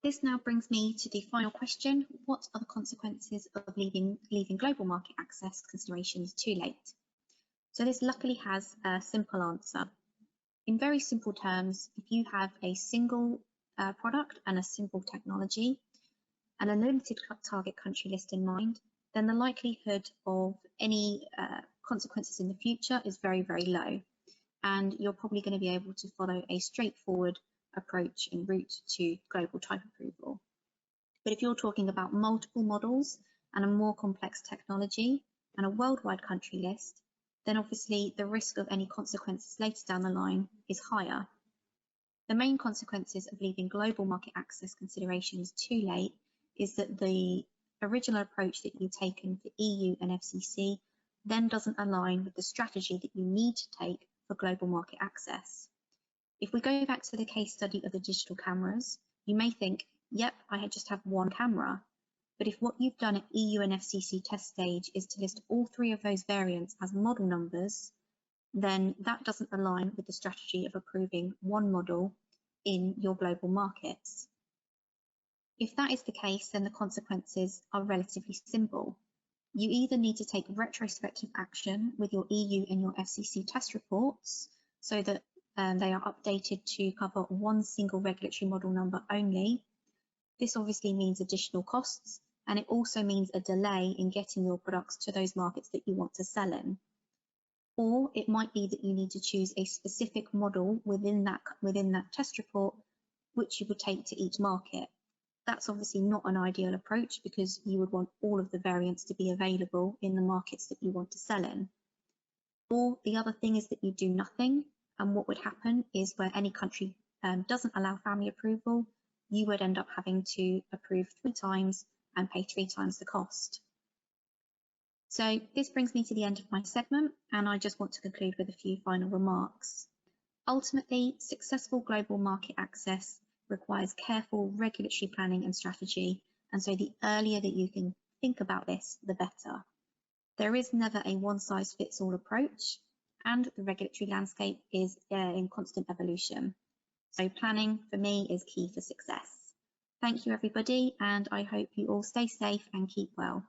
This now brings me to the final question. What are the consequences of leaving global market access considerations too late? So this luckily has a simple answer. In very simple terms, if you have a single product and a simple technology and a limited target country list in mind, then the likelihood of any consequences in the future is very, very low. And you're probably going to be able to follow a straightforward approach and route to global type approval. But if you're talking about multiple models and a more complex technology and a worldwide country list, then obviously the risk of any consequences later down the line is higher. The main consequences of leaving global market access considerations too late is that the original approach that you've taken for EU and FCC then doesn't align with the strategy that you need to take for global market access. If we go back to the case study of the digital cameras, you may think, yep, I just have one camera. But if what you've done at EU and FCC test stage is to list all three of those variants as model numbers, then that doesn't align with the strategy of approving one model in your global markets. If that is the case, then the consequences are relatively simple. You either need to take retrospective action with your EU and your FCC test reports so that they are updated to cover one single regulatory model number only. This obviously means additional costs, and it also means a delay in getting your products to those markets that you want to sell in. Or it might be that you need to choose a specific model within that test report, which you would take to each market. That's obviously not an ideal approach because you would want all of the variants to be available in the markets that you want to sell in. Or the other thing is that you do nothing, and what would happen is where any country doesn't allow family approval, you would end up having to approve 3 times and pay 3 times the cost. So this brings me to the end of my segment, and I just want to conclude with a few final remarks. Ultimately, successful global market access requires careful regulatory planning and strategy, and so the earlier that you can think about this, the better. There is never a one-size-fits-all approach, and the regulatory landscape is in constant evolution. So planning, for me, is key for success. Thank you, everybody, and I hope you all stay safe and keep well.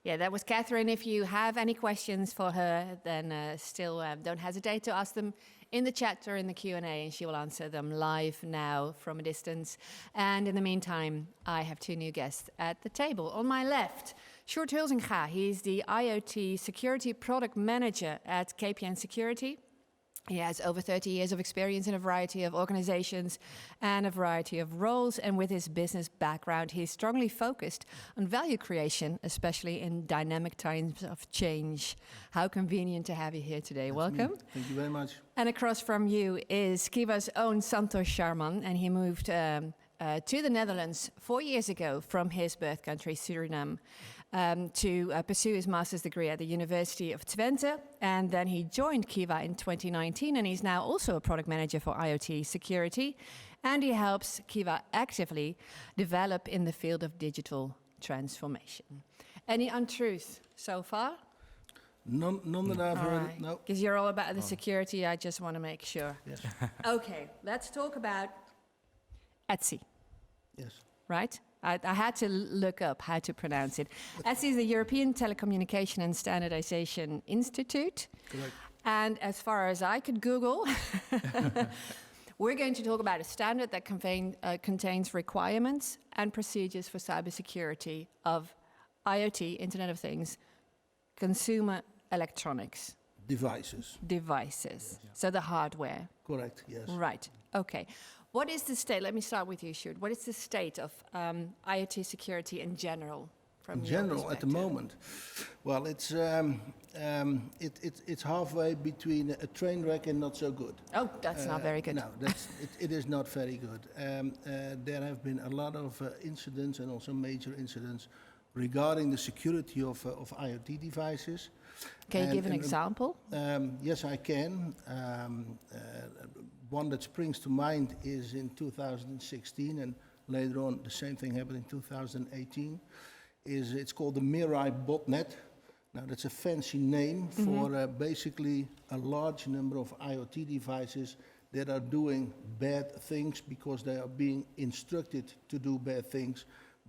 Yeah, that was Catherine. If you have any questions for her, then still don't hesitate to ask them in the chat or in the Q&A, and she will answer them live now from a distance. And in the meantime, I have 2 new guests at the table. On my left, Sjoerd Hulsinga. He's the IoT Security Product Manager at KPN Security. He has over 30 years of experience in a variety of organizations and a variety of roles. And with his business background, he's strongly focused on value creation, especially in dynamic times of change. How convenient to have you here today. That's Welcome. Me. Thank you very much. And across from you is Kiwa's own Santosh Sharman, and he moved to the Netherlands 4 years ago from his birth country, Suriname, to pursue his master's degree at the University of Twente. And then he joined Kiwa in 2019, and he's now also a product manager for IoT security. And he helps Kiwa actively develop in the field of digital transformation. Any untruth so far? None that I've heard. No. Because you're all about the security, I just want to make sure. Yes. Okay, let's talk about ETSI. Yes. Right? I had to look up how to pronounce it. ETSI is the European Telecommunication and Standardization Institute. Correct. And as far as I could Google, we're going to talk about a standard that contains requirements and procedures for cybersecurity of IoT, Internet of Things, consumer electronics. Devices. Devices. So the hardware. Correct, yes. Right, okay. What is the state, let me start with you, Sjoerd. What is the state of IoT security in general? From in your general, at the moment? Well, it's halfway between a train wreck and not so good. Oh, that's not very good. No, it is not very good. There have been a lot of incidents and also major incidents regarding the security of IoT devices. Can you give an example? Yes, I can. One that springs to mind is in 2016, and later on the same thing happened in 2018. It's called the Mirai botnet. Now that's a fancy name for basically a large number of IoT devices that are doing bad things because they are being instructed to do bad things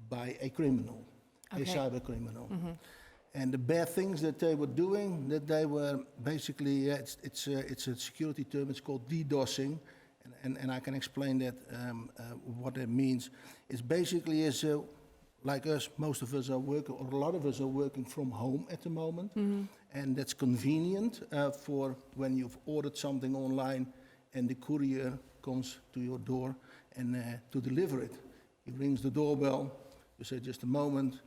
by a criminal, a cyber criminal. And the bad things that they were doing, that they were basically, it's a security term, it's called DDoSing, and I can explain that, what that means. It's basically like us, most of us are working, or a lot of us are working from home at the moment, and that's convenient for when you've ordered something online and the courier comes to your door and to deliver it. He rings the doorbell, you say just a moment,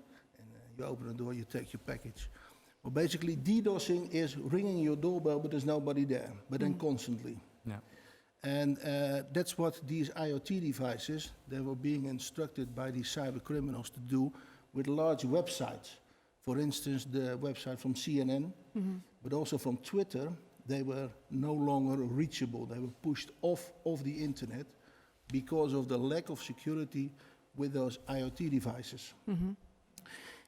you open the door, you take your package. Well, basically, DDoSing is ringing your doorbell, but there's nobody there, but then constantly. Yeah. And that's what these IoT devices, they were being instructed by these cyber criminals to do with large websites. For instance, the website from CNN, but also from Twitter, they were no longer reachable. They were pushed off of the internet because of the lack of security with those IoT devices.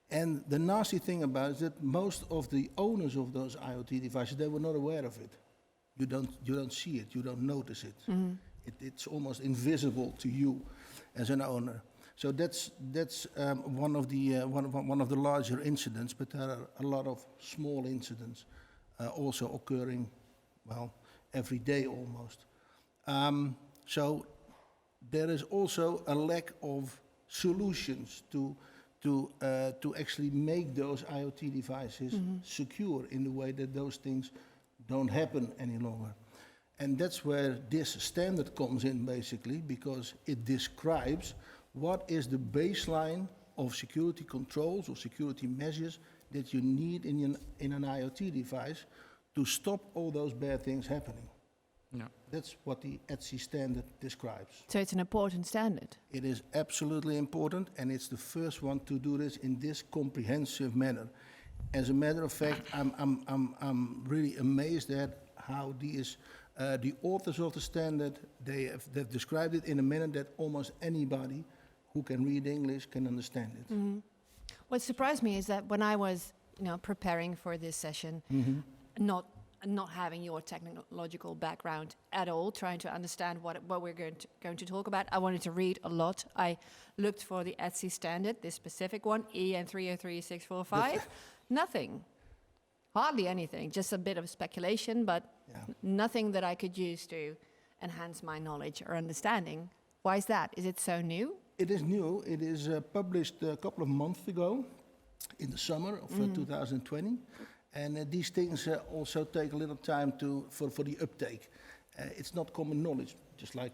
And the nasty thing about it is that most of the owners of those IoT devices, they were not aware of it. You don't see it, you don't notice it. It's almost invisible to you as an owner. So that's one of the larger incidents, but there are a lot of small incidents also occurring, well, every day almost. So there is also a lack of solutions to actually make those IoT devices secure in the way that those things don't happen any longer. And that's where this standard comes in, basically, because it describes what is the baseline of security controls or security measures that you need in an IoT device to stop all those bad things happening. Yeah. That's what the ETSI standard describes. So it's an important standard. It is absolutely important, and it's the first one to do this in this comprehensive manner. As a matter of fact, I'm really amazed at how the authors of the standard, they've described it in a manner that almost anybody who can read English can understand it. What surprised me is that when I was, preparing for this session, not having your technological background at all, trying to understand what we're going to talk about, I wanted to read a lot. I looked for the ETSI standard, this specific one, EN 303645. Nothing. Hardly anything, just a bit of speculation, but nothing that I could use to enhance my knowledge or understanding. Why is that? Is it so new? It is new. It is published a couple of months ago, in the summer of 2020. And these things also take a little time for the uptake. It's not common knowledge, just like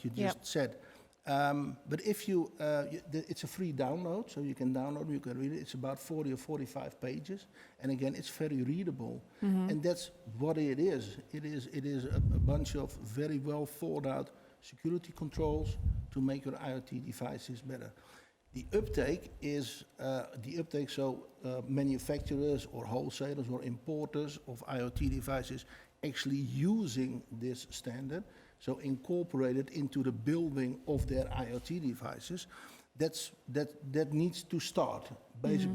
you just said. But if it's a free download, so you can download, you can read it. It's about 40 or 45 pages, and again, it's very readable. And that's what it is. It is a bunch of very well thought out security controls to make your IoT devices better. The uptake is so manufacturers or wholesalers or importers of IoT devices actually using this standard, so incorporated into the building of their IoT devices. That needs to start.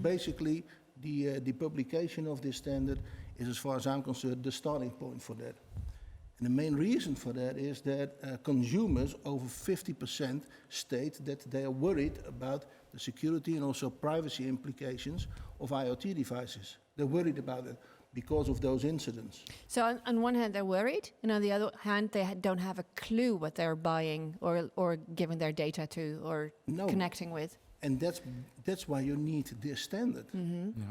Basically, the publication of this standard is, as far as I'm concerned, the starting point for that. And the main reason for that is that consumers, over 50%, state that they are worried about the security and also privacy implications of IoT devices. They're worried about it because of those incidents. So on one hand, they're worried, and on the other hand, they don't have a clue what they're buying or giving their data to or connecting with. And that's why you need this standard,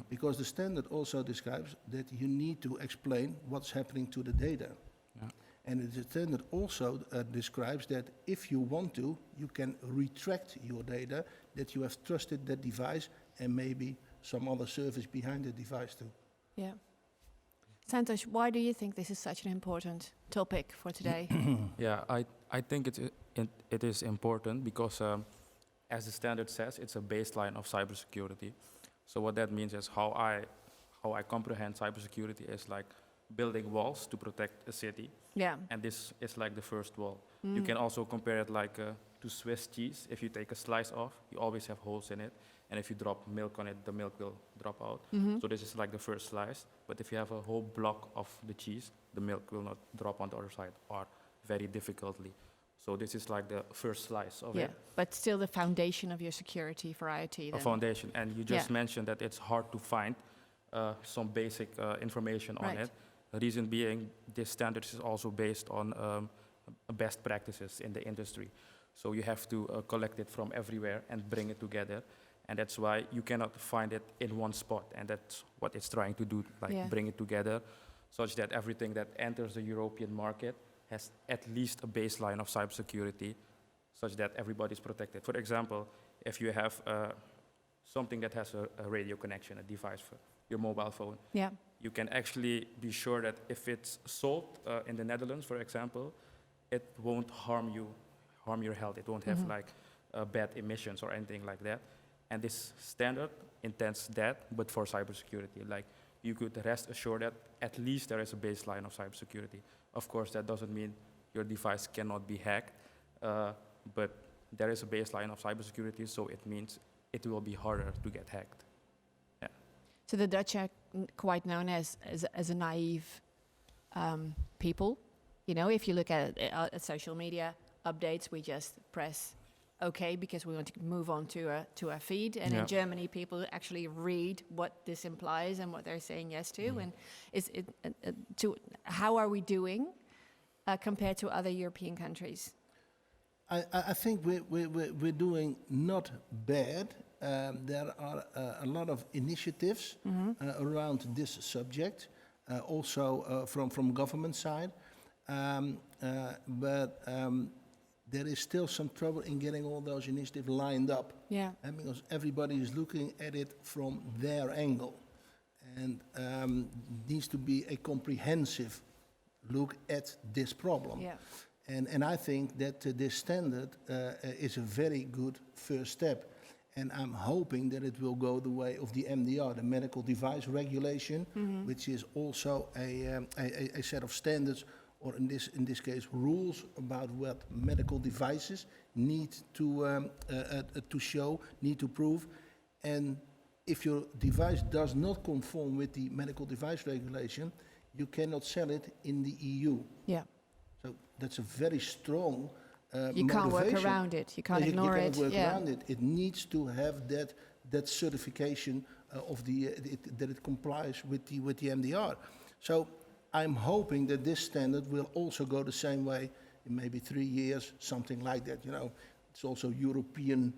because the standard also describes that you need to explain what's happening to the data. And the standard also describes that if you want to, you can retract your data, that you have trusted that device and maybe some other service behind the device too. Yeah. Santosh, why do you think this is such an important topic for today? Yeah, I think it is important because, as the standard says, it's a baseline of cybersecurity. So what that means is how I comprehend cybersecurity is like building walls to protect a city. Yeah. And this is like the first wall. You can also compare it like to Swiss cheese. If you take a slice off, you always have holes in it. And if you drop milk on it, the milk will drop out. So this is like the first slice. But if you have a whole block of the cheese, the milk will not drop on the other side or very difficultly. So this is like the first slice of it. But still the foundation of your security for IoT. A foundation. And you just mentioned that it's hard to find some basic information on it. The reason being, this standard is also based on best practices in the industry. So you have to collect it from everywhere and bring it together. And that's why you cannot find it in one spot. And that's what it's trying to do, like bring it together, such that everything that enters the European market has at least a baseline of cybersecurity, such that everybody's protected. For example, if you have something that has a radio connection, a device for your mobile phone, you can actually be sure that if it's sold in the Netherlands, for example, it won't harm your health. It won't have like bad emissions or anything like that. And this standard intends that, but for cybersecurity. Like you could rest assured that at least there is a baseline of cybersecurity. Of course, that doesn't mean your device cannot be hacked, but there is a baseline of cybersecurity, so it means it will be harder to get hacked. Yeah. So the Dutch are quite known as a naive people. You know, if you look at social media updates, we just press OK because we want to move on to a feed. And in Germany, people actually read what this implies and what they're saying yes to. And how are we doing compared to other European countries? I think we're doing not bad. There are a lot of initiatives around this subject, also from government side. But there is still some trouble in getting all those initiatives lined up. Because everybody is looking at it from their angle. And needs to be a comprehensive look at this problem. And I think that this standard is a very good first step. And I'm hoping that it will go the way of the MDR, the Medical Device Regulation, which is also a set of standards, or in this case, rules about what medical devices need to show, need to prove. And if your device does not conform with the Medical Device Regulation, you cannot sell it in the EU. So that's a very strong you can't work around it. You can't ignore it. You can't work around it. It needs to have that certification of that it complies with the MDR. So I'm hoping that this standard will also go the same way in maybe 3 years, something like that. You know, it's also European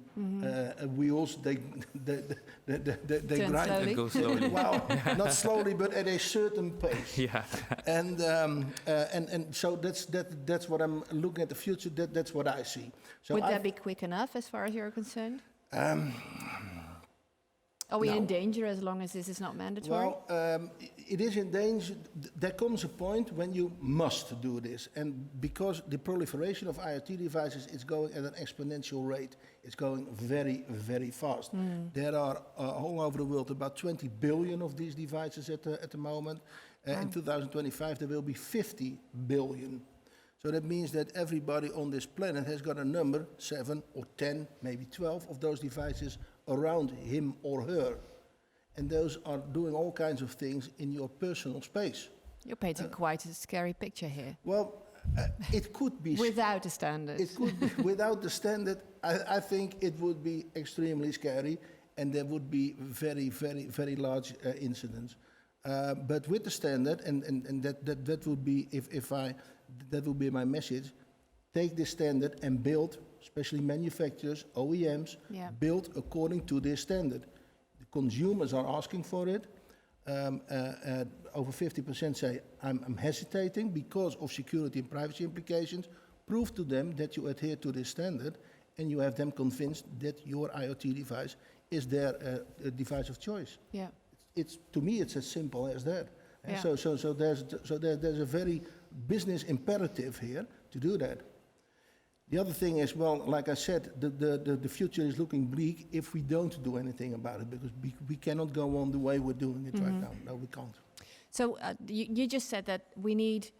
wheels. They grind slowly. It goes slowly. Wow, not slowly, but at a certain pace. And so that's what I'm looking at the future. That's what I see. So would that be quick enough as far as you're concerned? Are we in danger as long as this is not mandatory? Well, it is in danger. There comes a point when you must do this. And because the proliferation of IoT devices is going at an exponential rate, it's going very, very fast. There are all over the world about 20 billion of these devices at the moment. In 2025, there will be 50 billion. So that means that everybody on this planet has got a number, 7 or 10, maybe 12 of those devices around him or her. And those are doing all kinds of things in your personal space. You're painting quite a scary picture here. Well, it could be... Without a standard. It could be, without the standard, I think it would be extremely scary, and there would be very, very, very large incidents. But with the standard, and that would be, that would be my message, take this standard and build, especially manufacturers, OEMs, build according to this standard. The consumers are asking for it. Over 50% say, I'm hesitating because of security and privacy implications. Prove to them that you adhere to this standard, and you have them convinced that your IoT device is their device of choice. Yeah. It's to me, it's as simple as that. Yeah. So there's a very business imperative here to do that. The other thing is, well, like I said, the future is looking bleak if we don't do anything about it, because we cannot go on the way we're doing it right now. No, we can't. So you just said that we need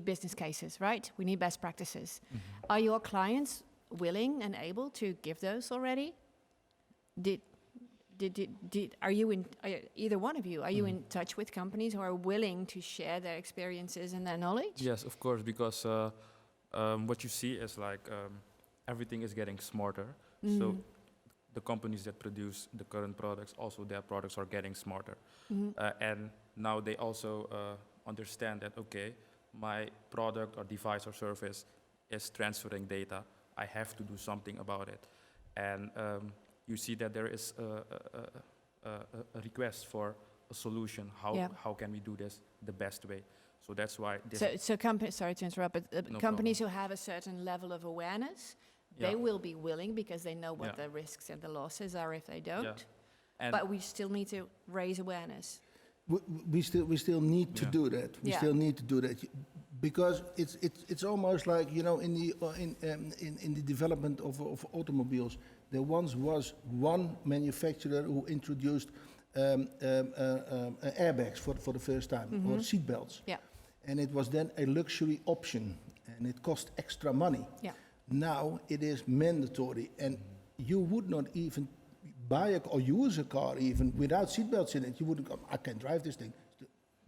business cases, right? We need best practices. Are your clients willing and able to give those already? Are you in, either one of you, are you in touch with companies who are willing to share their experiences and their knowledge? Yes, of course, because what you see is like everything is getting smarter. So the companies that produce the current products, also their products are getting smarter. And now they also understand that, okay, my product or device or service is transferring data. I have to do something about it. And you see that there is a request for a solution. How can we do this the best way? So that's why this... So sorry to interrupt, but No companies problem. who have a certain level of awareness, they will be willing because they know what the risks and the losses are if they don't. But we still need to raise awareness. We still need to do that. We still need to do that, because it's almost like, you know, in the development of automobiles, there once was one manufacturer who introduced airbags for the first time, or seatbelts. Yeah. And it was then a luxury option, and it cost extra money. Yeah. Now it is mandatory, and you would not even buy or use a car even without seatbelts in it. You wouldn't go, I can drive this thing.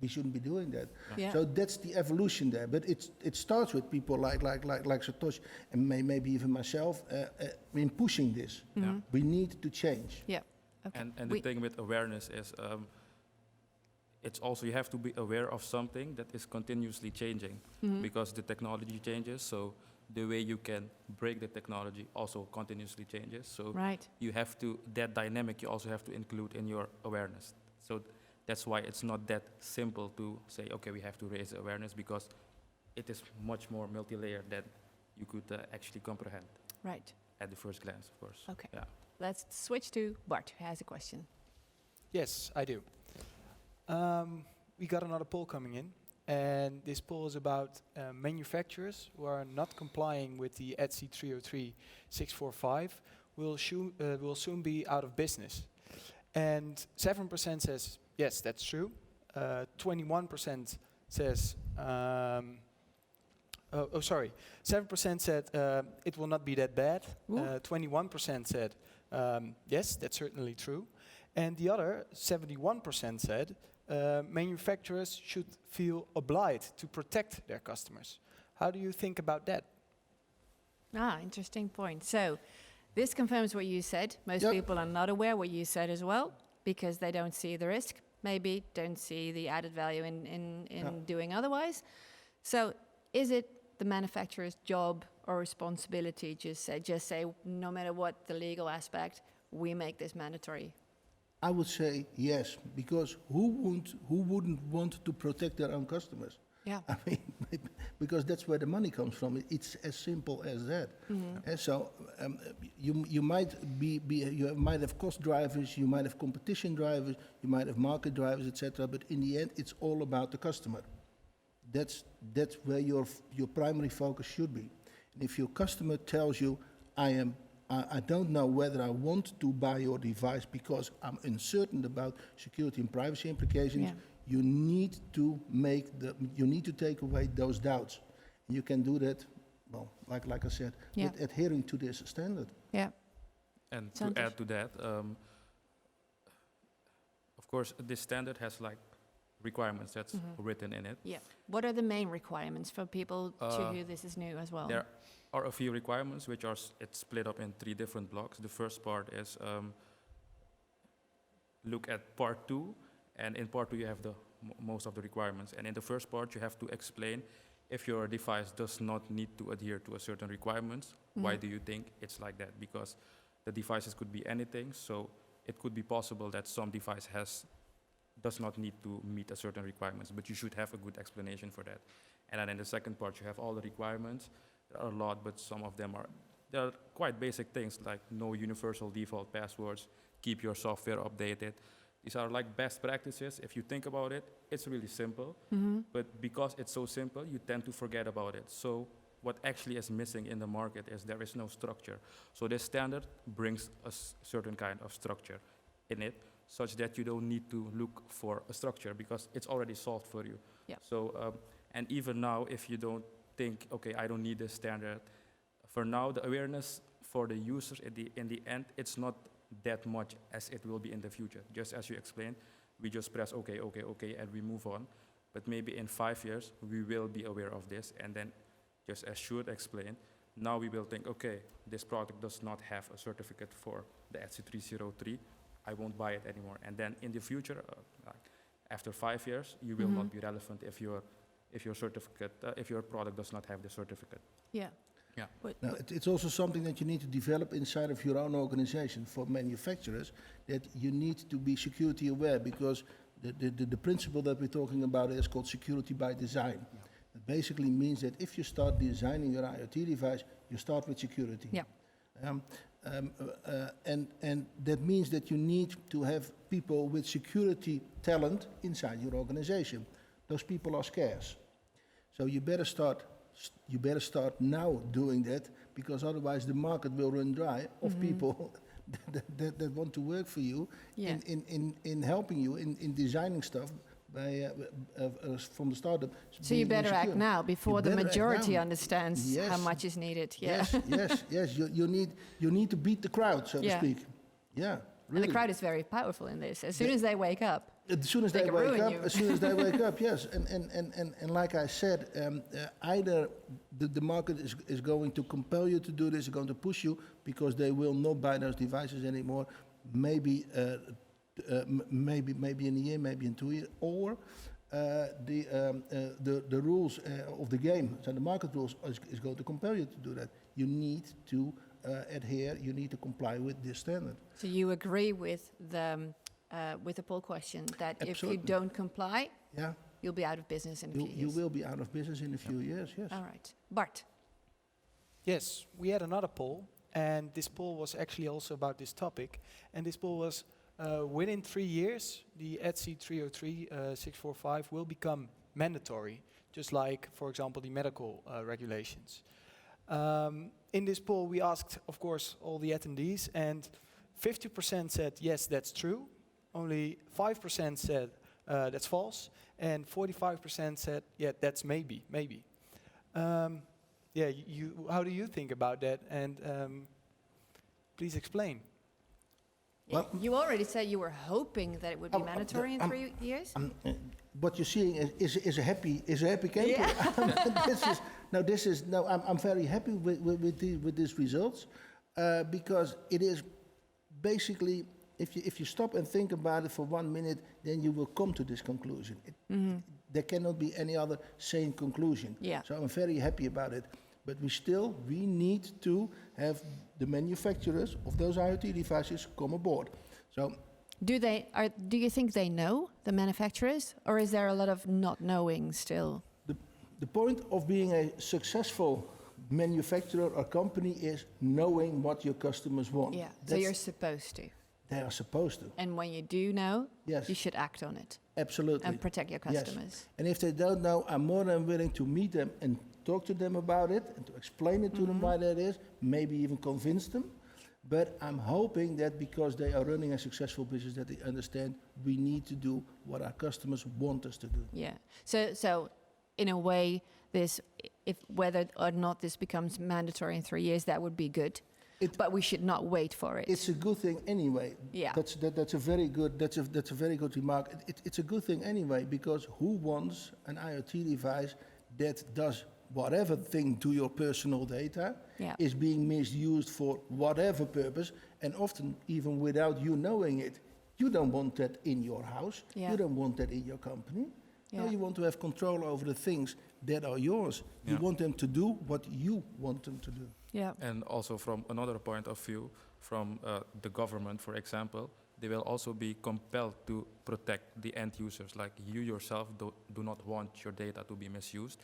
We shouldn't be doing that. Yeah. So that's the evolution there. But it starts with people like Satoshi and maybe even myself in pushing this. We need to change. Yeah. Okay. And the thing with awareness is, it's also you have to be aware of something that is continuously changing, because the technology changes. So the way you can break the technology also continuously changes. So you have to, that dynamic you also have to include in your awareness. So that's why it's not that simple to say, okay, we have to raise awareness, because it is much more multi-layered than you could actually comprehend. Right. At the first glance, of course. Okay. Yeah. Let's switch to Bart, who has a question. Yes, I do. We got another poll coming in, and this poll is about manufacturers who are not complying with the ETSI 303-645 will soon be out of business. And 7% says, yes, that's true. 21% says, 7% said it will not be that bad. 21% said, yes, that's certainly true. And the other 71% said manufacturers should feel obliged to protect their customers. How do you think about that? Interesting point. So this confirms what you said. Most people are not aware what you said as well, because they don't see the risk, maybe don't see the added value in doing otherwise. So is it the manufacturer's job or responsibility just say no matter what the legal aspect, we make this mandatory? I would say yes, because who wouldn't want to protect their own customers? Yeah. I mean, because that's where the money comes from. It's as simple as that. And so you might you might have cost drivers, you might have competition drivers, you might have market drivers, etc. But in the end, it's all about the customer. That's where your primary focus should be. And if your customer tells you, I don't know whether I want to buy your device because I'm uncertain about security and privacy implications, you need to take away those doubts. And you can do that, well, like I said, with adhering to this standard. Yeah. And to add to that, of course, this standard has like requirements that's written in it. Yeah. What are the main requirements for people to who this is new as well? There are a few requirements which are it's split up in 3 different blocks. The first part is look at part 2, and in part 2 you have the most of the requirements. And in the first part you have to explain if your device does not need to adhere to a certain requirements. Why do you think it's like that? Because the devices could be anything, so it could be possible that some device does not need to meet a certain requirements, but you should have a good explanation for that. And then in the second part, you have all the requirements. There are a lot, but some of them they're quite basic things like no universal default passwords, keep your software updated. These are like best practices. If you think about it, it's really simple, but because it's so simple, you tend to forget about it. So what actually is missing in the market is there is no structure. So this standard brings a certain kind of structure in it, such that you don't need to look for a structure because it's already solved for you. Yeah. So, and even now, if you don't think, okay, I don't need this standard, for now, the awareness for the users in the end, it's not that much as it will be in the future. Just as you explained, we just press okay, and we move on. But maybe in 5 years, we will be aware of this, and then, just as Sjoerd explained, now we will think, okay, this product does not have a certificate for the ETSI 303, I won't buy it anymore. And then in the future, after 5 years, you will not be relevant if your product does not have the certificate. Yeah. Yeah. Now, it's also something that you need to develop inside of your own organization for manufacturers, that you need to be security aware, because the principle that we're talking about is called security by design. Yeah. It basically means that if you start designing your IoT device, you start with security. Yeah. And that means that you need to have people with security talent inside your organization. Those people are scarce. So you better start now doing that, because otherwise the market will run dry of people that want to work for you in helping you in designing stuff from the startup. So you better act now before the majority understands how much is needed. Yeah. Yes. You need to beat the crowd, so to speak. Yeah. Really. And the crowd is very powerful in this. As soon as they wake up. As soon as they wake up, yes. And like I said, either the market is going to compel you to do this, is going to push you because they will not buy those devices anymore. Maybe in a year, maybe in 2 years, or the rules of the game, so the market rules, is going to compel you to do that. You need to adhere. You need to comply with this standard. So you agree with the poll question that Absolutely. If you don't comply, you'll be out of business in a few years. You will be out of business in a few years. Yes. All right, Bart. Yes, we had another poll, and this poll was actually also about this topic. And this poll was, within 3 years, the ETSI 303 645 will become mandatory, just like, for example, the medical regulations. In this poll, we asked, of course, all the attendees, and 50% said, yes, that's true. Only 5% said, that's false. And 45% said, yeah, that's maybe. How do you think about that? And please explain. Well, you already said you were hoping that it would be mandatory in 3 years. What you're seeing is a happy camper. Yeah. I'm very happy with these results, because it is basically, if you stop and think about it for 1 minute, then you will come to this conclusion. There cannot be any other sane conclusion. Yeah. So I'm very happy about it. But we need to have the manufacturers of those IoT devices come aboard. So, do you think they know, the manufacturers, or is there a lot of not knowing still? The point of being a successful manufacturer or company is knowing what your customers want. Yeah, so you're supposed to. They are supposed to. And when you do know, yes, you should act on it. Absolutely. And protect your customers. Yes. And if they don't know, I'm more than willing to meet them and talk to them about it and to explain it to them why that is, maybe even convince them. But I'm hoping that because they are running a successful business, that they understand we need to do what our customers want us to do. Yeah. So in a way, this, if whether or not this becomes mandatory in 3 years, that would be good. But we should not wait for it. It's a good thing anyway. Yeah. That's a very good remark. It's a good thing anyway, because who wants an IoT device that does whatever thing to your personal data, is being misused for whatever purpose, and often even without you knowing it? You don't want that in your house. You don't want that in your company. No, you want to have control over the things that are yours. You want them to do what you want them to do. Yeah. And also from another point of view, from the government, for example, they will also be compelled to protect the end users. Like you yourself do not want your data to be misused,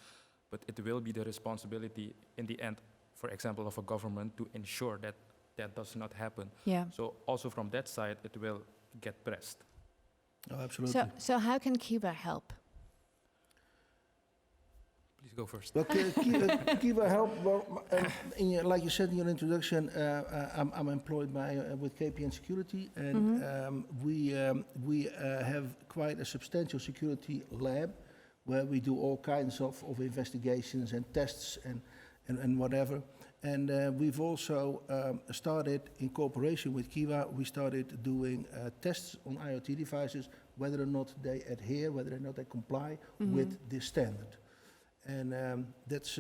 but it will be the responsibility in the end, for example, of a government to ensure that that does not happen. Yeah. So also from that side, it will get pressed. Oh, absolutely. So how can Kiwa help? Please go first. Well, Kiwa help. Well, like you said in your introduction, I'm employed with KPN Security, and we have quite a substantial security lab where we do all kinds of investigations and tests and whatever. And we've also started, in cooperation with Kiwa, we started doing tests on IoT devices, whether or not they adhere, whether or not they comply with this standard. And that's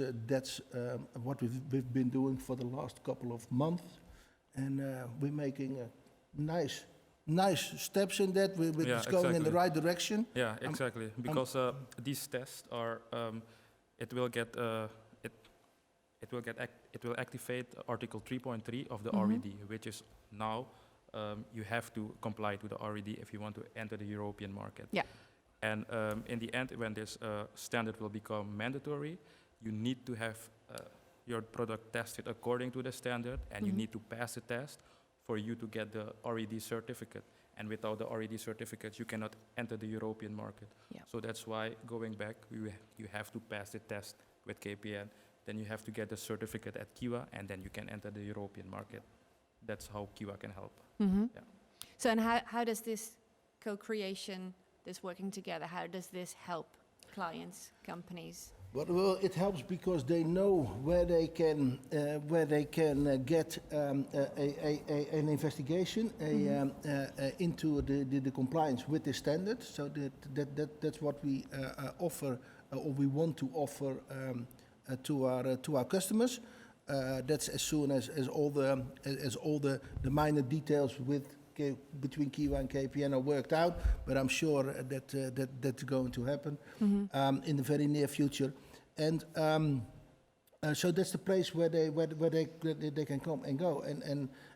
what we've been doing for the last couple of months. And we're making nice steps in that. It's going in the right direction. Yeah, exactly. Because these tests are, it will activate Article 3.3 of the RED, which is now you have to comply to the RED if you want to enter the European market. Yeah. And in the end, when this standard will become mandatory, you need to have your product tested according to the standard, and you need to pass the test for you to get the RED certificate. And without the RED certificate, you cannot enter the European market. Yeah. So that's why, going back, you have to pass the test with KPN, then you have to get the certificate at Kiwa, and then you can enter the European market. That's how Kiwa can help. Yeah. So, and how does this co-creation, this working together, how does this help clients, companies? Well, it helps because they know where they can get an investigation into the compliance with the standard. So that's what we offer, or we want to offer to our customers. That's as soon as all the minor details between Kiwa and KPN are worked out, but I'm sure that's going to happen in the very near future. And so that's the place where they can come and go.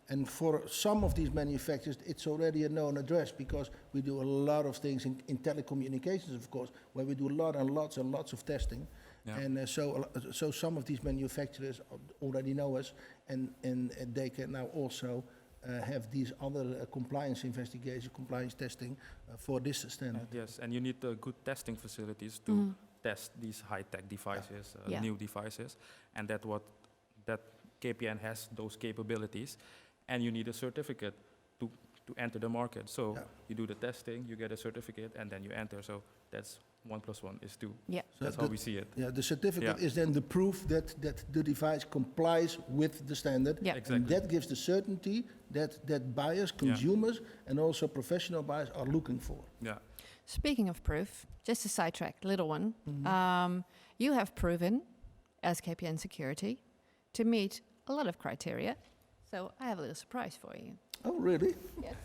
And for some of these manufacturers, it's already a known address, because we do a lot of things in telecommunications, of course, where we do lots and lots of testing. Yeah. And so some of these manufacturers already know us, and they can now also have these other compliance investigations, compliance testing for this standard. Yes, and you need good testing facilities to test these high-tech devices, new devices, and that KPN has those capabilities, and you need a certificate to enter the market. So you do the testing, you get a certificate, and then you enter. So that's 1 + 1 is 2. Yeah. So that's how we see it. Yeah, the certificate is then the proof that the device complies with the standard. Yeah, exactly. And that gives the certainty that buyers, consumers, and also professional buyers are looking for. Yeah. Speaking of proof, just a sidetrack, little one. You have proven, as KPN Security, to meet a lot of criteria. So I have a little surprise for you. Oh, really? Yes.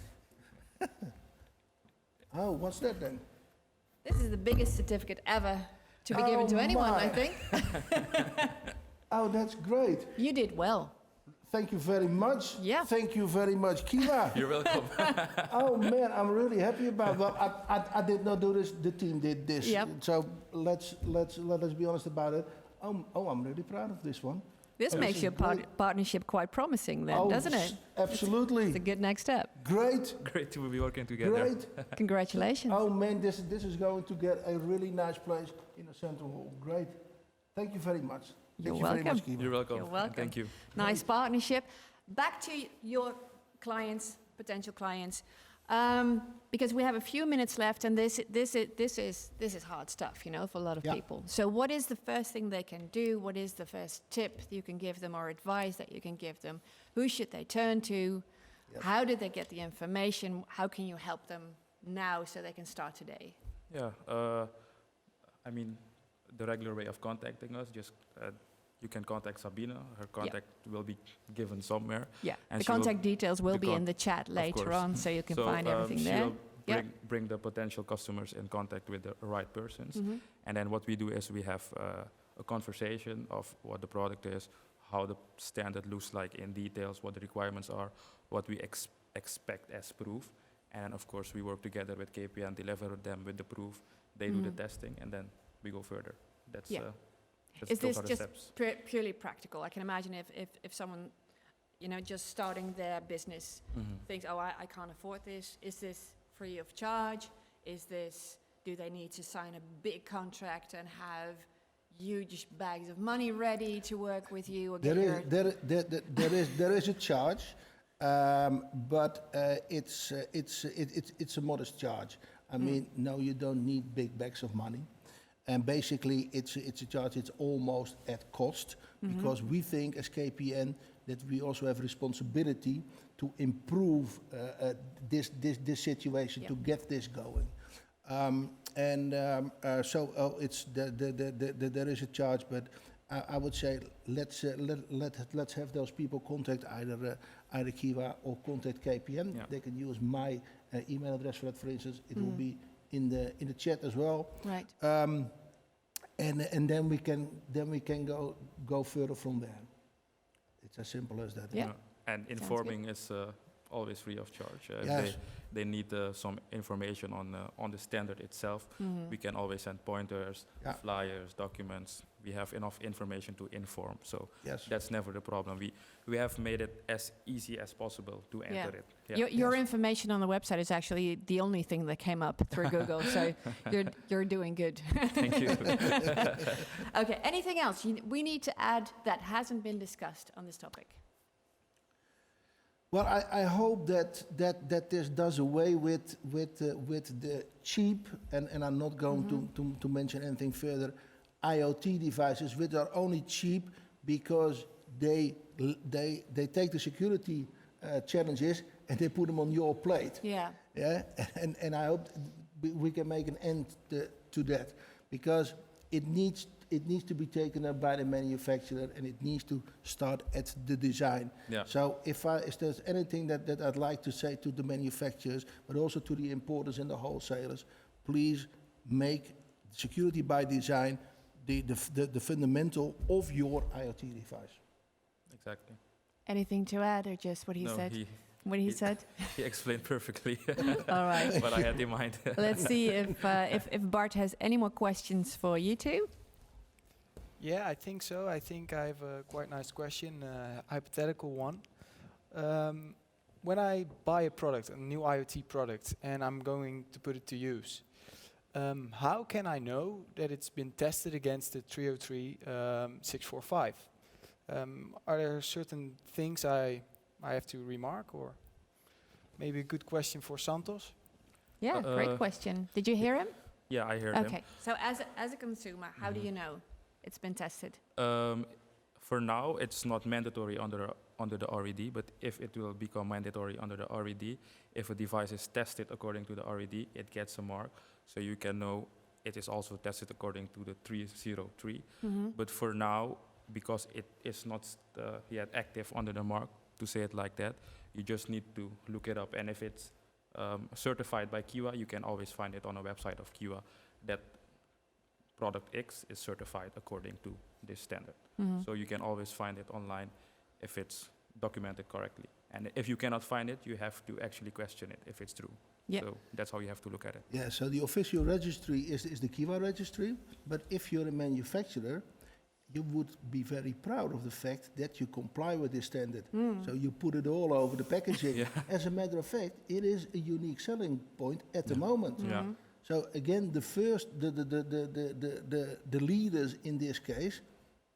Oh, what's that then? This is the biggest certificate ever to be given to anyone, I think. Oh, that's great. You did well. Thank you very much. Yeah. Thank you very much, Kiwa. You're welcome. Oh man, I'm really happy about. Well, I did not do this. The team did this. Yep. So let us be honest about it. I'm really proud of this one. This makes your partnership quite promising then, doesn't it? Absolutely. It's a good next step. Great. Great to be working together. Great. Congratulations. Oh man, this is going to get a really nice place in the central hall. Great. Thank you very much. You're Thank you very welcome. much, Kiwa. You're welcome. You're welcome. Thank you. Nice partnership. Back to your clients, potential clients, because we have a few minutes left, and this is hard stuff, you know, for a lot of people. So, what is the first thing they can do? What is the first tip you can give them, or advice that you can give them? Who should they turn to? Yes. How did they get the information? How can you help them now so they can start today? Yeah, I mean, the regular way of contacting us, just you can contact Sabine. Her contact will be given somewhere. Yeah, and the contact details will be in the chat later on, so you can find everything there. Bring the potential customers in contact with the right persons. Mm-hmm. And then what we do is we have a conversation of what the product is, how the standard looks like in details, what the requirements are, what we expect as proof. And of course, we work together with KPN, deliver them with the proof. They do the testing, and then we go further. That's is this just purely practical? I can imagine if someone, you know, just starting their business thinks, oh, I can't afford this. Is this free of charge? Do they need to sign a big contract and have huge bags of money ready to work with you? Or there is a charge, but it's a modest charge. I mean, no, you don't need big bags of money. And basically, it's a charge. It's almost at cost, because we think as KPN that we also have responsibility to improve this situation, to get this going. It's there is a charge, but I would say let's have those people contact either Kiwa or contact KPN. Yeah. They can use my email address for that, for instance. It will be in the chat as well. Right. And then we can go further from there. It's as simple as that. Yeah. And informing is always free of charge. Yes. They need some information on the standard itself. We can always send pointers, flyers, documents. We have enough information to inform. So that's never the problem. We have made it as easy as possible to enter it. Yeah. Your information on the website is actually the only thing that came up through Google. So you're doing good. Thank you. Okay. Anything else we need to add that hasn't been discussed on this topic? Well, I hope that this does away with the cheap, and I'm not going to mention anything further, IoT devices, which are only cheap because they take the security challenges and they put them on your plate. Yeah. Yeah. And I hope we can make an end to that, because it needs to be taken up by the manufacturer, and it needs to start at the design. Yeah. So if there's anything that I'd like to say to the manufacturers, but also to the importers and the wholesalers, please make security by design the fundamental of your IoT device. Exactly. Anything to add, or just what he said? What he said? He explained perfectly. All right. What I had in mind. Let's see if Bart has any more questions for you two. Yeah, I think so. I think I have a quite nice question, hypothetical one. When I buy a product, a new IoT product, and I'm going to put it to use, how can I know that it's been tested against the 303-645? Are there certain things I have to remark, or maybe a good question for Santos? Yeah, great question. Did you hear him? Yeah, I heard him. Okay, so as a consumer, how do you know it's been tested? For now, it's not mandatory under the RED, but if it will become mandatory under the RED, if a device is tested according to the RED, it gets a mark, so you can know it is also tested according to the 303. But for now, because it is not yet active under the mark, to say it like that, you just need to look it up, and if it's certified by Kiwa, you can always find it on the website of Kiwa that product X is certified according to this standard. So you can always find it online if it's document it correctly. And if you cannot find it, you have to actually question it if it's true. Yep. So that's how you have to look at it. Yeah, so the official registry is the Kiwa registry, but if you're a manufacturer, you would be very proud of the fact that you comply with this standard. So you put it all over the packaging. As a matter of fact, it is a unique selling point at the moment. So again, the leaders in this case,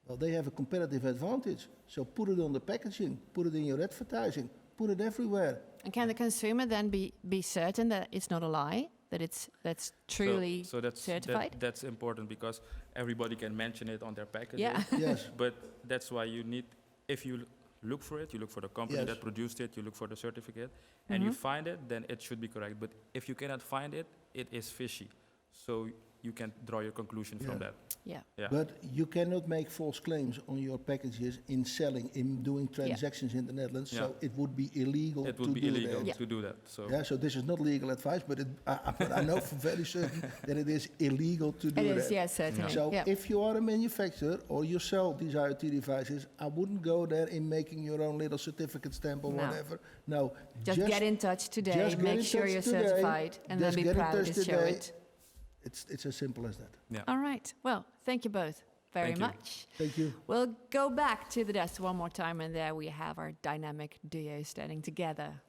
well, they have a competitive advantage. So put it on the packaging, put it in your advertising, put it everywhere. And can the consumer then be certain that it's not a lie, that that's truly so that's certified? that's important because everybody can mention it on their packaging. Yeah. Yes. But that's why you need, if you look for it, you look for the company Yes. that produced it, you look for the certificate, and you find it, then it should be correct. But if you cannot find it, it is fishy. So you can draw your conclusion from that. Yeah. But you cannot make false claims on your packages in selling, in doing transactions in the Netherlands. So it would be illegal It would be illegal to do that. So so this is not legal advice, but I know for very certain that it is illegal to do that. It is, yes, certainly. So if you are a manufacturer or you sell these IoT devices, I wouldn't go there in making your own little certificate stamp or whatever. No, just get in touch today, make sure you're certified, and then be proud to show it. It's as simple as that. Yeah. All right. Well, thank you both very much. Thank you. We'll go back to the desk one more time, and there we have our dynamic duo standing together.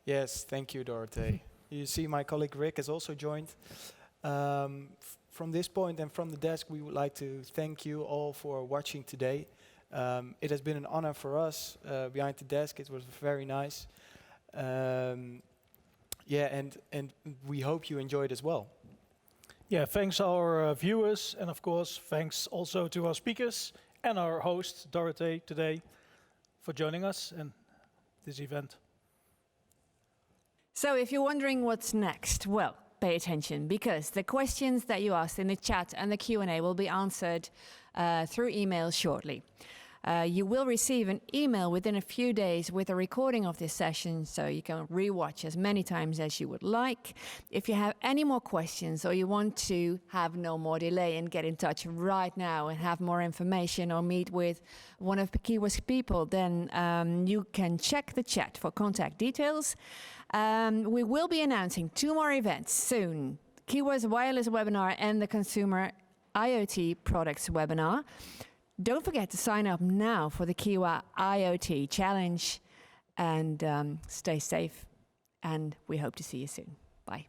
Yes, thank you, Dorothee. You see my colleague Rick has also joined. From this point and from the desk, we would like to thank you all for watching today. It has been an honor for us behind the desk. It was very nice. And we hope you enjoyed as well. Yeah, thanks our viewers, and of course, thanks also to our speakers and our host, Dorothee, today for joining us in this event. So if you're wondering what's next, well, pay attention, because the questions that you asked in the chat and the Q&A will be answered through email shortly. You will receive an email within a few days with a recording of this session, so you can rewatch as many times as you would like. If you have any more questions or you want to have no more delay and get in touch right now and have more information or meet with one of Kiwa's people, then you can check the chat for contact details. We will be announcing 2 more events soon: Kiwa's wireless webinar and the Consumer IoT Products webinar. Don't forget to sign up now for the Kiwa IoT Challenge, and stay safe, and we hope to see you soon. Bye.